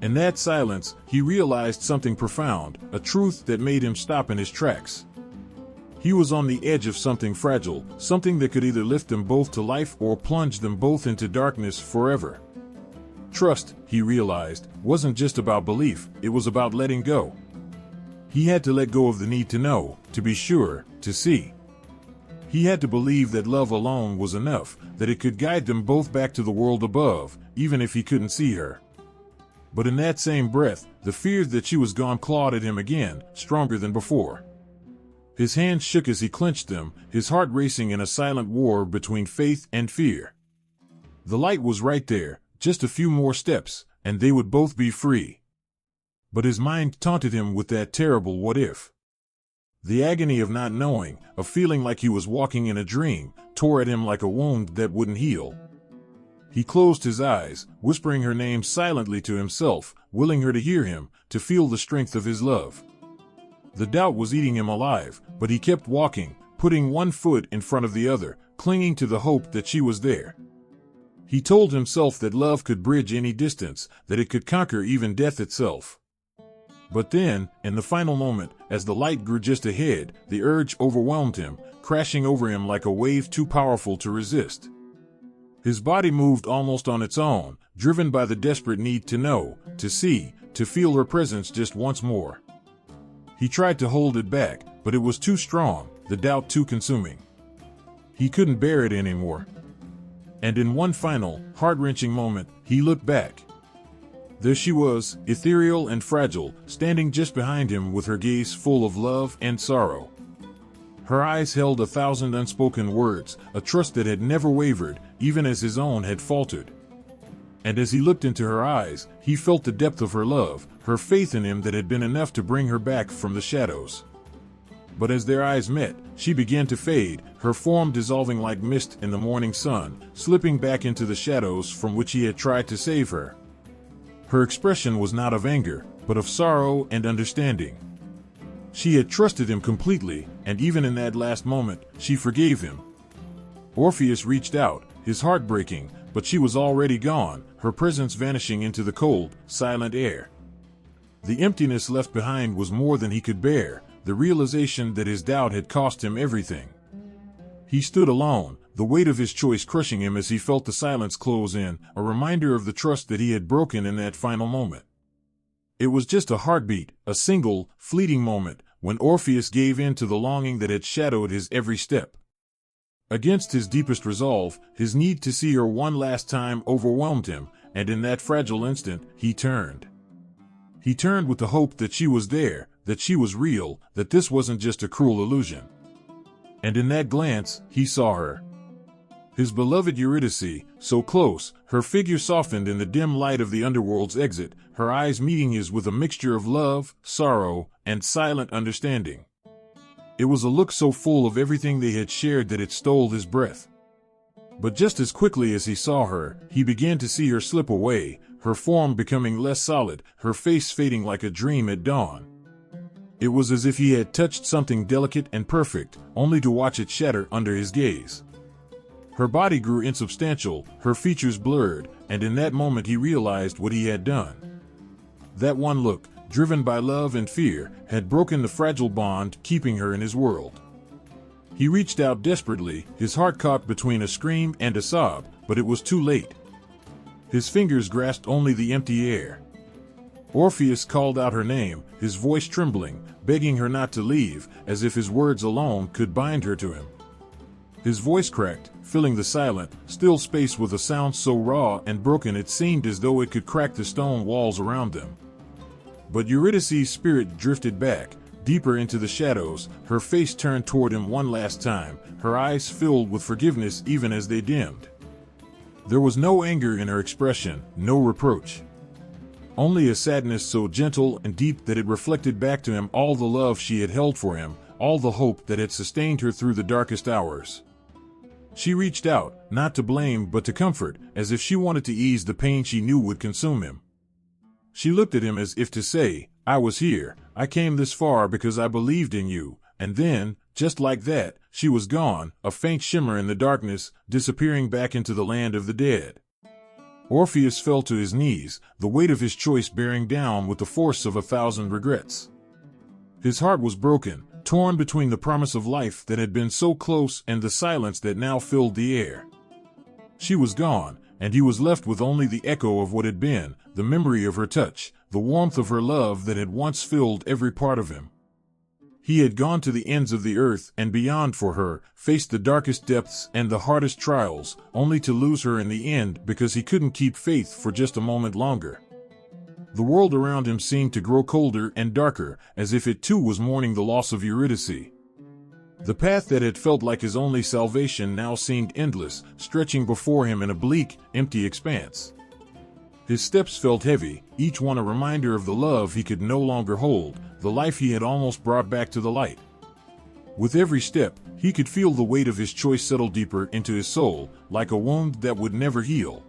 In that silence, he realized something profound, a truth that made him stop in his tracks. He was on the edge of something fragile, something that could either lift them both to life or plunge them both into darkness forever. Trust, he realized, wasn't just about belief, it was about letting go. He had to let go of the need to know, to be sure, to see. He had to believe that love alone was enough, that it could guide them both back to the world above, even if he couldn't see her. But in that same breath, the fear that she was gone clawed at him again, stronger than before. His hands shook as he clenched them, his heart racing in a silent war between faith and fear. The light was right there, just a few more steps, and they would both be free. But his mind taunted him with that terrible what if. The agony of not knowing, of feeling like he was walking in a dream, tore at him like a wound that wouldn't heal. He closed his eyes, whispering her name silently to himself, willing her to hear him, to feel the strength of his love. The doubt was eating him alive, but he kept walking, putting one foot in front of the other, clinging to the hope that she was there. He told himself that love could bridge any distance, that it could conquer even death itself. But then, in the final moment, as the light grew just ahead, the urge overwhelmed him, crashing over him like a wave too powerful to resist. His body moved almost on its own, driven by the desperate need to know, to see, to feel her presence just once more. He tried to hold it back, but it was too strong, the doubt too consuming. He couldn't bear it anymore. And in one final, heart-wrenching moment, he looked back. There she was, ethereal and fragile, standing just behind him with her gaze full of love and sorrow. Her eyes held 1,000 unspoken words, a trust that had never wavered, even as his own had faltered. And as he looked into her eyes, he felt the depth of her love, her faith in him that had been enough to bring her back from the shadows. But as their eyes met, she began to fade, her form dissolving like mist in the morning sun, slipping back into the shadows from which he had tried to save her. Her expression was not of anger, but of sorrow and understanding. She had trusted him completely, and even in that last moment, she forgave him. Orpheus reached out, his heart breaking, but she was already gone, her presence vanishing into the cold, silent air. The emptiness left behind was more than he could bear, the realization that his doubt had cost him everything. He stood alone, the weight of his choice crushing him as he felt the silence close in, a reminder of the trust that he had broken in that final moment. It was just a heartbeat, a single, fleeting moment, when Orpheus gave in to the longing that had shadowed his every step. Against his deepest resolve, his need to see her one last time overwhelmed him, and in that fragile instant, he turned. He turned with the hope that she was there, that she was real, that this wasn't just a cruel illusion. And in that glance, he saw her. His beloved Eurydice, so close, her figure softened in the dim light of the underworld's exit, her eyes meeting his with a mixture of love, sorrow, and silent understanding. It was a look so full of everything they had shared that it stole his breath. But just as quickly as he saw her, he began to see her slip away, her form becoming less solid, her face fading like a dream at dawn. It was as if he had touched something delicate and perfect, only to watch it shatter under his gaze. Her body grew insubstantial, her features blurred, and in that moment he realized what he had done. That one look, driven by love and fear, had broken the fragile bond keeping her in his world. He reached out desperately, his heart caught between a scream and a sob, but it was too late. His fingers grasped only the empty air. Orpheus called out her name, his voice trembling, begging her not to leave, as if his words alone could bind her to him. His voice cracked, filling the silent, still space with a sound so raw and broken it seemed as though it could crack the stone walls around them. But Eurydice's spirit drifted back, deeper into the shadows, her face turned toward him one last time, her eyes filled with forgiveness even as they dimmed. There was no anger in her expression, no reproach. Only a sadness so gentle and deep that it reflected back to him all the love she had held for him, all the hope that had sustained her through the darkest hours. She reached out, not to blame but to comfort, as if she wanted to ease the pain she knew would consume him. She looked at him as if to say, "I was here, I came this far because I believed in you," and then, just like that, she was gone, a faint shimmer in the darkness, disappearing back into the land of the dead. Orpheus fell to his knees, the weight of his choice bearing down with the force of 1,000 regrets. His heart was broken, torn between the promise of life that had been so close and the silence that now filled the air. She was gone, and he was left with only the echo of what had been, the memory of her touch, the warmth of her love that had once filled every part of him. He had gone to the ends of the earth and beyond for her, faced the darkest depths and the hardest trials, only to lose her in the end because he couldn't keep faith for just a moment longer. The world around him seemed to grow colder and darker, as if it too was mourning the loss of Eurydice. The path that had felt like his only salvation now seemed endless, stretching before him in a bleak, empty expanse. His steps felt heavy, each one a reminder of the love he could no longer hold, the life he had almost brought back to the light. With every step, he could feel the weight of his choice settle deeper into his soul, like a wound that would never heal.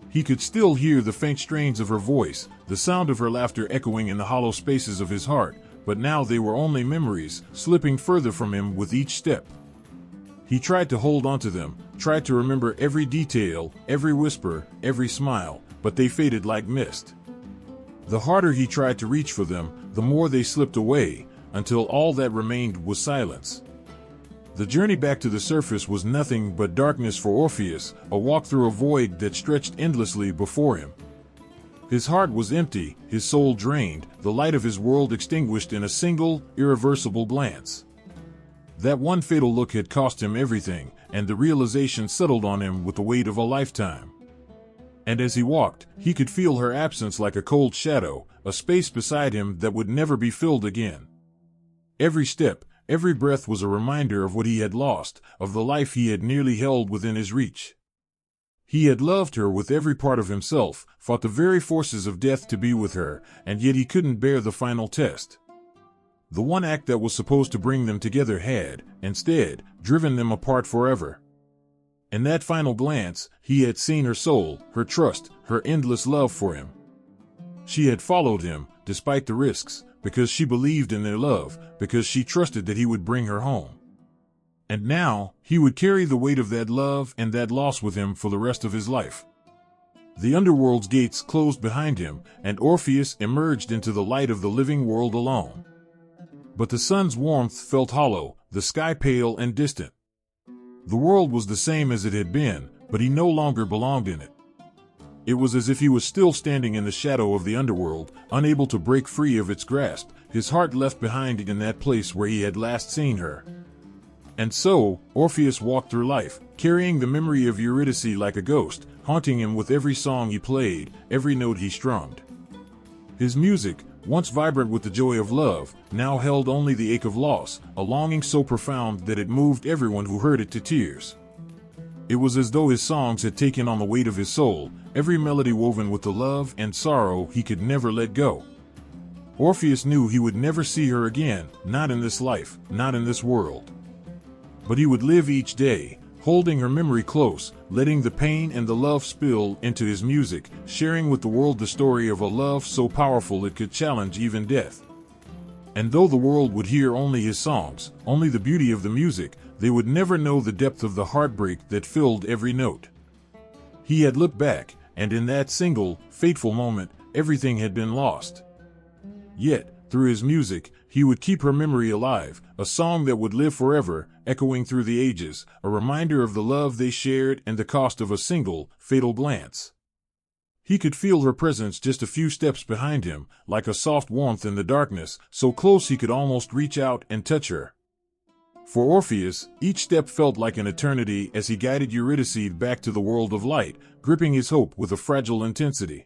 He could still hear the faint strains of her voice, the sound of her laughter echoing in the hollow spaces of his heart, but now they were only memories, slipping further from him with each step. He tried to hold onto them, tried to remember every detail, every whisper, every smile, but they faded like mist. The harder he tried to reach for them, the more they slipped away, until all that remained was silence. The journey back to the surface was nothing but darkness for Orpheus, a walk through a void that stretched endlessly before him. His heart was empty, his soul drained, the light of his world extinguished in a single, irreversible glance. That one fatal look had cost him everything, and the realization settled on him with the weight of a lifetime. And as he walked, he could feel her absence like a cold shadow, a space beside him that would never be filled again. Every step, every breath was a reminder of what he had lost, of the life he had nearly held within his reach. He had loved her with every part of himself, fought the very forces of death to be with her, and yet he couldn't bear the final test. The one act that was supposed to bring them together had, instead, driven them apart forever. In that final glance, he had seen her soul, her trust, her endless love for him. She had followed him, despite the risks, because she believed in their love, because she trusted that he would bring her home. And now, he would carry the weight of that love and that loss with him for the rest of his life. The underworld's gates closed behind him, and Orpheus emerged into the light of the living world alone. But the sun's warmth felt hollow, the sky pale and distant. The world was the same as it had been, but he no longer belonged in it. It was as if he was still standing in the shadow of the underworld, unable to break free of its grasp, his heart left behind in that place where he had last seen her. And so, Orpheus walked through life, carrying the memory of Eurydice like a ghost, haunting him with every song he played, every note he strummed. His music, once vibrant with the joy of love, now held only the ache of loss, a longing so profound that it moved everyone who heard it to tears. It was as though his songs had taken on the weight of his soul, every melody woven with the love and sorrow he could never let go. Orpheus knew he would never see her again, not in this life, not in this world. But he would live each day, holding her memory close, letting the pain and the love spill into his music, sharing with the world the story of a love so powerful it could challenge even death. And though the world would hear only his songs, only the beauty of the music, they would never know the depth of the heartbreak that filled every note. He had looked back, and in that single, fateful moment, everything had been lost. Yet, through his music, he would keep her memory alive, a song that would live forever, echoing through the ages, a reminder of the love they shared and the cost of a single, fatal glance. He could feel her presence just a few steps behind him, like a soft warmth in the darkness, so close he could almost reach out and touch her. For Orpheus, each step felt like an eternity as he guided Eurydice back to the world of light, gripping his hope with a fragile intensity.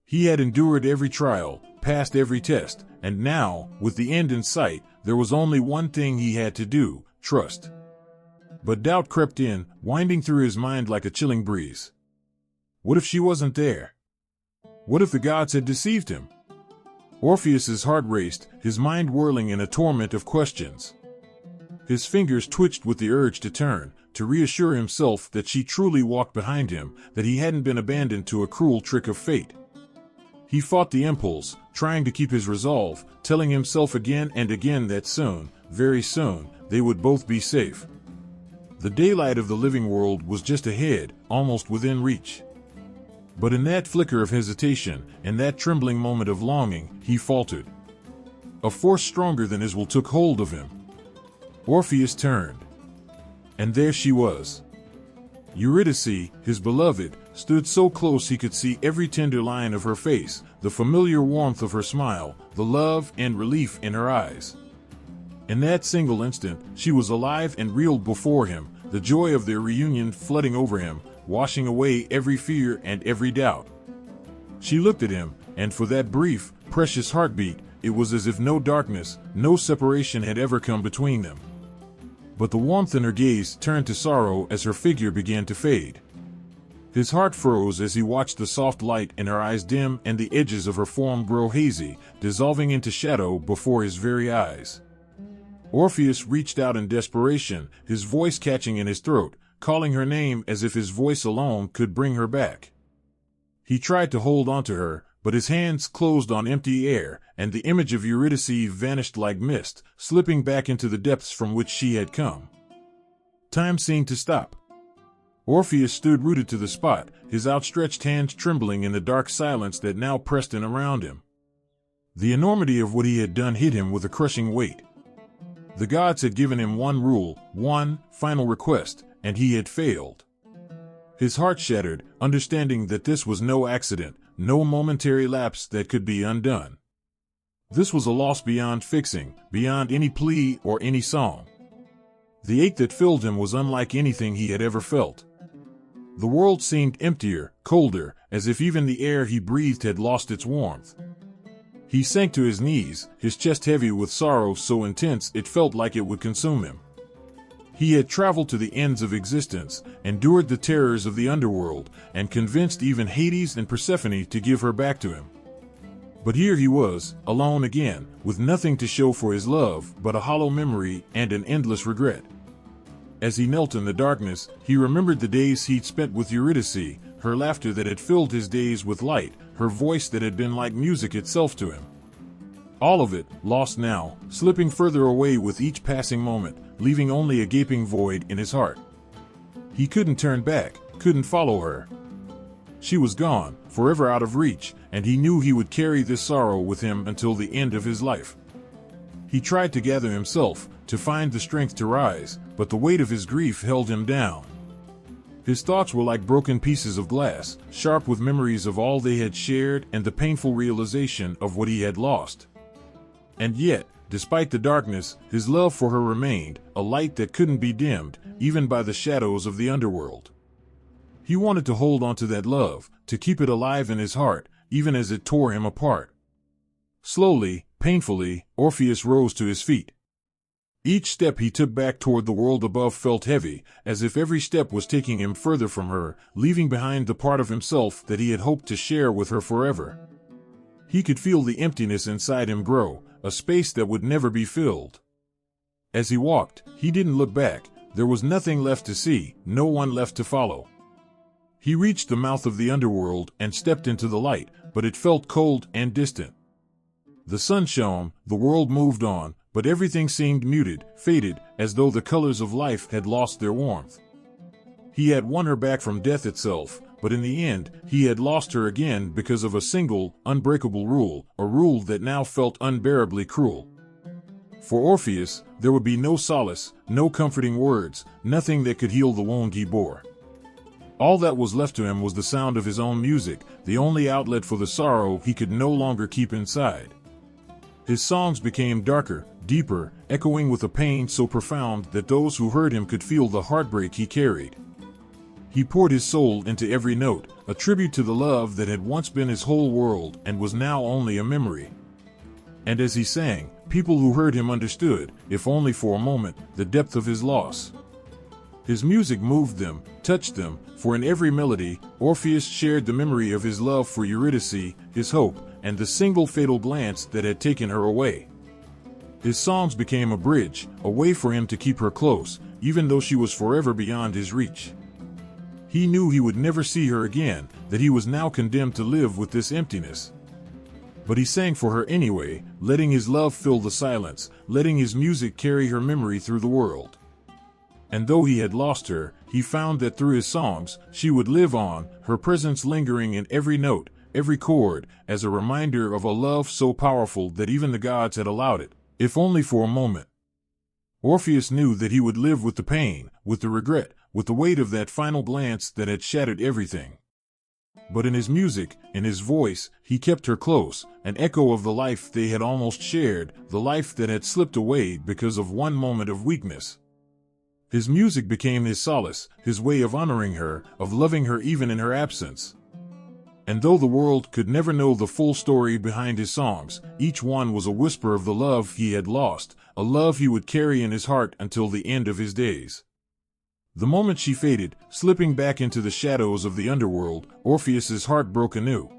He had endured every trial, passed every test, and now, with the end in sight, there was only one thing he had to do: trust. But doubt crept in, winding through his mind like a chilling breeze. What if she wasn't there? What if the gods had deceived him? Orpheus's heart raced, his mind whirling in a torment of questions. His fingers twitched with the urge to turn, to reassure himself that she truly walked behind him, that he hadn't been abandoned to a cruel trick of fate. He fought the impulse, trying to keep his resolve, telling himself again and again that soon, very soon, they would both be safe. The daylight of the living world was just ahead, almost within reach. But in that flicker of hesitation, in that trembling moment of longing, he faltered. A force stronger than his will took hold of him. Orpheus turned. And there she was. Eurydice, his beloved, stood so close he could see every tender line of her face, the familiar warmth of her smile, the love and relief in her eyes. In that single instant, she was alive and real before him, the joy of their reunion flooding over him, washing away every fear and every doubt. She looked at him, and for that brief, precious heartbeat, it was as if no darkness, no separation had ever come between them. But the warmth in her gaze turned to sorrow as her figure began to fade. His heart froze as he watched the soft light in her eyes dim and the edges of her form grow hazy, dissolving into shadow before his very eyes. Orpheus reached out in desperation, his voice catching in his throat, calling her name as if his voice alone could bring her back. He tried to hold onto her, but his hands closed on empty air, and the image of Eurydice vanished like mist, slipping back into the depths from which she had come. Time seemed to stop. Orpheus stood rooted to the spot, his outstretched hands trembling in the dark silence that now pressed in around him. The enormity of what he had done hit him with a crushing weight. The gods had given him one rule, one final request, and he had failed. His heart shattered, understanding that this was no accident, no momentary lapse that could be undone. This was a loss beyond fixing, beyond any plea or any song. The ache that filled him was unlike anything he had ever felt. The world seemed emptier, colder, as if even the air he breathed had lost its warmth. He sank to his knees, his chest heavy with sorrow so intense it felt like it would consume him. He had traveled to the ends of existence, endured the terrors of the underworld, and convinced even Hades and Persephone to give her back to him. But here he was, alone again, with nothing to show for his love but a hollow memory and an endless regret. As he knelt in the darkness, he remembered the days he'd spent with Eurydice, her laughter that had filled his days with light, her voice that had been like music itself to him. All of it, lost now, slipping further away with each passing moment, leaving only a gaping void in his heart. He couldn't turn back, couldn't follow her. She was gone, forever out of reach, and he knew he would carry this sorrow with him until the end of his life. He tried to gather himself, to find the strength to rise, but the weight of his grief held him down. His thoughts were like broken pieces of glass, sharp with memories of all they had shared and the painful realization of what he had lost. And yet, despite the darkness, his love for her remained, a light that couldn't be dimmed, even by the shadows of the underworld. He wanted to hold on to that love, to keep it alive in his heart, even as it tore him apart. Slowly, painfully, Orpheus rose to his feet. Each step he took back toward the world above felt heavy, as if every step was taking him further from her, leaving behind the part of himself that he had hoped to share with her forever. He could feel the emptiness inside him grow, a space that would never be filled. As he walked, he didn't look back. There was nothing left to see, no one left to follow. He reached the mouth of the underworld and stepped into the light, but it felt cold and distant. The sun shone, the world moved on, but everything seemed muted, faded, as though the colors of life had lost their warmth. He had won her back from death itself, but in the end, he had lost her again because of a single, unbreakable rule, a rule that now felt unbearably cruel. For Orpheus, there would be no solace, no comforting words, nothing that could heal the wound he bore. All that was left to him was the sound of his own music, the only outlet for the sorrow he could no longer keep inside. His songs became darker, deeper, echoing with a pain so profound that those who heard him could feel the heartbreak he carried. He poured his soul into every note, a tribute to the love that had once been his whole world and was now only a memory. And as he sang, people who heard him understood, if only for a moment, the depth of his loss. His music moved them, touched them, for in every melody, Orpheus shared the memory of his love for Eurydice, his hope, and the single fatal glance that had taken her away. His songs became a bridge, a way for him to keep her close, even though she was forever beyond his reach. He knew he would never see her again, that he was now condemned to live with this emptiness. But he sang for her anyway, letting his love fill the silence, letting his music carry her memory through the world. And though he had lost her, he found that through his songs, she would live on, her presence lingering in every note, every chord, as a reminder of a love so powerful that even the gods had allowed it, if only for a moment. Orpheus knew that he would live with the pain, with the regret, with the weight of that final glance that had shattered everything. But in his music, in his voice, he kept her close, an echo of the life they had almost shared, the life that had slipped away because of one moment of weakness. His music became his solace, his way of honoring her, of loving her even in her absence. And though the world could never know the full story behind his songs, each one was a whisper of the love he had lost, a love he would carry in his heart until the end of his days. The moment she faded, slipping back into the shadows of the underworld, Orpheus's heart broke anew.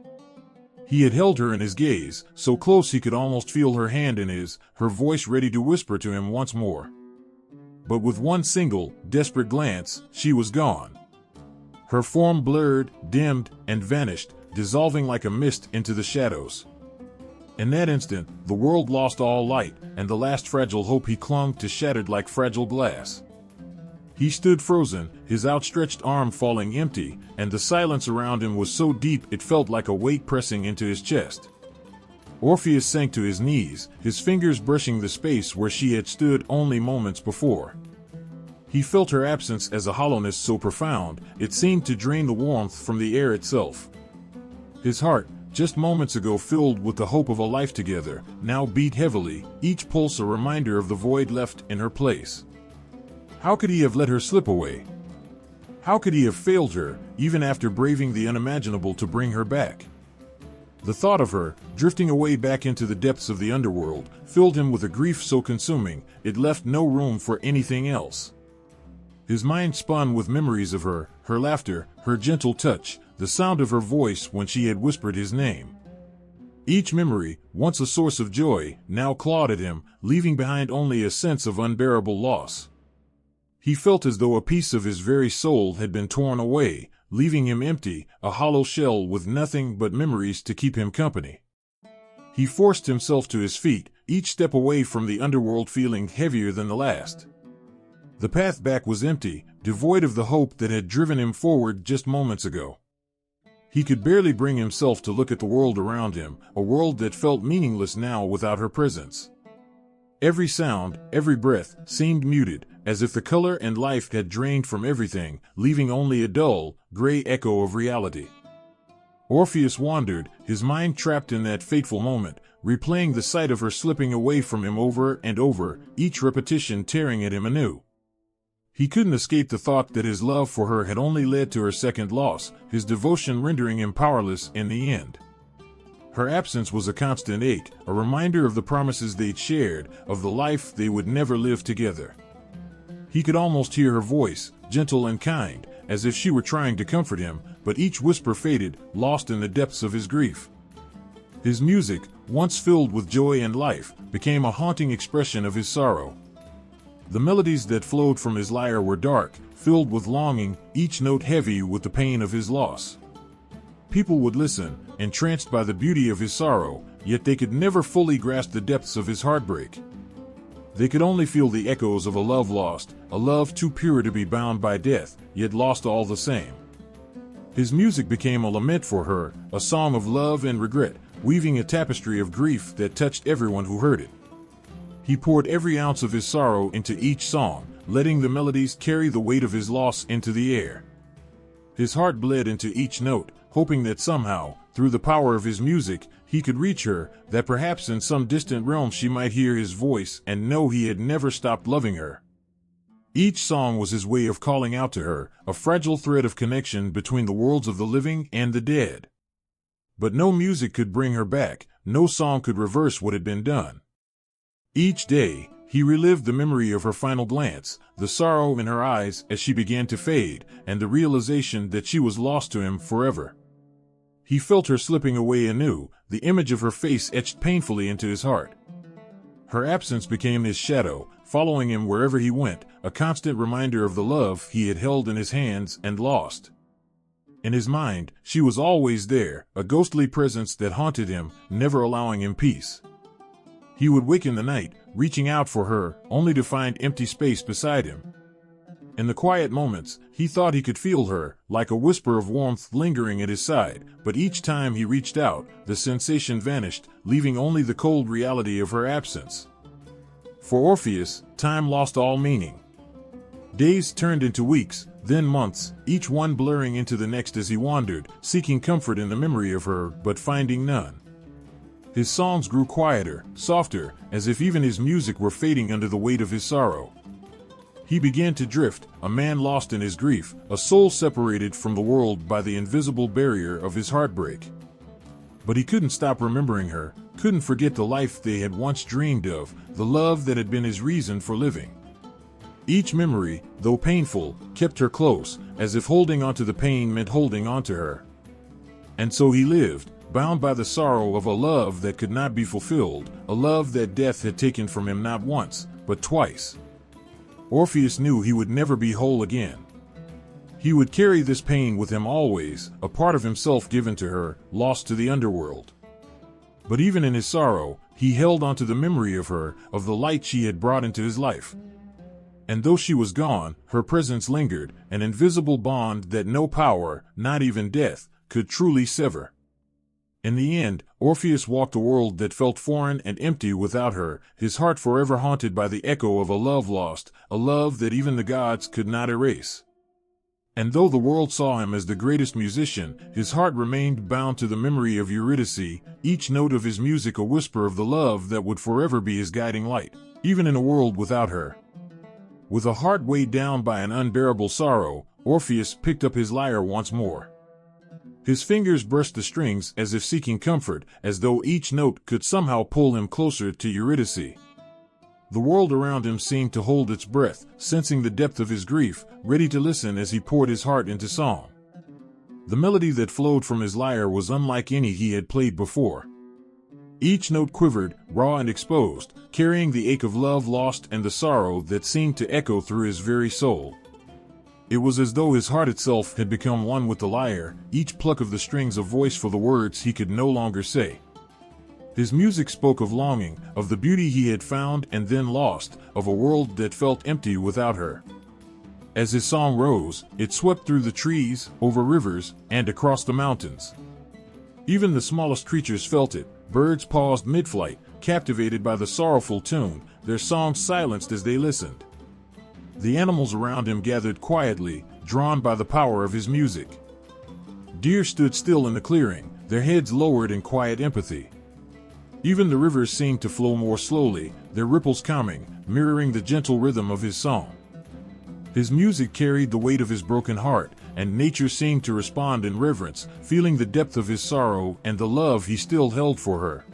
He had held her in his gaze, so close he could almost feel her hand in his, her voice ready to whisper to him once more. But with one single, desperate glance, she was gone. Her form blurred, dimmed, and vanished, dissolving like a mist into the shadows. In that instant, the world lost all light, and the last fragile hope he clung to shattered like fragile glass. He stood frozen, his outstretched arm falling empty, and the silence around him was so deep it felt like a weight pressing into his chest. Orpheus sank to his knees, his fingers brushing the space where she had stood only moments before. He felt her absence as a hollowness so profound, it seemed to drain the warmth from the air itself. His heart, just moments ago filled with the hope of a life together, now beat heavily, each pulse a reminder of the void left in her place. How could he have let her slip away? How could he have failed her, even after braving the unimaginable to bring her back? The thought of her, drifting away back into the depths of the underworld, filled him with a grief so consuming, it left no room for anything else. His mind spun with memories of her laughter, her gentle touch, the sound of her voice when she had whispered his name. Each memory, once a source of joy, now clawed at him, leaving behind only a sense of unbearable loss. He felt as though a piece of his very soul had been torn away, leaving him empty, a hollow shell with nothing but memories to keep him company. He forced himself to his feet, each step away from the underworld feeling heavier than the last. The path back was empty, devoid of the hope that had driven him forward just moments ago. He could barely bring himself to look at the world around him, a world that felt meaningless now without her presence. Every sound, every breath, seemed muted, as if the color and life had drained from everything, leaving only a dull, gray echo of reality. Orpheus wandered, his mind trapped in that fateful moment, replaying the sight of her slipping away from him over and over, each repetition tearing at him anew. He couldn't escape the thought that his love for her had only led to her second loss, his devotion rendering him powerless in the end. Her absence was a constant ache, a reminder of the promises they'd shared, of the life they would never live together. He could almost hear her voice, gentle and kind, as if she were trying to comfort him, but each whisper faded, lost in the depths of his grief. His music, once filled with joy and life, became a haunting expression of his sorrow. The melodies that flowed from his lyre were dark, filled with longing, each note heavy with the pain of his loss. People would listen, entranced by the beauty of his sorrow, yet they could never fully grasp the depths of his heartbreak. They could only feel the echoes of a love lost, a love too pure to be bound by death, yet lost all the same. His music became a lament for her, a song of love and regret, weaving a tapestry of grief that touched everyone who heard it. He poured every ounce of his sorrow into each song, letting the melodies carry the weight of his loss into the air. His heart bled into each note, hoping that somehow, through the power of his music, he could reach her, that perhaps in some distant realm she might hear his voice and know he had never stopped loving her. Each song was his way of calling out to her, a fragile thread of connection between the worlds of the living and the dead. But no music could bring her back, no song could reverse what had been done. Each day, he relived the memory of her final glance, the sorrow in her eyes as she began to fade, and the realization that she was lost to him forever. He felt her slipping away anew, the image of her face etched painfully into his heart. Her absence became his shadow, following him wherever he went, a constant reminder of the love he had held in his hands and lost. In his mind, she was always there, a ghostly presence that haunted him, never allowing him peace. He would wake in the night, reaching out for her, only to find empty space beside him. In the quiet moments, he thought he could feel her, like a whisper of warmth lingering at his side, but each time he reached out, the sensation vanished, leaving only the cold reality of her absence. For Orpheus, time lost all meaning. Days turned into weeks, then months, each one blurring into the next as he wandered, seeking comfort in the memory of her, but finding none. His songs grew quieter, softer, as if even his music were fading under the weight of his sorrow. He began to drift, a man lost in his grief, a soul separated from the world by the invisible barrier of his heartbreak. But he couldn't stop remembering her, couldn't forget the life they had once dreamed of, the love that had been his reason for living. Each memory, though painful, kept her close, as if holding onto the pain meant holding onto her. And so he lived, bound by the sorrow of a love that could not be fulfilled, a love that death had taken from him not once, but twice. Orpheus knew he would never be whole again. He would carry this pain with him always, a part of himself given to her, lost to the underworld. But even in his sorrow, he held onto the memory of her, of the light she had brought into his life. And though she was gone, her presence lingered, an invisible bond that no power, not even death, could truly sever. In the end, Orpheus walked a world that felt foreign and empty without her, his heart forever haunted by the echo of a love lost, a love that even the gods could not erase. And though the world saw him as the greatest musician, his heart remained bound to the memory of Eurydice, each note of his music a whisper of the love that would forever be his guiding light, even in a world without her. With a heart weighed down by an unbearable sorrow, Orpheus picked up his lyre once more. His fingers brushed the strings as if seeking comfort, as though each note could somehow pull him closer to Eurydice. The world around him seemed to hold its breath, sensing the depth of his grief, ready to listen as he poured his heart into song. The melody that flowed from his lyre was unlike any he had played before. Each note quivered, raw and exposed, carrying the ache of love lost and the sorrow that seemed to echo through his very soul. It was as though his heart itself had become one with the lyre, each pluck of the strings a voice for the words he could no longer say. His music spoke of longing, of the beauty he had found and then lost, of a world that felt empty without her. As his song rose, it swept through the trees, over rivers, and across the mountains. Even the smallest creatures felt it. Birds paused mid-flight, captivated by the sorrowful tune, their songs silenced as they listened. The animals around him gathered quietly, drawn by the power of his music. Deer stood still in the clearing, their heads lowered in quiet empathy. Even the rivers seemed to flow more slowly, their ripples calming, mirroring the gentle rhythm of his song. His music carried the weight of his broken heart, and nature seemed to respond in reverence, feeling the depth of his sorrow and the love he still held for her.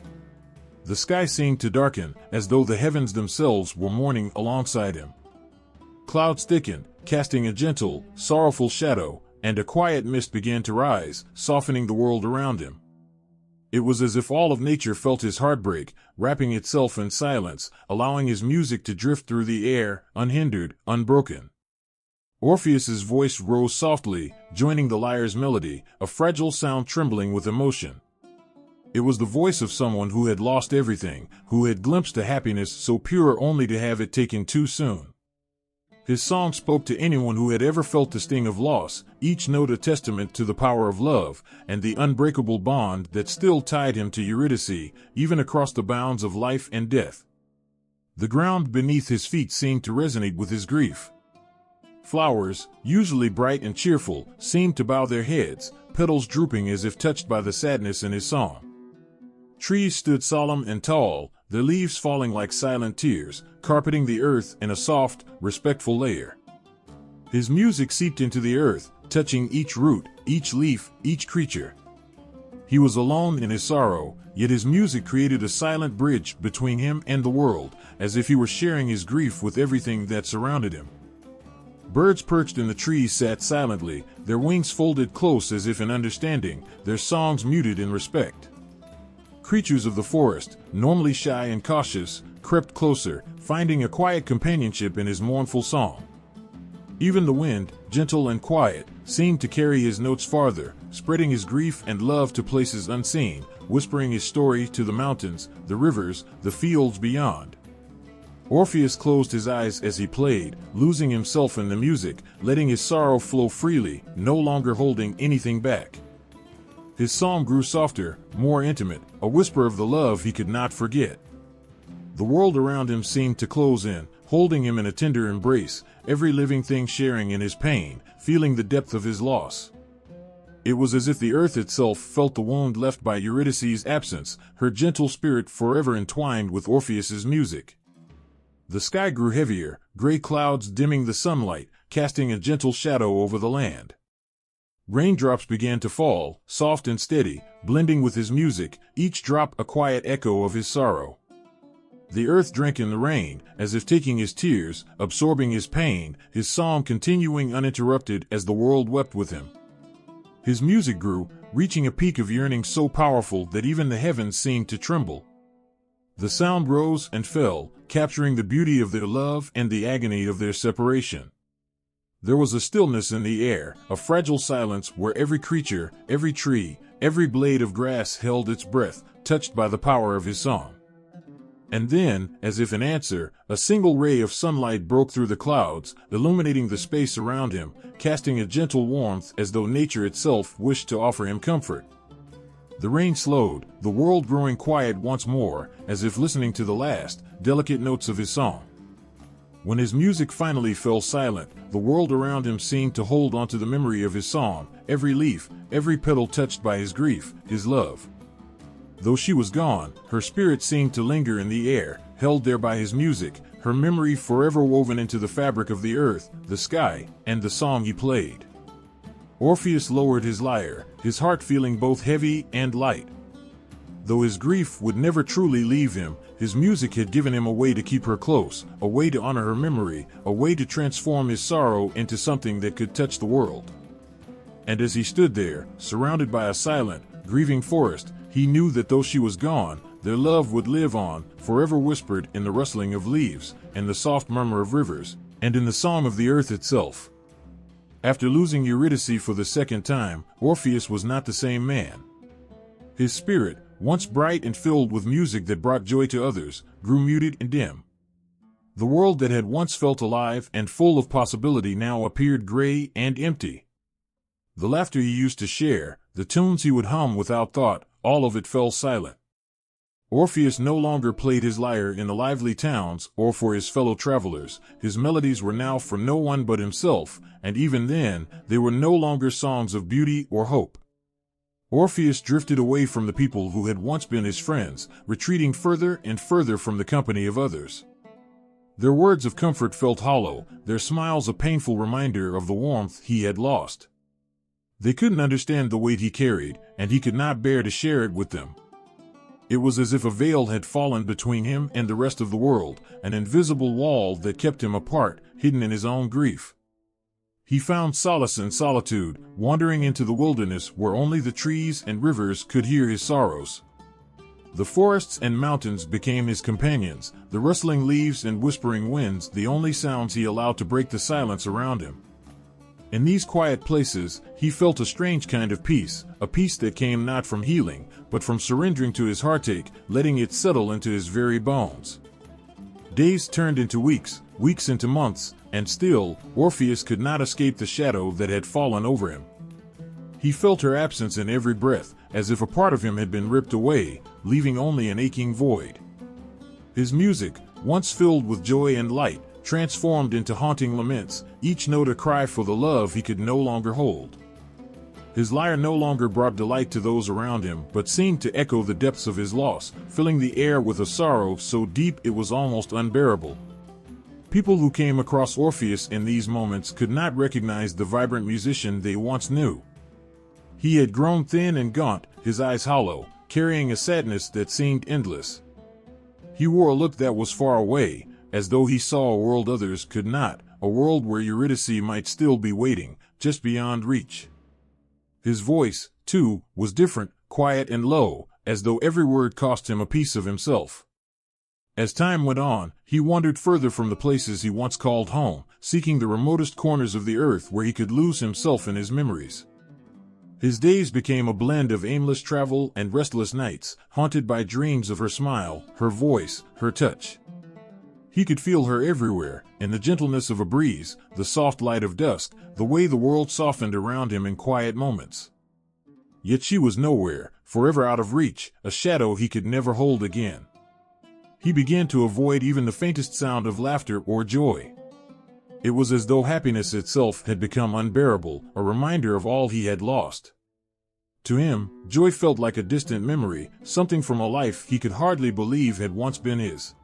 The sky seemed to darken, as though the heavens themselves were mourning alongside him. Clouds thickened, casting a gentle, sorrowful shadow, and a quiet mist began to rise, softening the world around him. It was as if all of nature felt his heartbreak, wrapping itself in silence, allowing his music to drift through the air, unhindered, unbroken. Orpheus's voice rose softly, joining the lyre's melody, a fragile sound trembling with emotion. It was the voice of someone who had lost everything, who had glimpsed a happiness so pure only to have it taken too soon. His song spoke to anyone who had ever felt the sting of loss, each note a testament to the power of love, and the unbreakable bond that still tied him to Eurydice, even across the bounds of life and death. The ground beneath his feet seemed to resonate with his grief. Flowers, usually bright and cheerful, seemed to bow their heads, petals drooping as if touched by the sadness in his song. Trees stood solemn and tall, their leaves falling like silent tears, carpeting the earth in a soft, respectful layer. His music seeped into the earth, touching each root, each leaf, each creature. He was alone in his sorrow, yet his music created a silent bridge between him and the world, as if he were sharing his grief with everything that surrounded him. Birds perched in the trees sat silently, their wings folded close as if in understanding, their songs muted in respect. Creatures of the forest, normally shy and cautious, crept closer, finding a quiet companionship in his mournful song. Even the wind, gentle and quiet, seemed to carry his notes farther, spreading his grief and love to places unseen, whispering his story to the mountains, the rivers, the fields beyond. Orpheus closed his eyes as he played, losing himself in the music, letting his sorrow flow freely, no longer holding anything back. His song grew softer, more intimate, a whisper of the love he could not forget. The world around him seemed to close in, holding him in a tender embrace, every living thing sharing in his pain, feeling the depth of his loss. It was as if the earth itself felt the wound left by Eurydice's absence, her gentle spirit forever entwined with Orpheus's music. The sky grew heavier, gray clouds dimming the sunlight, casting a gentle shadow over the land. Raindrops began to fall, soft and steady, blending with his music, each drop a quiet echo of his sorrow. The earth drank in the rain, as if taking his tears, absorbing his pain, his song continuing uninterrupted as the world wept with him. His music grew, reaching a peak of yearning so powerful that even the heavens seemed to tremble. The sound rose and fell, capturing the beauty of their love and the agony of their separation. There was a stillness in the air, a fragile silence where every creature, every tree, every blade of grass held its breath, touched by the power of his song. And then, as if in answer, a single ray of sunlight broke through the clouds, illuminating the space around him, casting a gentle warmth as though nature itself wished to offer him comfort. The rain slowed, the world growing quiet once more, as if listening to the last, delicate notes of his song. When his music finally fell silent, the world around him seemed to hold onto the memory of his song, every leaf, every petal touched by his grief, his love. Though she was gone, her spirit seemed to linger in the air, held there by his music, her memory forever woven into the fabric of the earth, the sky, and the song he played. Orpheus lowered his lyre, his heart feeling both heavy and light. Though his grief would never truly leave him, his music had given him a way to keep her close, a way to honor her memory, a way to transform his sorrow into something that could touch the world. And as he stood there, surrounded by a silent, grieving forest, he knew that though she was gone, their love would live on, forever whispered in the rustling of leaves, and the soft murmur of rivers, and in the song of the earth itself. After losing Eurydice for the second time, Orpheus was not the same man. His spirit, once bright and filled with music that brought joy to others, grew muted and dim. The world that had once felt alive and full of possibility now appeared gray and empty. The laughter he used to share, the tunes he would hum without thought, all of it fell silent. Orpheus no longer played his lyre in the lively towns or for his fellow travelers. His melodies were now for no one but himself, and even then, they were no longer songs of beauty or hope. Orpheus drifted away from the people who had once been his friends, retreating further and further from the company of others. Their words of comfort felt hollow, their smiles a painful reminder of the warmth he had lost. They couldn't understand the weight he carried, and he could not bear to share it with them. It was as if a veil had fallen between him and the rest of the world, an invisible wall that kept him apart, hidden in his own grief. He found solace in solitude, wandering into the wilderness where only the trees and rivers could hear his sorrows. The forests and mountains became his companions, the rustling leaves and whispering winds the only sounds he allowed to break the silence around him. In these quiet places, he felt a strange kind of peace, a peace that came not from healing, but from surrendering to his heartache, letting it settle into his very bones. Days turned into weeks, weeks into months, and still, Orpheus could not escape the shadow that had fallen over him. He felt her absence in every breath, as if a part of him had been ripped away, leaving only an aching void. His music, once filled with joy and light, transformed into haunting laments, each note a cry for the love he could no longer hold. His lyre no longer brought delight to those around him, but seemed to echo the depths of his loss, filling the air with a sorrow so deep it was almost unbearable. People who came across Orpheus in these moments could not recognize the vibrant musician they once knew. He had grown thin and gaunt, his eyes hollow, carrying a sadness that seemed endless. He wore a look that was far away, as though he saw a world others could not, a world where Eurydice might still be waiting, just beyond reach. His voice, too, was different, quiet and low, as though every word cost him a piece of himself. As time went on, he wandered further from the places he once called home, seeking the remotest corners of the earth where he could lose himself in his memories. His days became a blend of aimless travel and restless nights, haunted by dreams of her smile, her voice, her touch. He could feel her everywhere, in the gentleness of a breeze, the soft light of dusk, the way the world softened around him in quiet moments. Yet she was nowhere, forever out of reach, a shadow he could never hold again. He began to avoid even the faintest sound of laughter or joy. It was as though happiness itself had become unbearable, a reminder of all he had lost. To him, joy felt like a distant memory, something from a life he could hardly believe had once been his.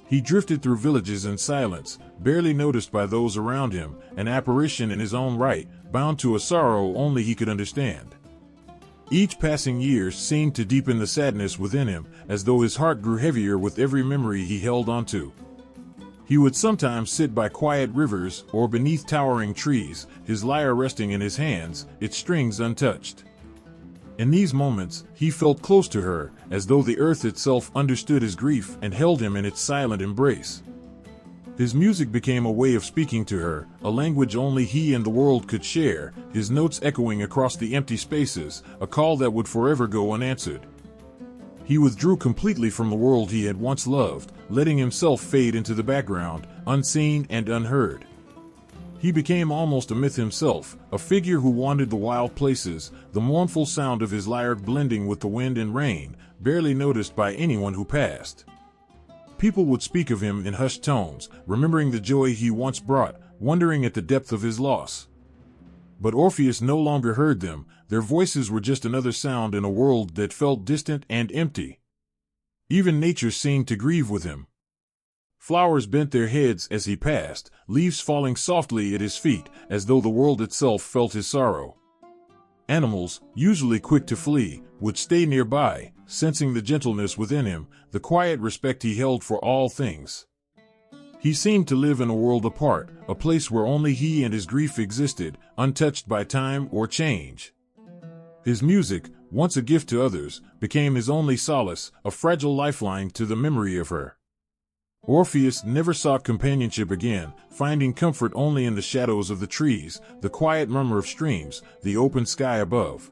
He drifted through villages in silence, barely noticed by those around him, an apparition in his own right, bound to a sorrow only he could understand. Each passing year seemed to deepen the sadness within him, as though his heart grew heavier with every memory he held onto. He would sometimes sit by quiet rivers or beneath towering trees, his lyre resting in his hands, its strings untouched. In these moments, he felt close to her, as though the earth itself understood his grief and held him in its silent embrace. His music became a way of speaking to her, a language only he and the world could share, his notes echoing across the empty spaces, a call that would forever go unanswered. He withdrew completely from the world he had once loved, letting himself fade into the background, unseen and unheard. He became almost a myth himself, a figure who wandered the wild places, the mournful sound of his lyre blending with the wind and rain, barely noticed by anyone who passed. People would speak of him in hushed tones, remembering the joy he once brought, wondering at the depth of his loss. But Orpheus no longer heard them, their voices were just another sound in a world that felt distant and empty. Even nature seemed to grieve with him. Flowers bent their heads as he passed, leaves falling softly at his feet, as though the world itself felt his sorrow. Animals, usually quick to flee, would stay nearby, sensing the gentleness within him, the quiet respect he held for all things. He seemed to live in a world apart, a place where only he and his grief existed, untouched by time or change. His music, once a gift to others, became his only solace, a fragile lifeline to the memory of her. Orpheus never sought companionship again, finding comfort only in the shadows of the trees, the quiet murmur of streams, the open sky above.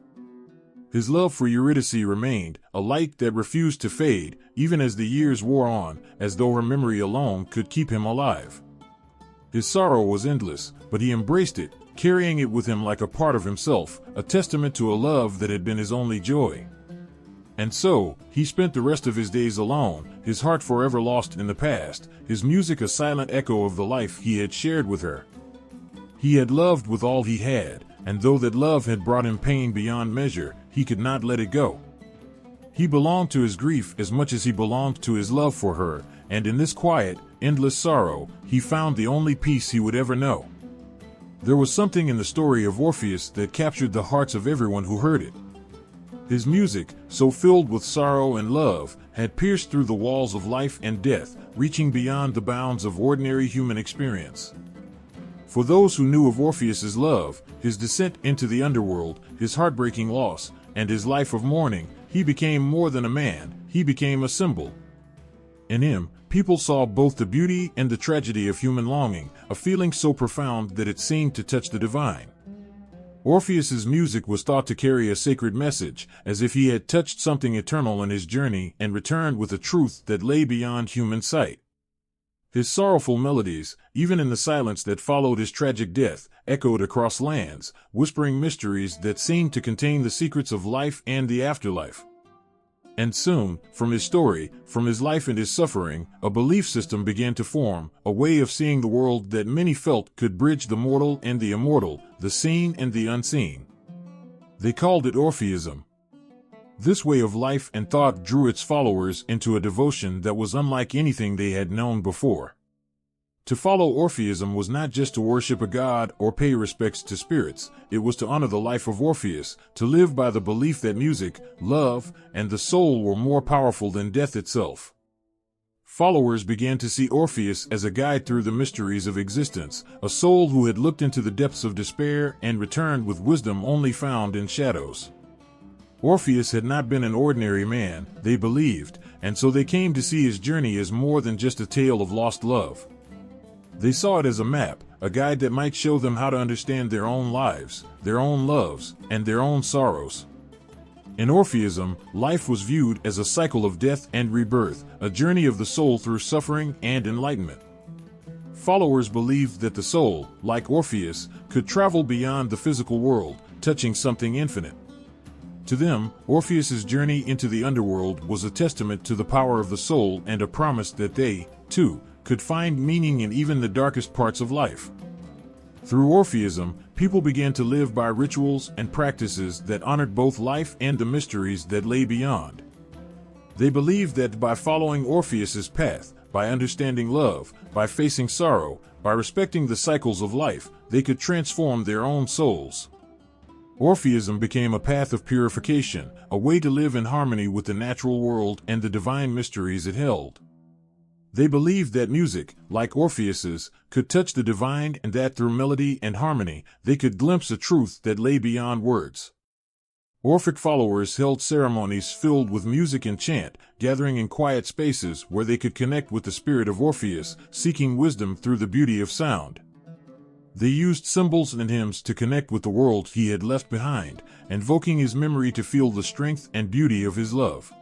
His love for Eurydice remained, a light that refused to fade, even as the years wore on, as though her memory alone could keep him alive. His sorrow was endless, but he embraced it, carrying it with him like a part of himself, a testament to a love that had been his only joy. And so, he spent the rest of his days alone, his heart forever lost in the past, his music a silent echo of the life he had shared with her. He had loved with all he had, and though that love had brought him pain beyond measure, he could not let it go. He belonged to his grief as much as he belonged to his love for her, and in this quiet, endless sorrow, he found the only peace he would ever know. There was something in the story of Orpheus that captured the hearts of everyone who heard it. His music, so filled with sorrow and love, had pierced through the walls of life and death, reaching beyond the bounds of ordinary human experience. For those who knew of Orpheus's love, his descent into the underworld, his heartbreaking loss, and his life of mourning, he became more than a man, he became a symbol. In him, people saw both the beauty and the tragedy of human longing, a feeling so profound that it seemed to touch the divine. Orpheus's music was thought to carry a sacred message, as if he had touched something eternal in his journey and returned with a truth that lay beyond human sight. His sorrowful melodies, even in the silence that followed his tragic death, echoed across lands, whispering mysteries that seemed to contain the secrets of life and the afterlife. And soon, from his story, from his life and his suffering, a belief system began to form, a way of seeing the world that many felt could bridge the mortal and the immortal, the seen and the unseen. They called it Orpheism. This way of life and thought drew its followers into a devotion that was unlike anything they had known before. To follow Orpheism was not just to worship a god or pay respects to spirits, it was to honor the life of Orpheus, to live by the belief that music, love, and the soul were more powerful than death itself. Followers began to see Orpheus as a guide through the mysteries of existence, a soul who had looked into the depths of despair and returned with wisdom only found in shadows. Orpheus had not been an ordinary man, they believed, and so they came to see his journey as more than just a tale of lost love. They saw it as a map, a guide that might show them how to understand their own lives, their own loves, and their own sorrows. In Orpheism, life was viewed as a cycle of death and rebirth, a journey of the soul through suffering and enlightenment. Followers believed that the soul, like Orpheus, could travel beyond the physical world, touching something infinite. To them, Orpheus's journey into the underworld was a testament to the power of the soul and a promise that they, too, could find meaning in even the darkest parts of life. Through Orpheism, people began to live by rituals and practices that honored both life and the mysteries that lay beyond. They believed that by following Orpheus's path, by understanding love, by facing sorrow, by respecting the cycles of life, they could transform their own souls. Orpheism became a path of purification, a way to live in harmony with the natural world and the divine mysteries it held. They believed that music, like Orpheus's, could touch the divine and that through melody and harmony, they could glimpse a truth that lay beyond words. Orphic followers held ceremonies filled with music and chant, gathering in quiet spaces where they could connect with the spirit of Orpheus, seeking wisdom through the beauty of sound. They used symbols and hymns to connect with the world he had left behind, invoking his memory to feel the strength and beauty of his love.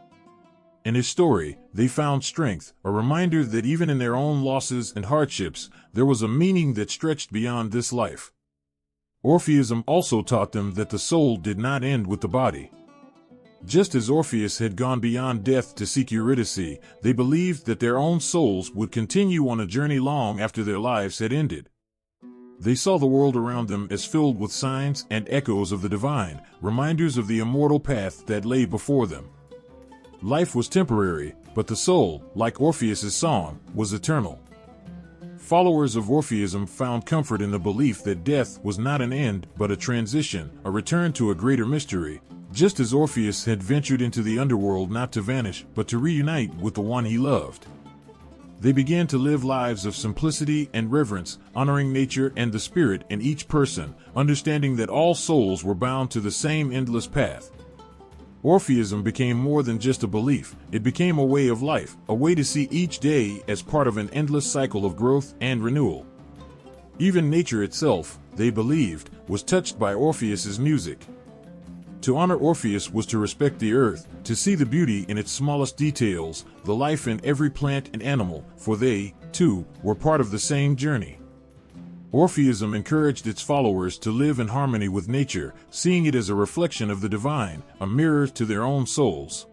In his story, they found strength, a reminder that even in their own losses and hardships, there was a meaning that stretched beyond this life. Orpheism also taught them that the soul did not end with the body. Just as Orpheus had gone beyond death to seek Eurydice, they believed that their own souls would continue on a journey long after their lives had ended. They saw the world around them as filled with signs and echoes of the divine, reminders of the immortal path that lay before them. Life was temporary, but the soul, like Orpheus's song, was eternal. Followers of Orpheism found comfort in the belief that death was not an end but a transition, a return to a greater mystery, just as Orpheus had ventured into the underworld not to vanish but to reunite with the one he loved. They began to live lives of simplicity and reverence, honoring nature and the spirit in each person, understanding that all souls were bound to the same endless path. Orpheism became more than just a belief, it became a way of life, a way to see each day as part of an endless cycle of growth and renewal. Even nature itself, they believed, was touched by Orpheus's music. To honor Orpheus was to respect the earth, to see the beauty in its smallest details, the life in every plant and animal, for they, too, were part of the same journey. Orpheism encouraged its followers to live in harmony with nature, seeing it as a reflection of the divine, a mirror to their own souls.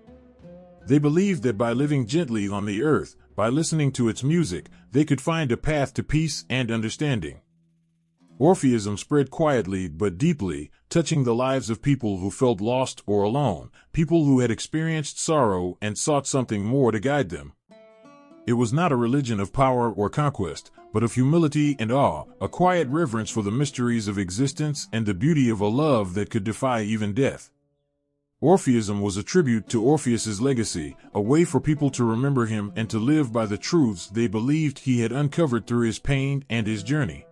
They believed that by living gently on the earth, by listening to its music, they could find a path to peace and understanding. Orpheism spread quietly but deeply, touching the lives of people who felt lost or alone, people who had experienced sorrow and sought something more to guide them. It was not a religion of power or conquest, but of humility and awe, a quiet reverence for the mysteries of existence and the beauty of a love that could defy even death. Orpheism was a tribute to Orpheus's legacy, a way for people to remember him and to live by the truths they believed he had uncovered through his pain and his journey.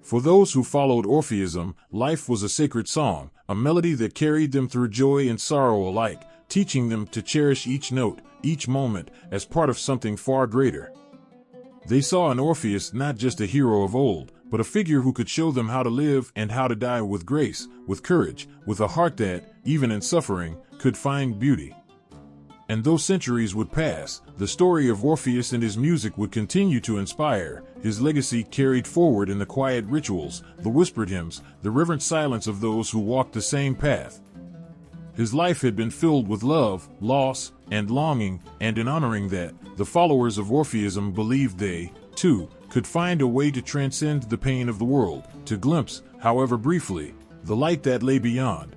For those who followed Orpheism, life was a sacred song, a melody that carried them through joy and sorrow alike, teaching them to cherish each note, each moment, as part of something far greater. They saw in Orpheus not just a hero of old, but a figure who could show them how to live and how to die with grace, with courage, with a heart that, even in suffering, could find beauty. And though centuries would pass, the story of Orpheus and his music would continue to inspire, his legacy carried forward in the quiet rituals, the whispered hymns, the reverent silence of those who walked the same path. His life had been filled with love, loss, and longing, and in honoring that, the followers of Orpheism believed they, too, could find a way to transcend the pain of the world, to glimpse, however briefly, the light that lay beyond.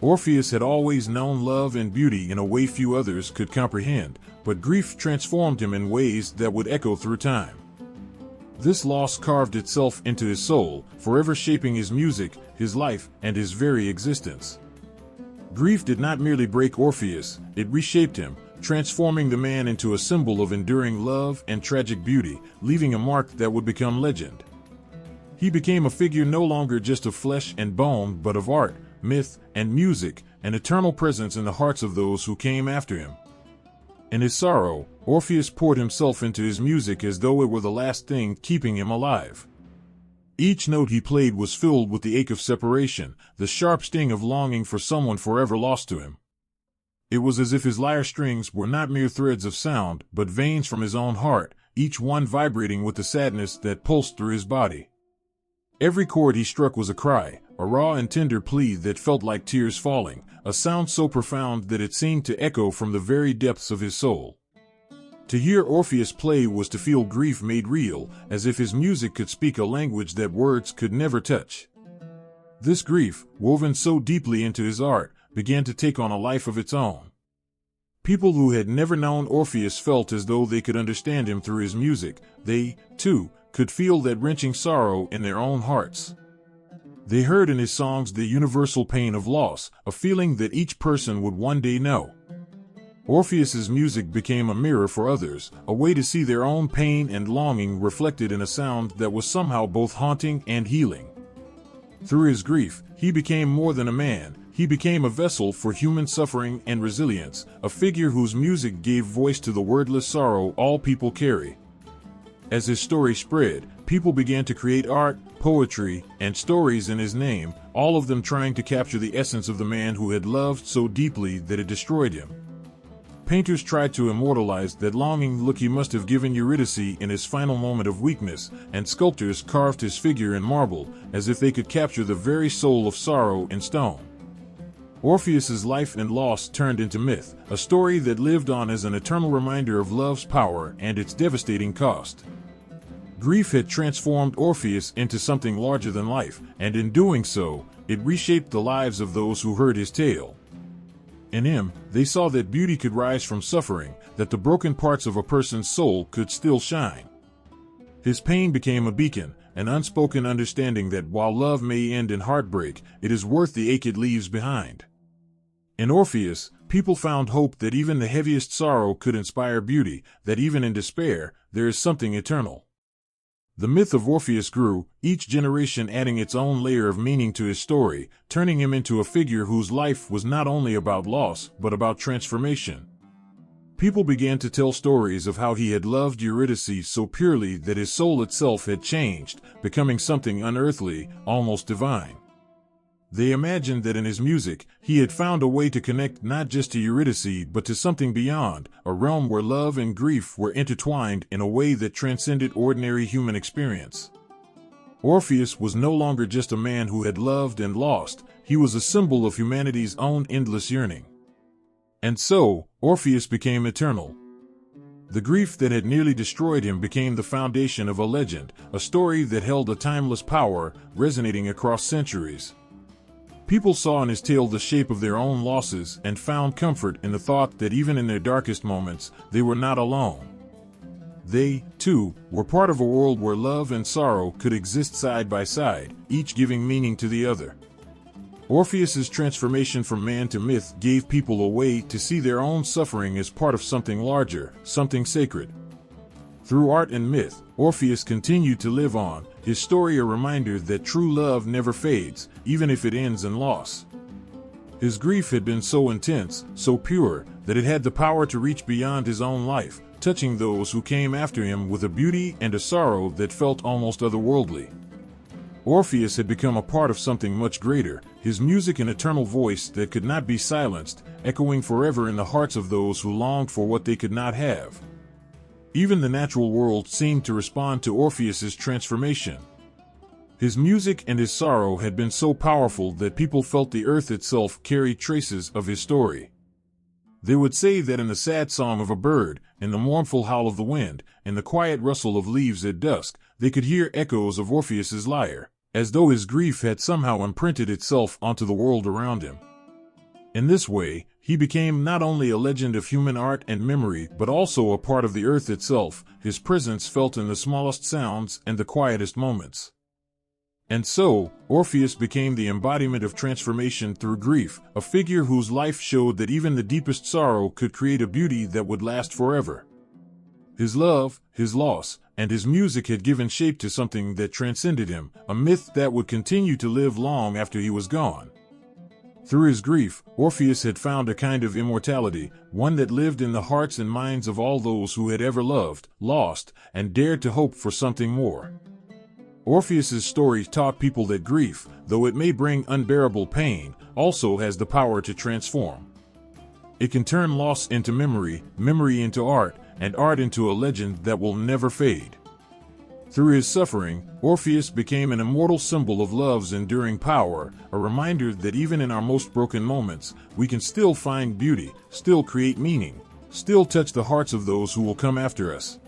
Orpheus had always known love and beauty in a way few others could comprehend, but grief transformed him in ways that would echo through time. This loss carved itself into his soul, forever shaping his music, his life, and his very existence. Grief did not merely break Orpheus, it reshaped him, transforming the man into a symbol of enduring love and tragic beauty, leaving a mark that would become legend. He became a figure no longer just of flesh and bone but of art, myth, and music, an eternal presence in the hearts of those who came after him. In his sorrow, Orpheus poured himself into his music as though it were the last thing keeping him alive. Each note he played was filled with the ache of separation, the sharp sting of longing for someone forever lost to him. It was as if his lyre strings were not mere threads of sound, but veins from his own heart, each one vibrating with the sadness that pulsed through his body. Every chord he struck was a cry, a raw and tender plea that felt like tears falling, a sound so profound that it seemed to echo from the very depths of his soul. To hear Orpheus play was to feel grief made real, as if his music could speak a language that words could never touch. This grief, woven so deeply into his art, began to take on a life of its own. People who had never known Orpheus felt as though they could understand him through his music. They, too, could feel that wrenching sorrow in their own hearts. They heard in his songs the universal pain of loss, a feeling that each person would one day know. Orpheus's music became a mirror for others, a way to see their own pain and longing reflected in a sound that was somehow both haunting and healing. Through his grief, he became more than a man. He became a vessel for human suffering and resilience, a figure whose music gave voice to the wordless sorrow all people carry. As his story spread, people began to create art, poetry, and stories in his name, all of them trying to capture the essence of the man who had loved so deeply that it destroyed him. Painters tried to immortalize that longing look he must have given Eurydice in his final moment of weakness, and sculptors carved his figure in marble, as if they could capture the very soul of sorrow in stone. Orpheus's life and loss turned into myth, a story that lived on as an eternal reminder of love's power and its devastating cost. Grief had transformed Orpheus into something larger than life, and in doing so, it reshaped the lives of those who heard his tale. In him, they saw that beauty could rise from suffering, that the broken parts of a person's soul could still shine. His pain became a beacon, an unspoken understanding that while love may end in heartbreak, it is worth the ache it leaves behind. In Orpheus, people found hope that even the heaviest sorrow could inspire beauty, that even in despair, there is something eternal. The myth of Orpheus grew, each generation adding its own layer of meaning to his story, turning him into a figure whose life was not only about loss, but about transformation. People began to tell stories of how he had loved Eurydice so purely that his soul itself had changed, becoming something unearthly, almost divine. They imagined that in his music, he had found a way to connect not just to Eurydice but to something beyond, a realm where love and grief were intertwined in a way that transcended ordinary human experience. Orpheus was no longer just a man who had loved and lost, he was a symbol of humanity's own endless yearning. And so, Orpheus became eternal. The grief that had nearly destroyed him became the foundation of a legend, a story that held a timeless power, resonating across centuries. People saw in his tale the shape of their own losses and found comfort in the thought that even in their darkest moments, they were not alone. They, too, were part of a world where love and sorrow could exist side by side, each giving meaning to the other. Orpheus's transformation from man to myth gave people a way to see their own suffering as part of something larger, something sacred. Through art and myth, Orpheus continued to live on, his story a reminder that true love never fades, even if it ends in loss. His grief had been so intense, so pure, that it had the power to reach beyond his own life, touching those who came after him with a beauty and a sorrow that felt almost otherworldly. Orpheus had become a part of something much greater, his music an eternal voice that could not be silenced, echoing forever in the hearts of those who longed for what they could not have. Even the natural world seemed to respond to Orpheus's transformation. His music and his sorrow had been so powerful that people felt the earth itself carried traces of his story. They would say that in the sad song of a bird, in the mournful howl of the wind, in the quiet rustle of leaves at dusk, they could hear echoes of Orpheus's lyre, as though his grief had somehow imprinted itself onto the world around him. In this way, he became not only a legend of human art and memory but also a part of the earth itself, his presence felt in the smallest sounds and the quietest moments. And so, Orpheus became the embodiment of transformation through grief, a figure whose life showed that even the deepest sorrow could create a beauty that would last forever. His love, his loss, and his music had given shape to something that transcended him, a myth that would continue to live long after he was gone. Through his grief, Orpheus had found a kind of immortality, one that lived in the hearts and minds of all those who had ever loved, lost, and dared to hope for something more. Orpheus's story taught people that grief, though it may bring unbearable pain, also has the power to transform. It can turn loss into memory, memory into art, and art into a legend that will never fade. Through his suffering, Orpheus became an immortal symbol of love's enduring power, a reminder that even in our most broken moments, we can still find beauty, still create meaning, still touch the hearts of those who will come after us.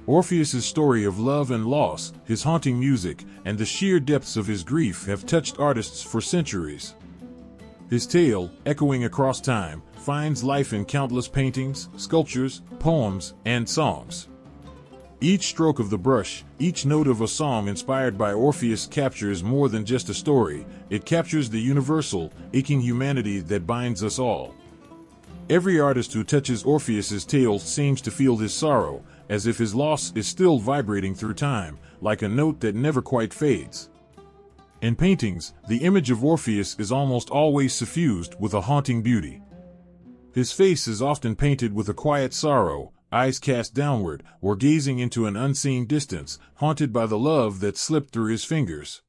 Orpheus's story of love and loss, his haunting music, and the sheer depths of his grief have touched artists for centuries. His tale, echoing across time, finds life in countless paintings, sculptures, poems, and songs. Each stroke of the brush, each note of a song inspired by Orpheus captures more than just a story, it captures the universal, aching humanity that binds us all. Every artist who touches Orpheus's tale seems to feel his sorrow, as if his loss is still vibrating through time, like a note that never quite fades. In paintings, the image of Orpheus is almost always suffused with a haunting beauty. His face is often painted with a quiet sorrow, eyes cast downward, or gazing into an unseen distance, haunted by the love that slipped through his fingers.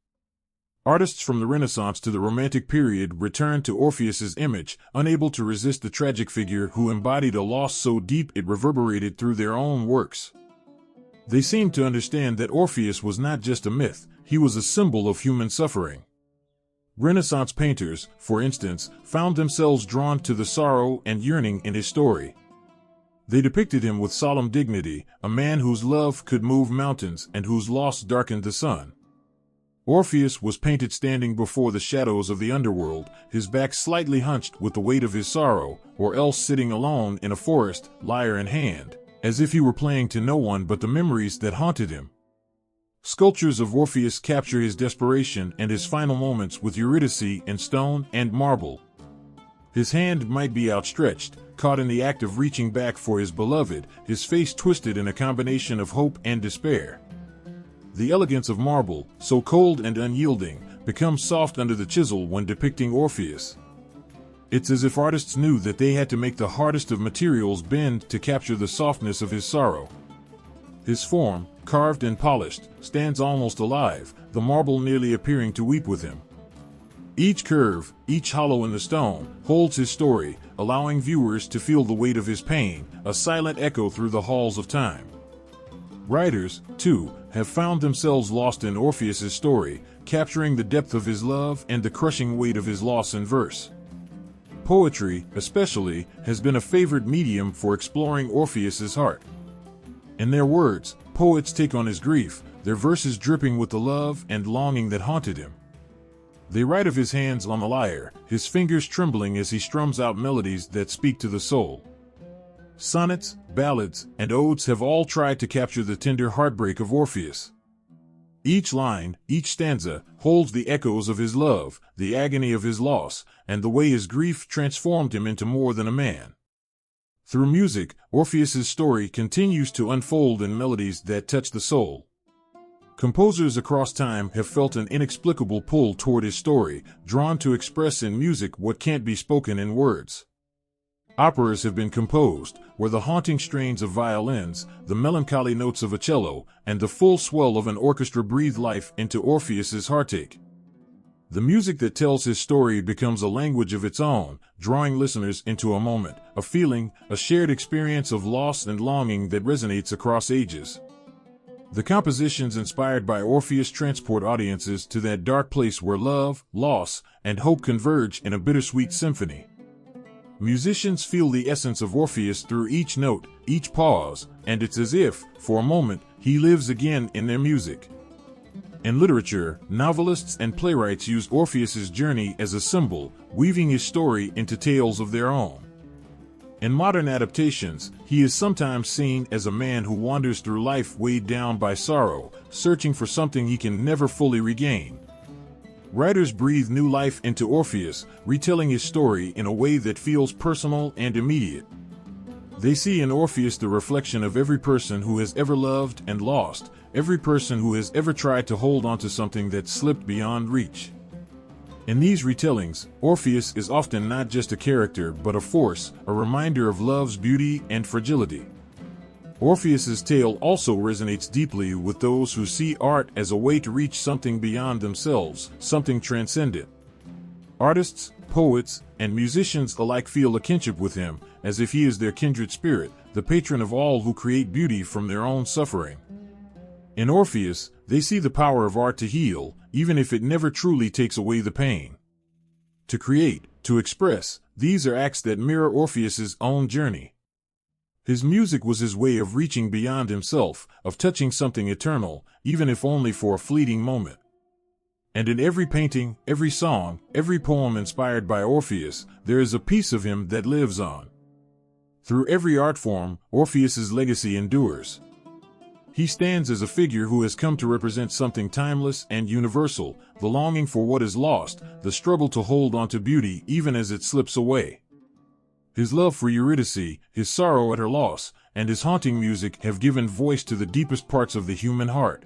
Artists from the Renaissance to the Romantic period returned to Orpheus's image, unable to resist the tragic figure who embodied a loss so deep it reverberated through their own works. They seemed to understand that Orpheus was not just a myth, he was a symbol of human suffering. Renaissance painters, for instance, found themselves drawn to the sorrow and yearning in his story. They depicted him with solemn dignity, a man whose love could move mountains and whose loss darkened the sun. Orpheus was painted standing before the shadows of the underworld, his back slightly hunched with the weight of his sorrow, or else sitting alone in a forest, lyre in hand, as if he were playing to no one but the memories that haunted him. Sculptures of Orpheus capture his desperation and his final moments with Eurydice in stone and marble. His hand might be outstretched, caught in the act of reaching back for his beloved, his face twisted in a combination of hope and despair. The elegance of marble, so cold and unyielding, becomes soft under the chisel when depicting Orpheus. It's as if artists knew that they had to make the hardest of materials bend to capture the softness of his sorrow. His form, carved and polished, stands almost alive, the marble nearly appearing to weep with him. Each curve, each hollow in the stone, holds his story, allowing viewers to feel the weight of his pain, a silent echo through the halls of time. Writers, too, have found themselves lost in Orpheus's story, capturing the depth of his love and the crushing weight of his loss in verse. Poetry, especially, has been a favored medium for exploring Orpheus's heart. In their words, poets take on his grief, their verses dripping with the love and longing that haunted him. They write of his hands on the lyre, his fingers trembling as he strums out melodies that speak to the soul. Sonnets, ballads, and odes have all tried to capture the tender heartbreak of Orpheus. Each line, each stanza, holds the echoes of his love, the agony of his loss, and the way his grief transformed him into more than a man. Through music, Orpheus's story continues to unfold in melodies that touch the soul. Composers across time have felt an inexplicable pull toward his story, drawn to express in music what can't be spoken in words. Operas have been composed, where the haunting strains of violins, the melancholy notes of a cello, and the full swell of an orchestra breathe life into Orpheus's heartache. The music that tells his story becomes a language of its own, drawing listeners into a moment, a feeling, a shared experience of loss and longing that resonates across ages. The compositions inspired by Orpheus transport audiences to that dark place where love, loss, and hope converge in a bittersweet symphony. Musicians feel the essence of Orpheus through each note, each pause, and it's as if, for a moment, he lives again in their music. In literature, novelists and playwrights use Orpheus's journey as a symbol, weaving his story into tales of their own. In modern adaptations, he is sometimes seen as a man who wanders through life weighed down by sorrow, searching for something he can never fully regain. Writers breathe new life into Orpheus, retelling his story in a way that feels personal and immediate. They see in Orpheus the reflection of every person who has ever loved and lost, every person who has ever tried to hold on to something that slipped beyond reach. In these retellings, Orpheus is often not just a character but a force, a reminder of love's beauty and fragility. Orpheus's tale also resonates deeply with those who see art as a way to reach something beyond themselves, something transcendent. Artists, poets, and musicians alike feel a kinship with him, as if he is their kindred spirit, the patron of all who create beauty from their own suffering. In Orpheus, they see the power of art to heal, even if it never truly takes away the pain. To create, to express, these are acts that mirror Orpheus's own journey. His music was his way of reaching beyond himself, of touching something eternal, even if only for a fleeting moment. And in every painting, every song, every poem inspired by Orpheus, there is a piece of him that lives on. Through every art form, Orpheus's legacy endures. He stands as a figure who has come to represent something timeless and universal, the longing for what is lost, the struggle to hold on to beauty even as it slips away. His love for Eurydice, his sorrow at her loss, and his haunting music have given voice to the deepest parts of the human heart.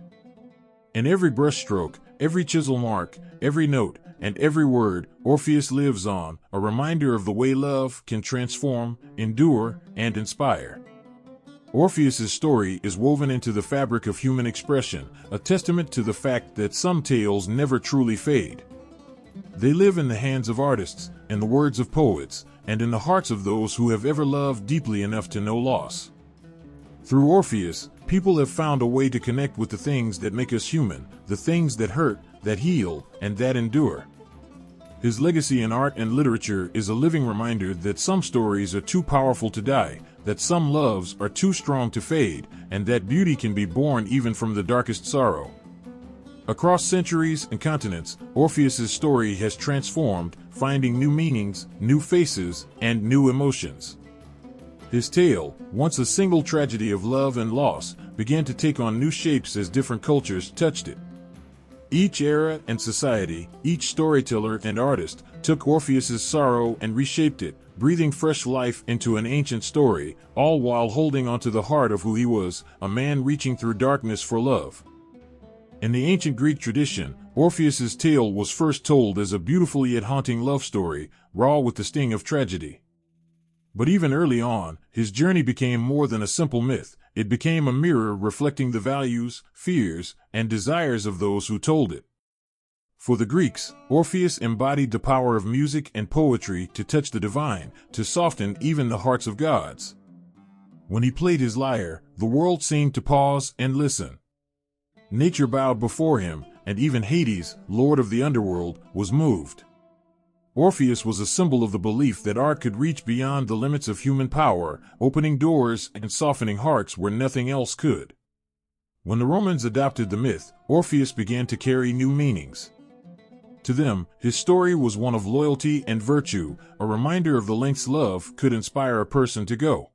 In every brushstroke, every chisel mark, every note, and every word, Orpheus lives on, a reminder of the way love can transform, endure, and inspire. Orpheus's story is woven into the fabric of human expression, a testament to the fact that some tales never truly fade. They live in the hands of artists, in the words of poets, and in the hearts of those who have ever loved deeply enough to know loss. Through Orpheus, people have found a way to connect with the things that make us human, the things that hurt, that heal, and that endure. His legacy in art and literature is a living reminder that some stories are too powerful to die, that some loves are too strong to fade, and that beauty can be born even from the darkest sorrow. Across centuries and continents, Orpheus's story has transformed, finding new meanings, new faces, and new emotions. His tale, once a single tragedy of love and loss, began to take on new shapes as different cultures touched it. Each era and society, each storyteller and artist, took Orpheus's sorrow and reshaped it, breathing fresh life into an ancient story, all while holding onto the heart of who he was, a man reaching through darkness for love. In the ancient Greek tradition, Orpheus's tale was first told as a beautiful yet haunting love story, raw with the sting of tragedy. But even early on, his journey became more than a simple myth. It became a mirror reflecting the values, fears, and desires of those who told it. For the Greeks, Orpheus embodied the power of music and poetry to touch the divine, to soften even the hearts of gods. When he played his lyre, the world seemed to pause and listen. Nature bowed before him, and even Hades, lord of the underworld, was moved. Orpheus was a symbol of the belief that art could reach beyond the limits of human power, opening doors and softening hearts where nothing else could. When the Romans adopted the myth, Orpheus began to carry new meanings. To them, his story was one of loyalty and virtue, a reminder of the lengths love could inspire a person to go.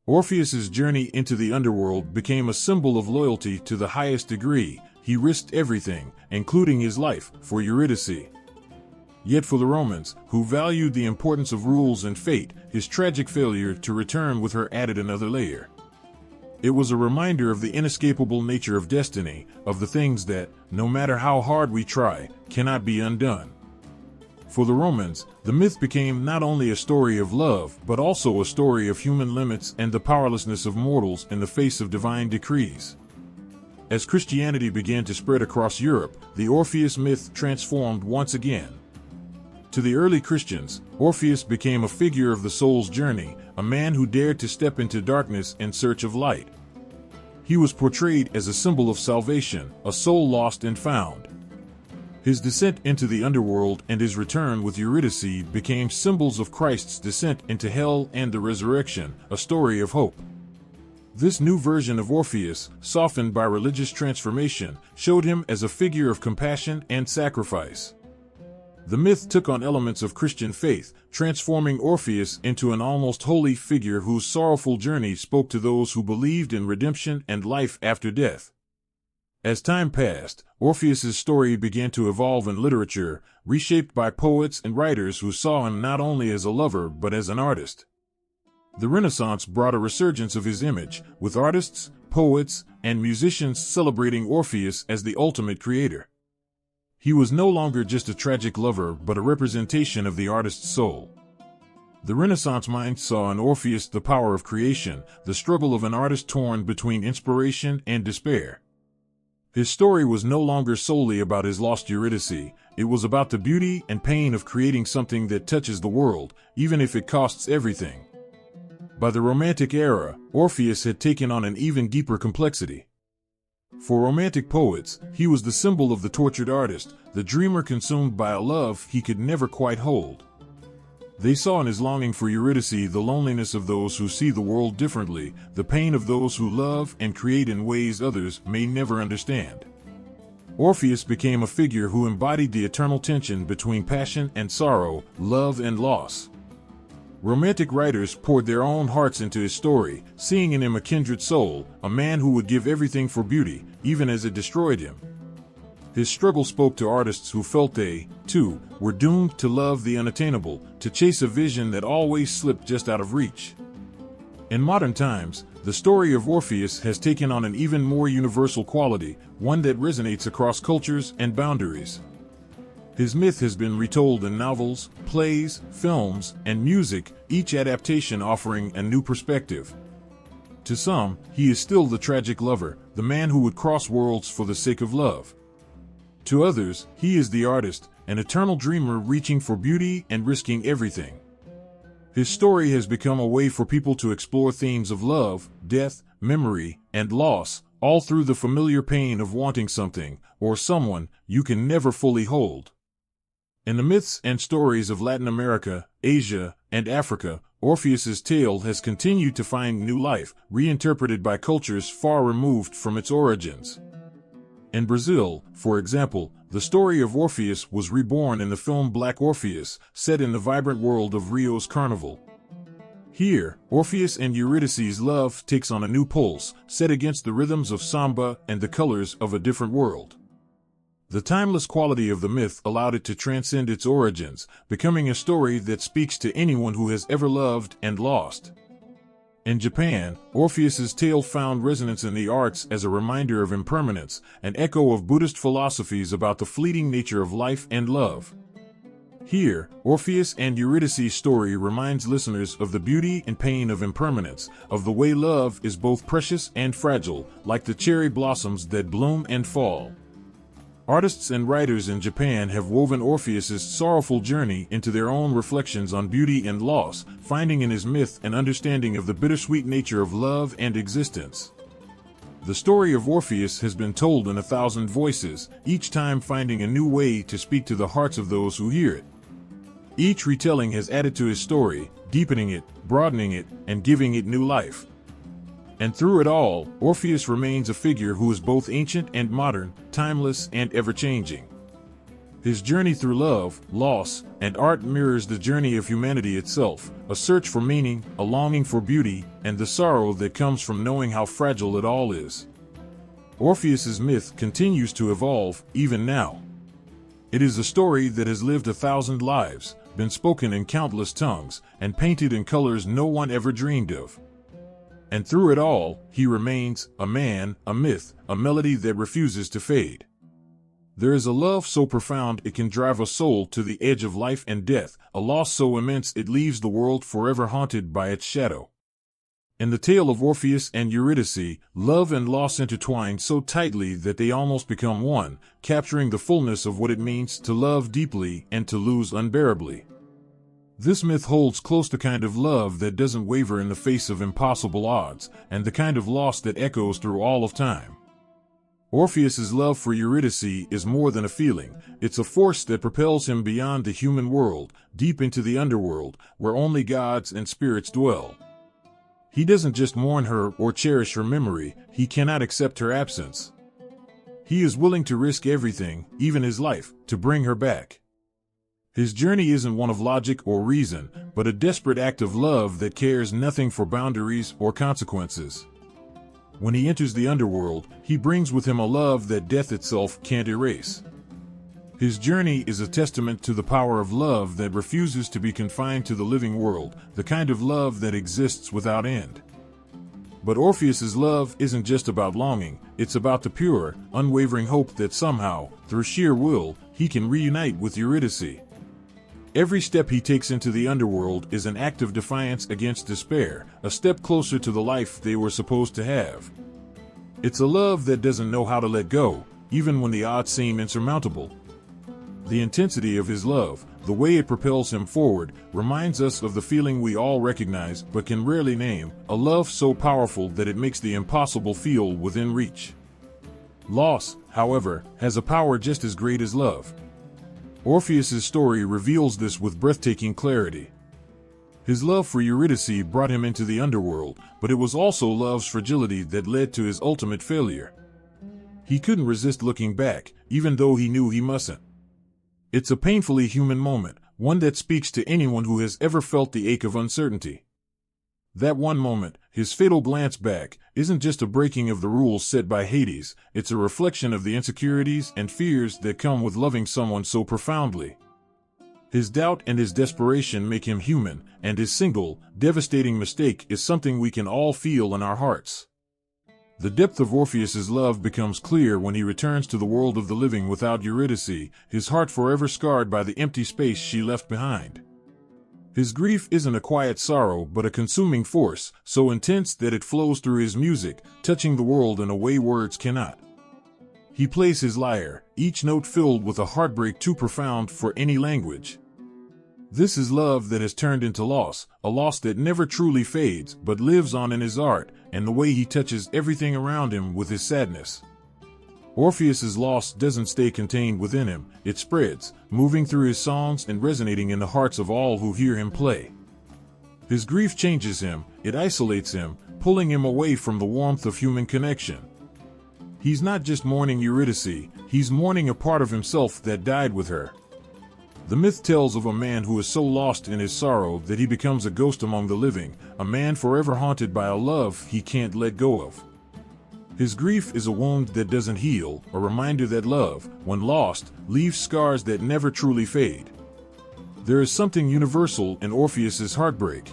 Orpheus's journey into the underworld became a symbol of loyalty to the highest degree. He risked everything, including his life, for Eurydice. Yet for the Romans, who valued the importance of rules and fate, his tragic failure to return with her added another layer. It was a reminder of the inescapable nature of destiny, of the things that, no matter how hard we try, cannot be undone. For the Romans, the myth became not only a story of love, but also a story of human limits and the powerlessness of mortals in the face of divine decrees. As Christianity began to spread across Europe, the Orpheus myth transformed once again. To the early Christians, Orpheus became a figure of the soul's journey, a man who dared to step into darkness in search of light. He was portrayed as a symbol of salvation, a soul lost and found. His descent into the underworld and his return with Eurydice became symbols of Christ's descent into hell and the resurrection, a story of hope. This new version of Orpheus, softened by religious transformation, showed him as a figure of compassion and sacrifice. The myth took on elements of Christian faith, transforming Orpheus into an almost holy figure whose sorrowful journey spoke to those who believed in redemption and life after death. As time passed, Orpheus's story began to evolve in literature, reshaped by poets and writers who saw him not only as a lover but as an artist. The Renaissance brought a resurgence of his image, with artists, poets, and musicians celebrating Orpheus as the ultimate creator. He was no longer just a tragic lover but a representation of the artist's soul. The Renaissance mind saw in Orpheus the power of creation, the struggle of an artist torn between inspiration and despair. His story was no longer solely about his lost Eurydice, it was about the beauty and pain of creating something that touches the world, even if it costs everything. By the Romantic era, Orpheus had taken on an even deeper complexity. For Romantic poets, he was the symbol of the tortured artist, the dreamer consumed by a love he could never quite hold. They saw in his longing for Eurydice the loneliness of those who see the world differently, the pain of those who love and create in ways others may never understand. Orpheus became a figure who embodied the eternal tension between passion and sorrow, love and loss. Romantic writers poured their own hearts into his story, seeing in him a kindred soul, a man who would give everything for beauty, even as it destroyed him. His struggle spoke to artists who felt they, too, were doomed to love the unattainable, to chase a vision that always slipped just out of reach. In modern times, the story of Orpheus has taken on an even more universal quality, one that resonates across cultures and boundaries. His myth has been retold in novels, plays, films, and music, each adaptation offering a new perspective. To some, he is still the tragic lover, the man who would cross worlds for the sake of love. To others, he is the artist, an eternal dreamer reaching for beauty and risking everything. His story has become a way for people to explore themes of love, death, memory, and loss, all through the familiar pain of wanting something, or someone, you can never fully hold. In the myths and stories of Latin America, Asia, and Africa, Orpheus's tale has continued to find new life, reinterpreted by cultures far removed from its origins. In Brazil, for example, the story of Orpheus was reborn in the film Black Orpheus, set in the vibrant world of Rio's carnival. Here, Orpheus and Eurydice's love takes on a new pulse, set against the rhythms of samba and the colors of a different world. The timeless quality of the myth allowed it to transcend its origins, becoming a story that speaks to anyone who has ever loved and lost. In Japan, Orpheus's tale found resonance in the arts as a reminder of impermanence, an echo of Buddhist philosophies about the fleeting nature of life and love. Here, Orpheus and Eurydice's story reminds listeners of the beauty and pain of impermanence, of the way love is both precious and fragile, like the cherry blossoms that bloom and fall. Artists and writers in Japan have woven Orpheus's sorrowful journey into their own reflections on beauty and loss, finding in his myth an understanding of the bittersweet nature of love and existence. The story of Orpheus has been told in 1,000 voices, each time finding a new way to speak to the hearts of those who hear it. Each retelling has added to his story, deepening it, broadening it, and giving it new life. And through it all, Orpheus remains a figure who is both ancient and modern, timeless and ever-changing. His journey through love, loss, and art mirrors the journey of humanity itself, a search for meaning, a longing for beauty, and the sorrow that comes from knowing how fragile it all is. Orpheus's myth continues to evolve, even now. It is a story that has lived 1,000 lives, been spoken in countless tongues, and painted in colors no one ever dreamed of. And through it all, he remains a man, a myth, a melody that refuses to fade. There is a love so profound it can drive a soul to the edge of life and death, a loss so immense it leaves the world forever haunted by its shadow. In the tale of Orpheus and Eurydice, love and loss intertwine so tightly that they almost become one, capturing the fullness of what it means to love deeply and to lose unbearably. This myth holds close the kind of love that doesn't waver in the face of impossible odds, and the kind of loss that echoes through all of time. Orpheus's love for Eurydice is more than a feeling, it's a force that propels him beyond the human world, deep into the underworld, where only gods and spirits dwell. He doesn't just mourn her or cherish her memory, he cannot accept her absence. He is willing to risk everything, even his life, to bring her back. His journey isn't one of logic or reason, but a desperate act of love that cares nothing for boundaries or consequences. When he enters the underworld, he brings with him a love that death itself can't erase. His journey is a testament to the power of love that refuses to be confined to the living world, the kind of love that exists without end. But Orpheus's love isn't just about longing, it's about the pure, unwavering hope that somehow, through sheer will, he can reunite with Eurydice. Every step he takes into the underworld is an act of defiance against despair, a step closer to the life they were supposed to have. It's a love that doesn't know how to let go, even when the odds seem insurmountable. The intensity of his love, the way it propels him forward, reminds us of the feeling we all recognize but can rarely name, a love so powerful that it makes the impossible feel within reach. Loss, however, has a power just as great as love. Orpheus's story reveals this with breathtaking clarity. His love for Eurydice brought him into the underworld, but it was also love's fragility that led to his ultimate failure. He couldn't resist looking back, even though he knew he mustn't. It's a painfully human moment, one that speaks to anyone who has ever felt the ache of uncertainty. That one moment, his fatal glance back, isn't just a breaking of the rules set by Hades, it's a reflection of the insecurities and fears that come with loving someone so profoundly. His doubt and his desperation make him human, and his single, devastating mistake is something we can all feel in our hearts. The depth of Orpheus's love becomes clear when he returns to the world of the living without Eurydice, his heart forever scarred by the empty space she left behind. His grief isn't a quiet sorrow but a consuming force, so intense that it flows through his music, touching the world in a way words cannot. He plays his lyre, each note filled with a heartbreak too profound for any language. This is love that has turned into loss, a loss that never truly fades but lives on in his art, and the way he touches everything around him with his sadness. Orpheus's loss doesn't stay contained within him, it spreads, moving through his songs and resonating in the hearts of all who hear him play. His grief changes him, it isolates him, pulling him away from the warmth of human connection. He's not just mourning Eurydice, he's mourning a part of himself that died with her. The myth tells of a man who is so lost in his sorrow that he becomes a ghost among the living, a man forever haunted by a love he can't let go of. His grief is a wound that doesn't heal, a reminder that love, when lost, leaves scars that never truly fade. There is something universal in Orpheus's heartbreak.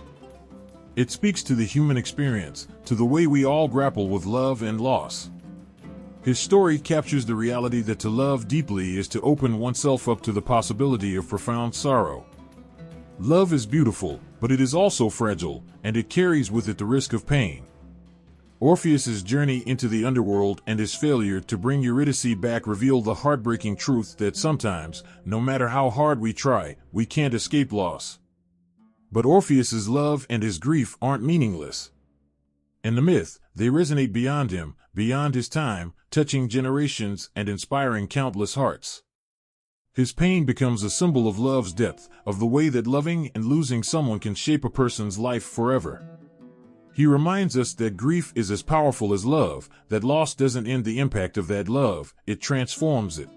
It speaks to the human experience, to the way we all grapple with love and loss. His story captures the reality that to love deeply is to open oneself up to the possibility of profound sorrow. Love is beautiful, but it is also fragile, and it carries with it the risk of pain. Orpheus's journey into the underworld and his failure to bring Eurydice back reveal the heartbreaking truth that sometimes, no matter how hard we try, we can't escape loss. But Orpheus's love and his grief aren't meaningless. In the myth, they resonate beyond him, beyond his time, touching generations and inspiring countless hearts. His pain becomes a symbol of love's depth, of the way that loving and losing someone can shape a person's life forever. He reminds us that grief is as powerful as love, that loss doesn't end the impact of that love, it transforms it.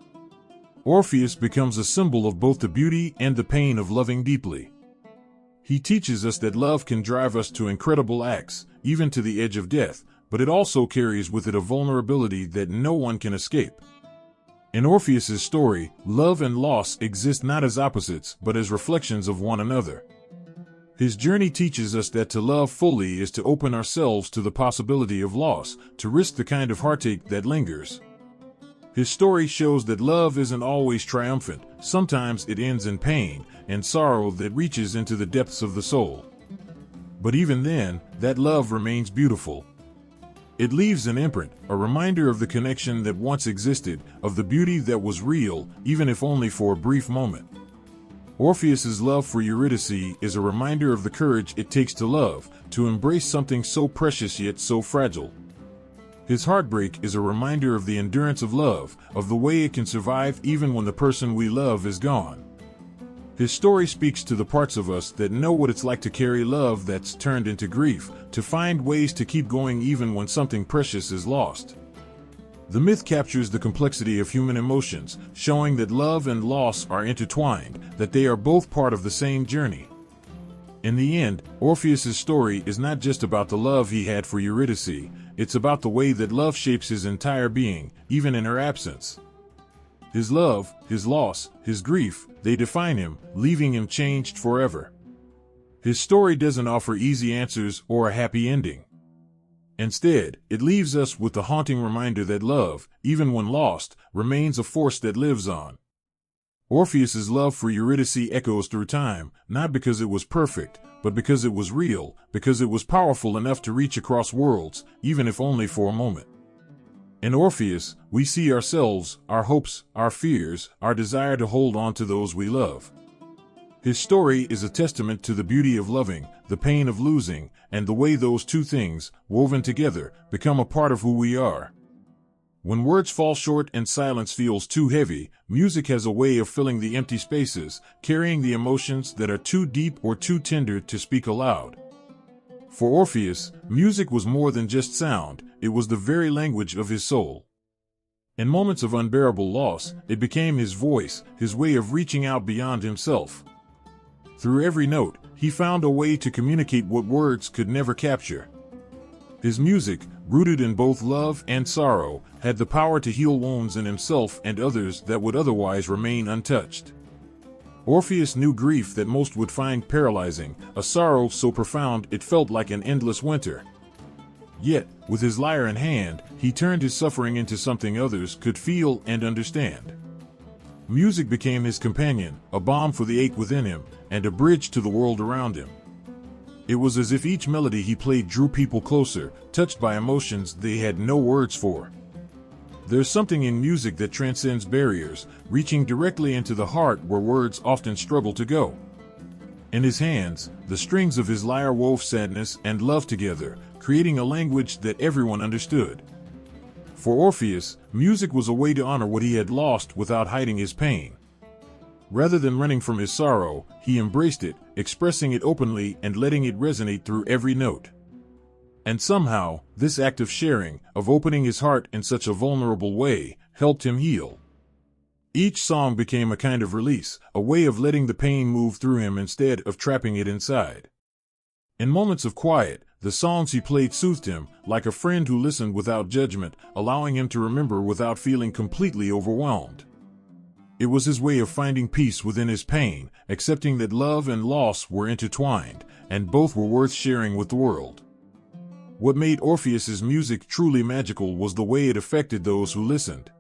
Orpheus becomes a symbol of both the beauty and the pain of loving deeply. He teaches us that love can drive us to incredible acts, even to the edge of death, but it also carries with it a vulnerability that no one can escape. In Orpheus's story, love and loss exist not as opposites, but as reflections of one another. His journey teaches us that to love fully is to open ourselves to the possibility of loss, to risk the kind of heartache that lingers. His story shows that love isn't always triumphant, sometimes it ends in pain and sorrow that reaches into the depths of the soul. But even then, that love remains beautiful. It leaves an imprint, a reminder of the connection that once existed, of the beauty that was real, even if only for a brief moment. Orpheus's love for Eurydice is a reminder of the courage it takes to love, to embrace something so precious yet so fragile. His heartbreak is a reminder of the endurance of love, of the way it can survive even when the person we love is gone. His story speaks to the parts of us that know what it's like to carry love that's turned into grief, to find ways to keep going even when something precious is lost. The myth captures the complexity of human emotions, showing that love and loss are intertwined, that they are both part of the same journey. In the end, Orpheus's story is not just about the love he had for Eurydice, it's about the way that love shapes his entire being, even in her absence. His love, his loss, his grief, they define him, leaving him changed forever. His story doesn't offer easy answers or a happy ending. Instead, it leaves us with the haunting reminder that love, even when lost, remains a force that lives on. Orpheus's love for Eurydice echoes through time, not because it was perfect, but because it was real, because it was powerful enough to reach across worlds, even if only for a moment. In Orpheus, we see ourselves, our hopes, our fears, our desire to hold on to those we love. His story is a testament to the beauty of loving, the pain of losing, and the way those two things, woven together, become a part of who we are. When words fall short and silence feels too heavy, music has a way of filling the empty spaces, carrying the emotions that are too deep or too tender to speak aloud. For Orpheus, music was more than just sound, it was the very language of his soul. In moments of unbearable loss, it became his voice, his way of reaching out beyond himself. Through every note, he found a way to communicate what words could never capture. His music, rooted in both love and sorrow, had the power to heal wounds in himself and others that would otherwise remain untouched. Orpheus knew grief that most would find paralyzing, a sorrow so profound it felt like an endless winter. Yet, with his lyre in hand, he turned his suffering into something others could feel and understand. Music became his companion, a balm for the ache within him, and a bridge to the world around him. It was as if each melody he played drew people closer, touched by emotions they had no words for. There's something in music that transcends barriers, reaching directly into the heart where words often struggle to go. In his hands, the strings of his lyre wove sadness and love together, creating a language that everyone understood. For Orpheus, music was a way to honor what he had lost without hiding his pain. Rather than running from his sorrow, he embraced it, expressing it openly and letting it resonate through every note. And somehow, this act of sharing, of opening his heart in such a vulnerable way, helped him heal. Each song became a kind of release, a way of letting the pain move through him instead of trapping it inside. In moments of quiet, the songs he played soothed him, like a friend who listened without judgment, allowing him to remember without feeling completely overwhelmed. It was his way of finding peace within his pain, accepting that love and loss were intertwined, and both were worth sharing with the world. What made Orpheus's music truly magical was the way it affected those who listened.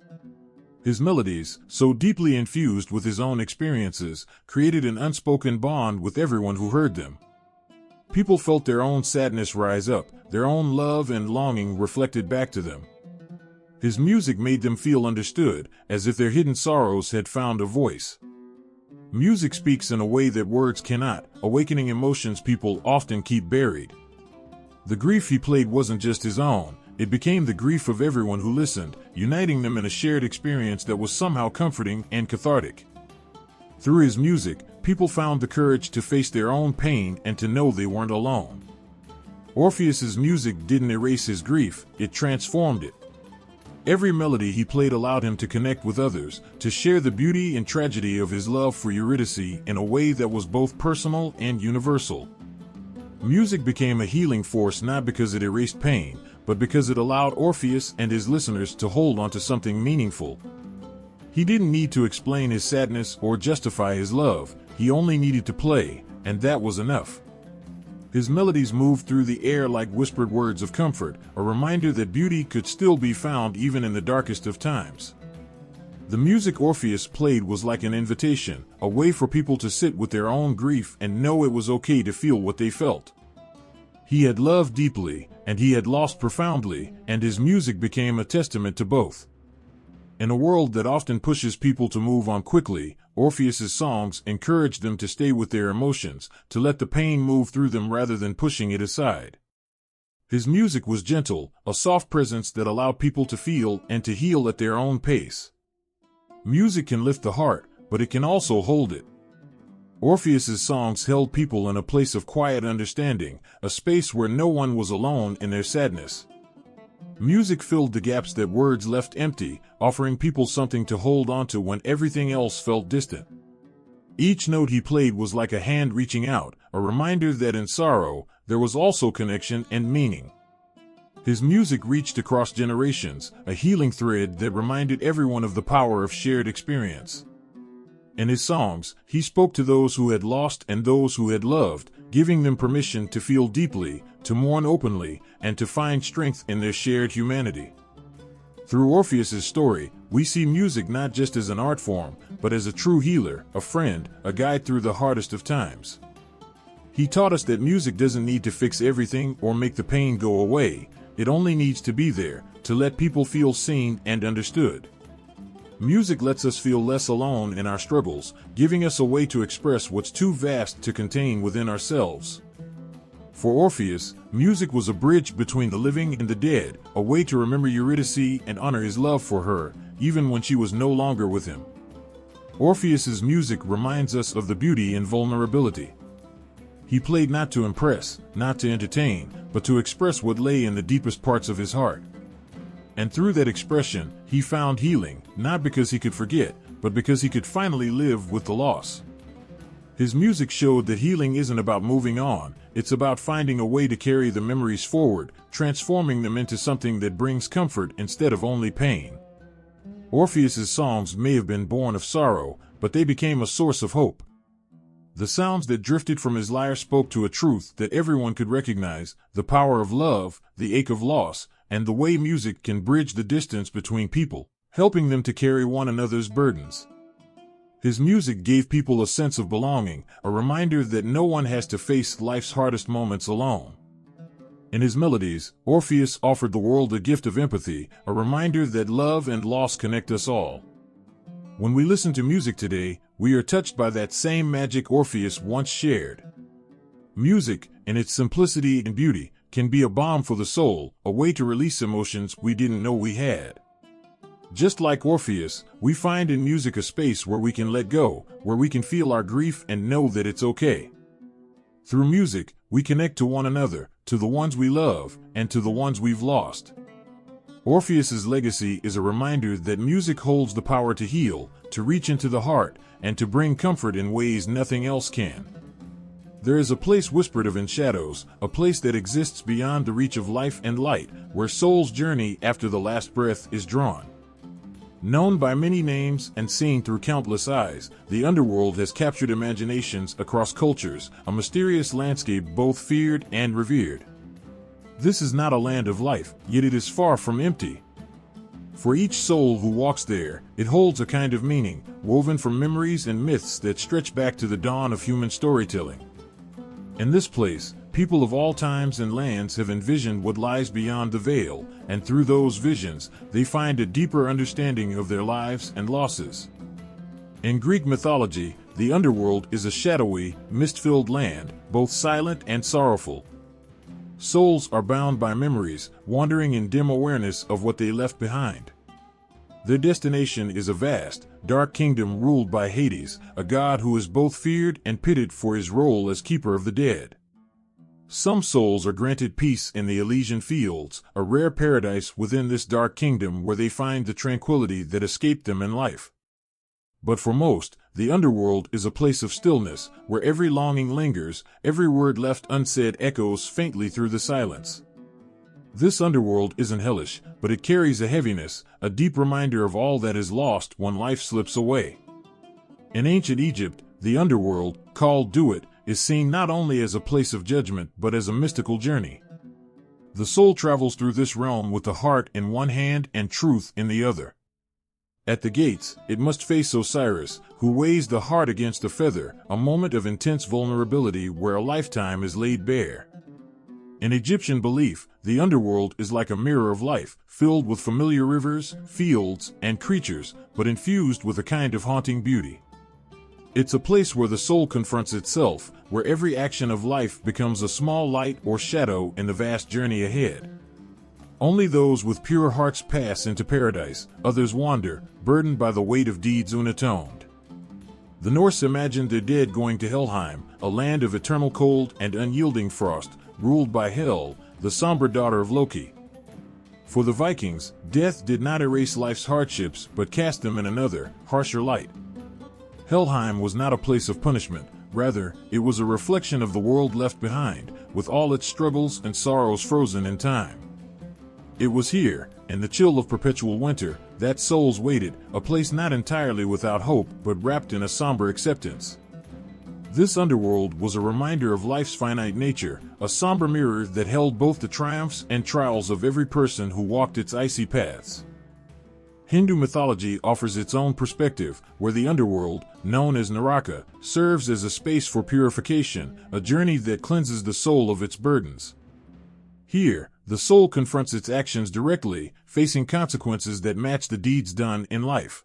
His melodies, so deeply infused with his own experiences, created an unspoken bond with everyone who heard them. People felt their own sadness rise up, their own love and longing reflected back to them. His music made them feel understood, as if their hidden sorrows had found a voice. Music speaks in a way that words cannot, awakening emotions people often keep buried. The grief he played wasn't just his own, it became the grief of everyone who listened, uniting them in a shared experience that was somehow comforting and cathartic. Through his music, people found the courage to face their own pain and to know they weren't alone. Orpheus's music didn't erase his grief, it transformed it. Every melody he played allowed him to connect with others, to share the beauty and tragedy of his love for Eurydice in a way that was both personal and universal. Music became a healing force not because it erased pain, but because it allowed Orpheus and his listeners to hold on to something meaningful. He didn't need to explain his sadness or justify his love, he only needed to play, and that was enough. His melodies moved through the air like whispered words of comfort, a reminder that beauty could still be found even in the darkest of times. The music Orpheus played was like an invitation, a way for people to sit with their own grief and know it was okay to feel what they felt. He had loved deeply, and he had lost profoundly, and his music became a testament to both. In a world that often pushes people to move on quickly, Orpheus's songs encouraged them to stay with their emotions, to let the pain move through them rather than pushing it aside. His music was gentle, a soft presence that allowed people to feel and to heal at their own pace. Music can lift the heart, but it can also hold it. Orpheus's songs held people in a place of quiet understanding, a space where no one was alone in their sadness. Music filled the gaps that words left empty, offering people something to hold onto when everything else felt distant. Each note he played was like a hand reaching out, a reminder that in sorrow, there was also connection and meaning. His music reached across generations, a healing thread that reminded everyone of the power of shared experience. In his songs, he spoke to those who had lost and those who had loved, giving them permission to feel deeply, to mourn openly, and to find strength in their shared humanity. Through Orpheus's story, we see music not just as an art form, but as a true healer, a friend, a guide through the hardest of times. He taught us that music doesn't need to fix everything or make the pain go away, it only needs to be there, to let people feel seen and understood. Music lets us feel less alone in our struggles, giving us a way to express what's too vast to contain within ourselves. For Orpheus, music was a bridge between the living and the dead, a way to remember Eurydice and honor his love for her, even when she was no longer with him. Orpheus's music reminds us of the beauty in vulnerability. He played not to impress, not to entertain, but to express what lay in the deepest parts of his heart. And through that expression, he found healing, not because he could forget, but because he could finally live with the loss. His music showed that healing isn't about moving on, it's about finding a way to carry the memories forward, transforming them into something that brings comfort instead of only pain. Orpheus's songs may have been born of sorrow, but they became a source of hope. The sounds that drifted from his lyre spoke to a truth that everyone could recognize, the power of love, the ache of loss, and the way music can bridge the distance between people, helping them to carry one another's burdens. His music gave people a sense of belonging, a reminder that no one has to face life's hardest moments alone. In his melodies, Orpheus offered the world a gift of empathy, a reminder that love and loss connect us all. When we listen to music today, we are touched by that same magic Orpheus once shared. Music, in its simplicity and beauty, can be a balm for the soul, a way to release emotions we didn't know we had. Just like Orpheus, we find in music a space where we can let go, where we can feel our grief and know that it's okay. Through music, we connect to one another, to the ones we love, and to the ones we've lost. Orpheus's legacy is a reminder that music holds the power to heal, to reach into the heart, and to bring comfort in ways nothing else can. There is a place whispered of in shadows, a place that exists beyond the reach of life and light, where souls journey after the last breath is drawn. Known by many names and seen through countless eyes, the underworld has captured imaginations across cultures, a mysterious landscape both feared and revered. This is not a land of life, yet it is far from empty. For each soul who walks there, it holds a kind of meaning, woven from memories and myths that stretch back to the dawn of human storytelling. In this place, people of all times and lands have envisioned what lies beyond the veil, and through those visions, they find a deeper understanding of their lives and losses. In Greek mythology, the underworld is a shadowy, mist-filled land, both silent and sorrowful. Souls are bound by memories, wandering in dim awareness of what they left behind. Their destination is a vast, dark kingdom ruled by Hades, a god who is both feared and pitied for his role as keeper of the dead. Some souls are granted peace in the Elysian fields, a rare paradise within this dark kingdom where they find the tranquility that escaped them in life. But for most, the underworld is a place of stillness, where every longing lingers, every word left unsaid echoes faintly through the silence. This underworld isn't hellish, but it carries a heaviness, a deep reminder of all that is lost when life slips away. In ancient Egypt, the underworld, called Duat, is seen not only as a place of judgment but as a mystical journey. The soul travels through this realm with the heart in one hand and truth in the other. At the gates, it must face Osiris, who weighs the heart against a feather, a moment of intense vulnerability where a lifetime is laid bare. In Egyptian belief, the underworld is like a mirror of life, filled with familiar rivers, fields, and creatures, but infused with a kind of haunting beauty. It's a place where the soul confronts itself, where every action of life becomes a small light or shadow in the vast journey ahead. Only those with pure hearts pass into paradise, others wander, burdened by the weight of deeds unatoned. The Norse imagined their dead going to Helheim, a land of eternal cold and unyielding frost, ruled by Hel, the somber daughter of Loki. For the Vikings, death did not erase life's hardships but cast them in another, harsher light. Helheim was not a place of punishment, rather, it was a reflection of the world left behind, with all its struggles and sorrows frozen in time. It was here, in the chill of perpetual winter, that souls waited, a place not entirely without hope but wrapped in a somber acceptance. This underworld was a reminder of life's finite nature, a somber mirror that held both the triumphs and trials of every person who walked its icy paths. Hindu mythology offers its own perspective, where the underworld, known as Naraka, serves as a space for purification, a journey that cleanses the soul of its burdens. Here, the soul confronts its actions directly, facing consequences that match the deeds done in life.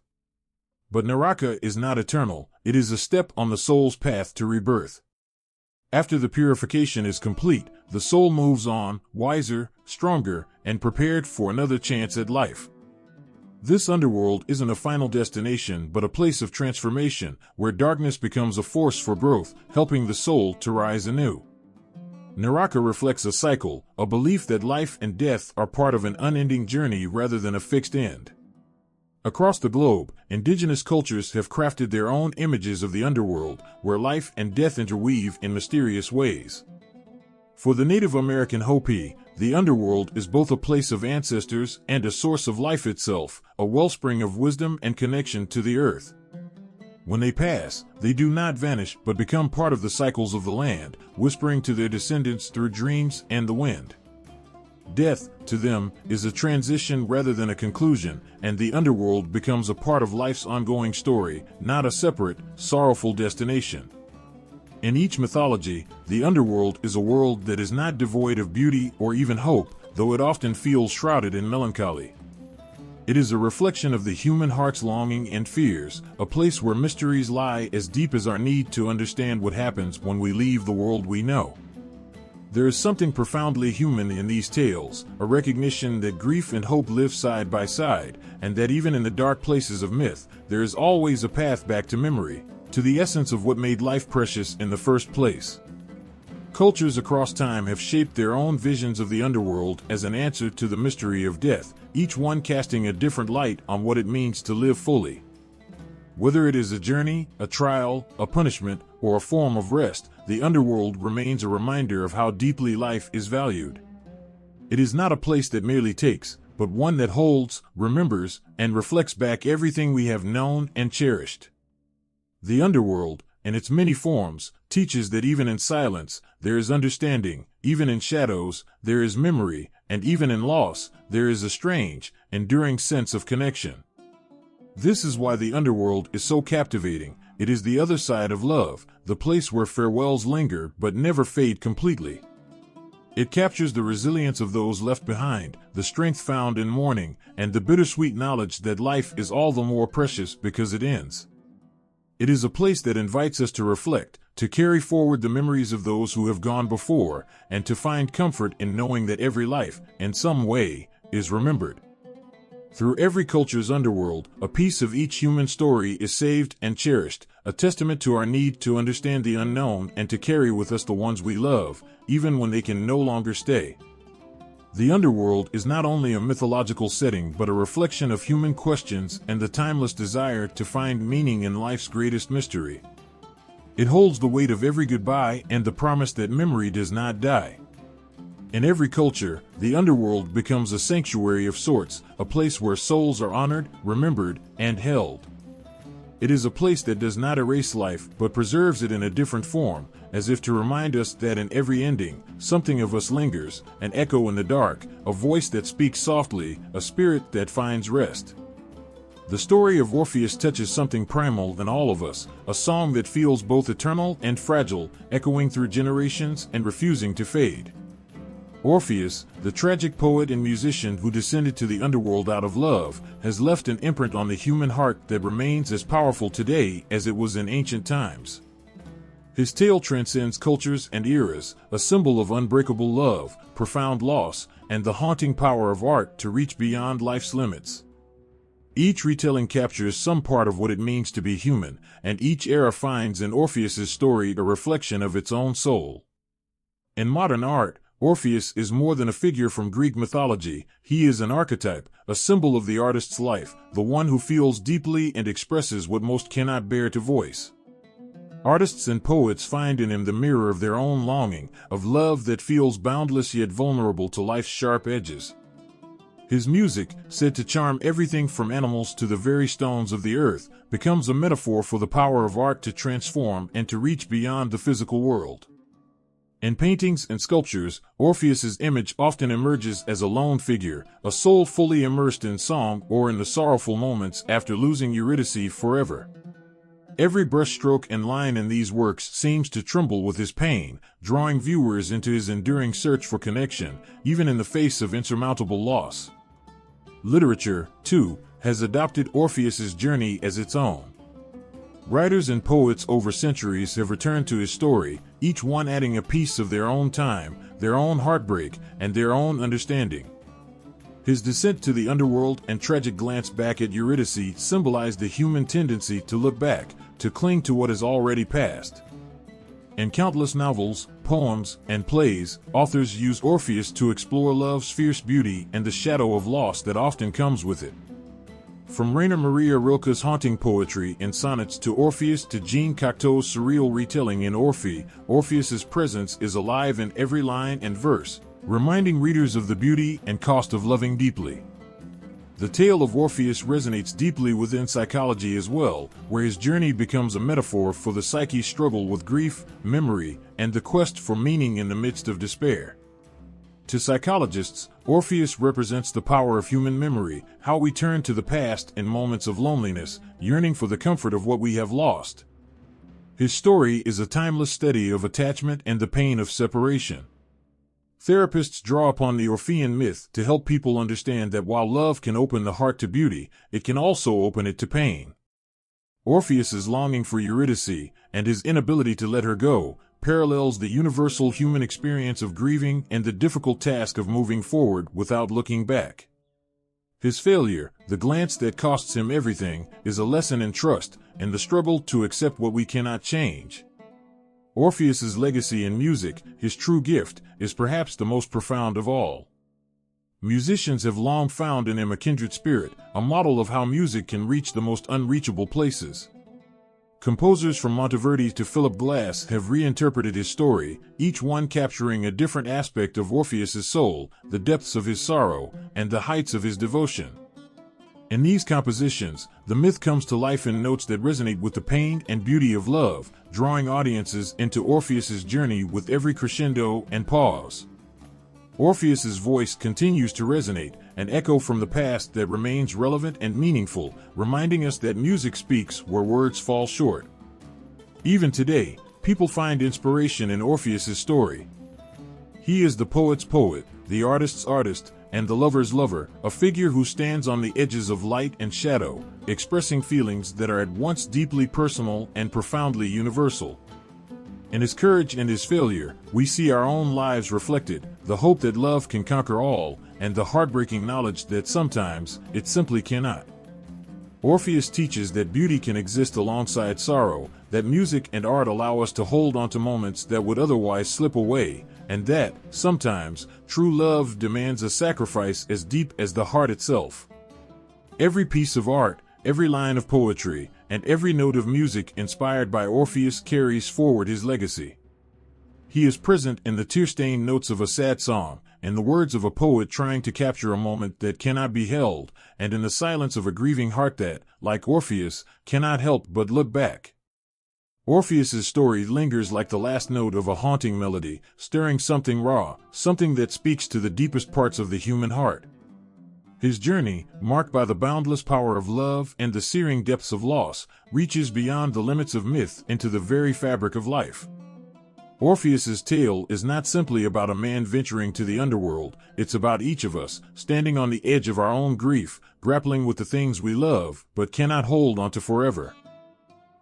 But Naraka is not eternal, it is a step on the soul's path to rebirth. After the purification is complete, the soul moves on, wiser, stronger, and prepared for another chance at life. This underworld isn't a final destination but a place of transformation, where darkness becomes a force for growth, helping the soul to rise anew. Naraka reflects a cycle, a belief that life and death are part of an unending journey rather than a fixed end. Across the globe, indigenous cultures have crafted their own images of the underworld, where life and death interweave in mysterious ways. For the Native American Hopi, the underworld is both a place of ancestors and a source of life itself, a wellspring of wisdom and connection to the earth. When they pass, they do not vanish but become part of the cycles of the land, whispering to their descendants through dreams and the wind. Death, to them, is a transition rather than a conclusion, and the underworld becomes a part of life's ongoing story, not a separate, sorrowful destination. In each mythology, the underworld is a world that is not devoid of beauty or even hope, though it often feels shrouded in melancholy. It is a reflection of the human heart's longing and fears, a place where mysteries lie as deep as our need to understand what happens when we leave the world we know. There is something profoundly human in these tales, a recognition that grief and hope live side by side, and that even in the dark places of myth, there is always a path back to memory, to the essence of what made life precious in the first place. Cultures across time have shaped their own visions of the underworld as an answer to the mystery of death, each one casting a different light on what it means to live fully. Whether it is a journey, a trial, a punishment, or a form of rest, the underworld remains a reminder of how deeply life is valued. It is not a place that merely takes, but one that holds, remembers, and reflects back everything we have known and cherished. The underworld, in its many forms, teaches that even in silence, there is understanding, even in shadows, there is memory, and even in loss, there is a strange, enduring sense of connection. This is why the underworld is so captivating. It is the other side of love, the place where farewells linger but never fade completely. It captures the resilience of those left behind, the strength found in mourning, and the bittersweet knowledge that life is all the more precious because it ends. It is a place that invites us to reflect, to carry forward the memories of those who have gone before, and to find comfort in knowing that every life, in some way, is remembered. Through every culture's underworld, a piece of each human story is saved and cherished, a testament to our need to understand the unknown and to carry with us the ones we love, even when they can no longer stay. The underworld is not only a mythological setting but a reflection of human questions and the timeless desire to find meaning in life's greatest mystery. It holds the weight of every goodbye and the promise that memory does not die. In every culture, the underworld becomes a sanctuary of sorts, a place where souls are honored, remembered, and held. It is a place that does not erase life but preserves it in a different form, as if to remind us that in every ending, something of us lingers, an echo in the dark, a voice that speaks softly, a spirit that finds rest. The story of Orpheus touches something primal in all of us, a song that feels both eternal and fragile, echoing through generations and refusing to fade. Orpheus, the tragic poet and musician who descended to the underworld out of love, has left an imprint on the human heart that remains as powerful today as it was in ancient times. His tale transcends cultures and eras, a symbol of unbreakable love, profound loss, and the haunting power of art to reach beyond life's limits. Each retelling captures some part of what it means to be human, and each era finds in Orpheus's story a reflection of its own soul. In modern art, Orpheus is more than a figure from Greek mythology. He is an archetype, a symbol of the artist's life, the one who feels deeply and expresses what most cannot bear to voice. Artists and poets find in him the mirror of their own longing, of love that feels boundless yet vulnerable to life's sharp edges. His music, said to charm everything from animals to the very stones of the earth, becomes a metaphor for the power of art to transform and to reach beyond the physical world. In paintings and sculptures, Orpheus's image often emerges as a lone figure, a soul fully immersed in song or in the sorrowful moments after losing Eurydice forever. Every brushstroke and line in these works seems to tremble with his pain, drawing viewers into his enduring search for connection, even in the face of insurmountable loss. Literature, too, has adopted Orpheus's journey as its own. Writers and poets over centuries have returned to his story, each one adding a piece of their own time, their own heartbreak, and their own understanding. His descent to the underworld and tragic glance back at Eurydice symbolized the human tendency to look back, to cling to what has already passed. In countless novels, poems, and plays, authors use Orpheus to explore love's fierce beauty and the shadow of loss that often comes with it. From Rainer Maria Rilke's haunting poetry in sonnets to Orpheus to Jean Cocteau's surreal retelling in Orpheus's presence is alive in every line and verse, reminding readers of the beauty and cost of loving deeply. The tale of Orpheus resonates deeply within psychology as well, where his journey becomes a metaphor for the psyche's struggle with grief, memory, and the quest for meaning in the midst of despair. To psychologists, Orpheus represents the power of human memory, how we turn to the past in moments of loneliness, yearning for the comfort of what we have lost. His story is a timeless study of attachment and the pain of separation. Therapists draw upon the Orphean myth to help people understand that while love can open the heart to beauty, it can also open it to pain. Orpheus's longing for Eurydice, and his inability to let her go, parallels the universal human experience of grieving and the difficult task of moving forward without looking back. His failure, the glance that costs him everything, is a lesson in trust and the struggle to accept what we cannot change. Orpheus's legacy in music, his true gift, is perhaps the most profound of all. Musicians have long found in him a kindred spirit, a model of how music can reach the most unreachable places. Composers from Monteverdi to Philip Glass have reinterpreted his story, each one capturing a different aspect of Orpheus's soul, the depths of his sorrow, and the heights of his devotion. In these compositions, the myth comes to life in notes that resonate with the pain and beauty of love, drawing audiences into Orpheus's journey with every crescendo and pause. Orpheus's voice continues to resonate, an echo from the past that remains relevant and meaningful, reminding us that music speaks where words fall short. Even today, people find inspiration in Orpheus's story. He is the poet's poet, the artist's artist, and the lover's lover, a figure who stands on the edges of light and shadow, expressing feelings that are at once deeply personal and profoundly universal. In his courage and his failure, we see our own lives reflected, the hope that love can conquer all, and the heartbreaking knowledge that sometimes it simply cannot. Orpheus teaches that beauty can exist alongside sorrow, that music and art allow us to hold on to moments that would otherwise slip away, and that, sometimes, true love demands a sacrifice as deep as the heart itself. Every piece of art, every line of poetry, and every note of music inspired by Orpheus carries forward his legacy. He is present in the tear-stained notes of a sad song, in the words of a poet trying to capture a moment that cannot be held, and in the silence of a grieving heart that, like Orpheus, cannot help but look back. Orpheus's story lingers like the last note of a haunting melody, stirring something raw, something that speaks to the deepest parts of the human heart. His journey, marked by the boundless power of love and the searing depths of loss, reaches beyond the limits of myth into the very fabric of life. Orpheus's tale is not simply about a man venturing to the underworld, it's about each of us, standing on the edge of our own grief, grappling with the things we love, but cannot hold onto forever.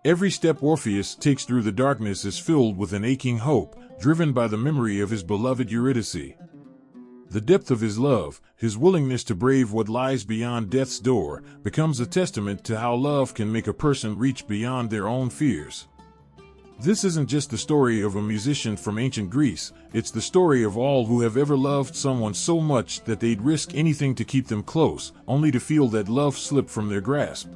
Every step Orpheus takes through the darkness is filled with an aching hope, driven by the memory of his beloved Eurydice. The depth of his love, his willingness to brave what lies beyond death's door, becomes a testament to how love can make a person reach beyond their own fears. This isn't just the story of a musician from ancient Greece, it's the story of all who have ever loved someone so much that they'd risk anything to keep them close, only to feel that love slip from their grasp.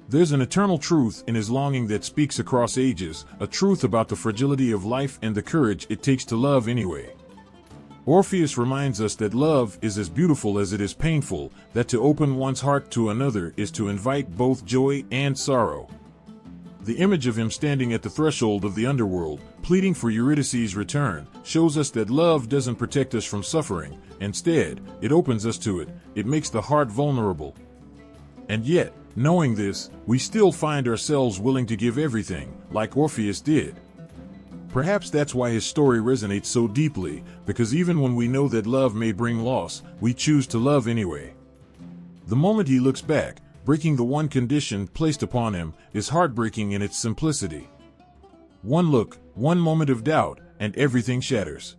There's an eternal truth in his longing that speaks across ages, a truth about the fragility of life and the courage it takes to love anyway. Orpheus reminds us that love is as beautiful as it is painful, that to open one's heart to another is to invite both joy and sorrow. The image of him standing at the threshold of the underworld, pleading for Eurydice's return, shows us that love doesn't protect us from suffering. Instead, it opens us to it, it makes the heart vulnerable. And yet, knowing this, we still find ourselves willing to give everything, like Orpheus did. Perhaps that's why his story resonates so deeply, because even when we know that love may bring loss, we choose to love anyway. The moment he looks back, breaking the one condition placed upon him, is heartbreaking in its simplicity. One look, one moment of doubt, and everything shatters.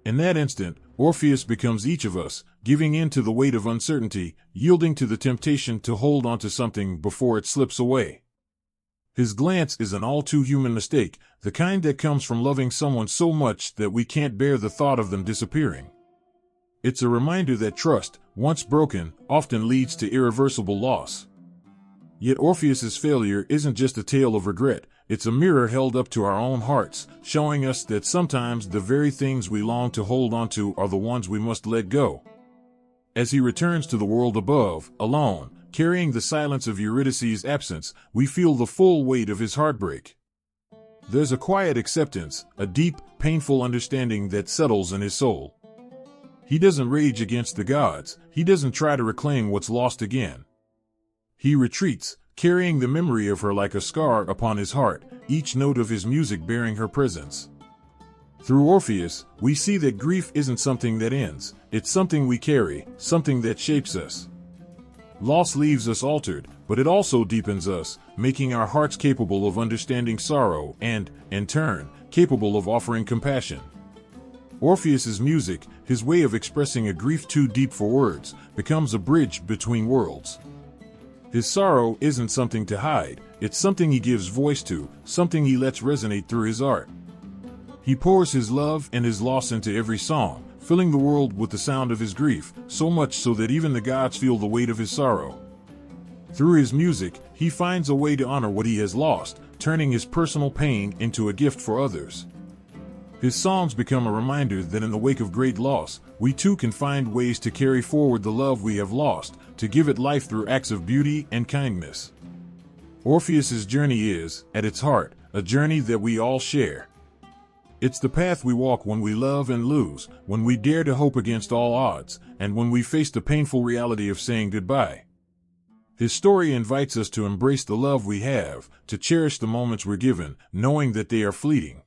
In that instant, Orpheus becomes each of us, giving in to the weight of uncertainty, yielding to the temptation to hold on to something before it slips away. His glance is an all-too-human mistake, the kind that comes from loving someone so much that we can't bear the thought of them disappearing. It's a reminder that trust, once broken, often leads to irreversible loss. Yet Orpheus's failure isn't just a tale of regret, it's a mirror held up to our own hearts, showing us that sometimes the very things we long to hold on to are the ones we must let go. As he returns to the world above, alone, carrying the silence of Eurydice's absence, we feel the full weight of his heartbreak. There's a quiet acceptance, a deep, painful understanding that settles in his soul. He doesn't rage against the gods, he doesn't try to reclaim what's lost again. He retreats, carrying the memory of her like a scar upon his heart, each note of his music bearing her presence. Through Orpheus, we see that grief isn't something that ends, it's something we carry, something that shapes us. Loss leaves us altered, but it also deepens us, making our hearts capable of understanding sorrow and, in turn, capable of offering compassion. Orpheus's music, his way of expressing a grief too deep for words, becomes a bridge between worlds. His sorrow isn't something to hide, It's something he gives voice to, something he lets resonate through his art. He pours his love and his loss into every song, filling the world with the sound of his grief, so much so that even the gods feel the weight of his sorrow. Through his music, he finds a way to honor what he has lost, turning his personal pain into a gift for others. His songs become a reminder that in the wake of great loss, we too can find ways to carry forward the love we have lost, to give it life through acts of beauty and kindness. Orpheus's journey is, at its heart, a journey that we all share. It's the path we walk when we love and lose, when we dare to hope against all odds, and when we face the painful reality of saying goodbye. His story invites us to embrace the love we have, to cherish the moments we're given, knowing that they are fleeting.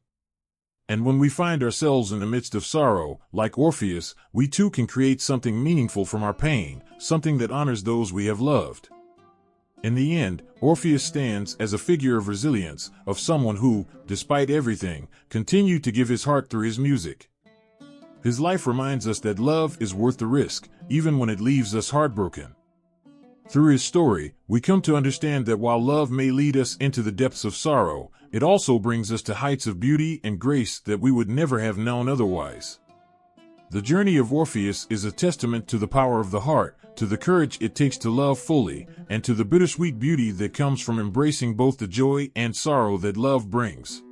And when we find ourselves in the midst of sorrow, like Orpheus, we too can create something meaningful from our pain, something that honors those we have loved. In the end, Orpheus stands as a figure of resilience, of someone who, despite everything, continued to give his heart through his music. His life reminds us that love is worth the risk, even when it leaves us heartbroken. Through his story, we come to understand that while love may lead us into the depths of sorrow, it also brings us to heights of beauty and grace that we would never have known otherwise. The journey of Orpheus is a testament to the power of the heart, to the courage it takes to love fully, and to the bittersweet beauty that comes from embracing both the joy and sorrow that love brings.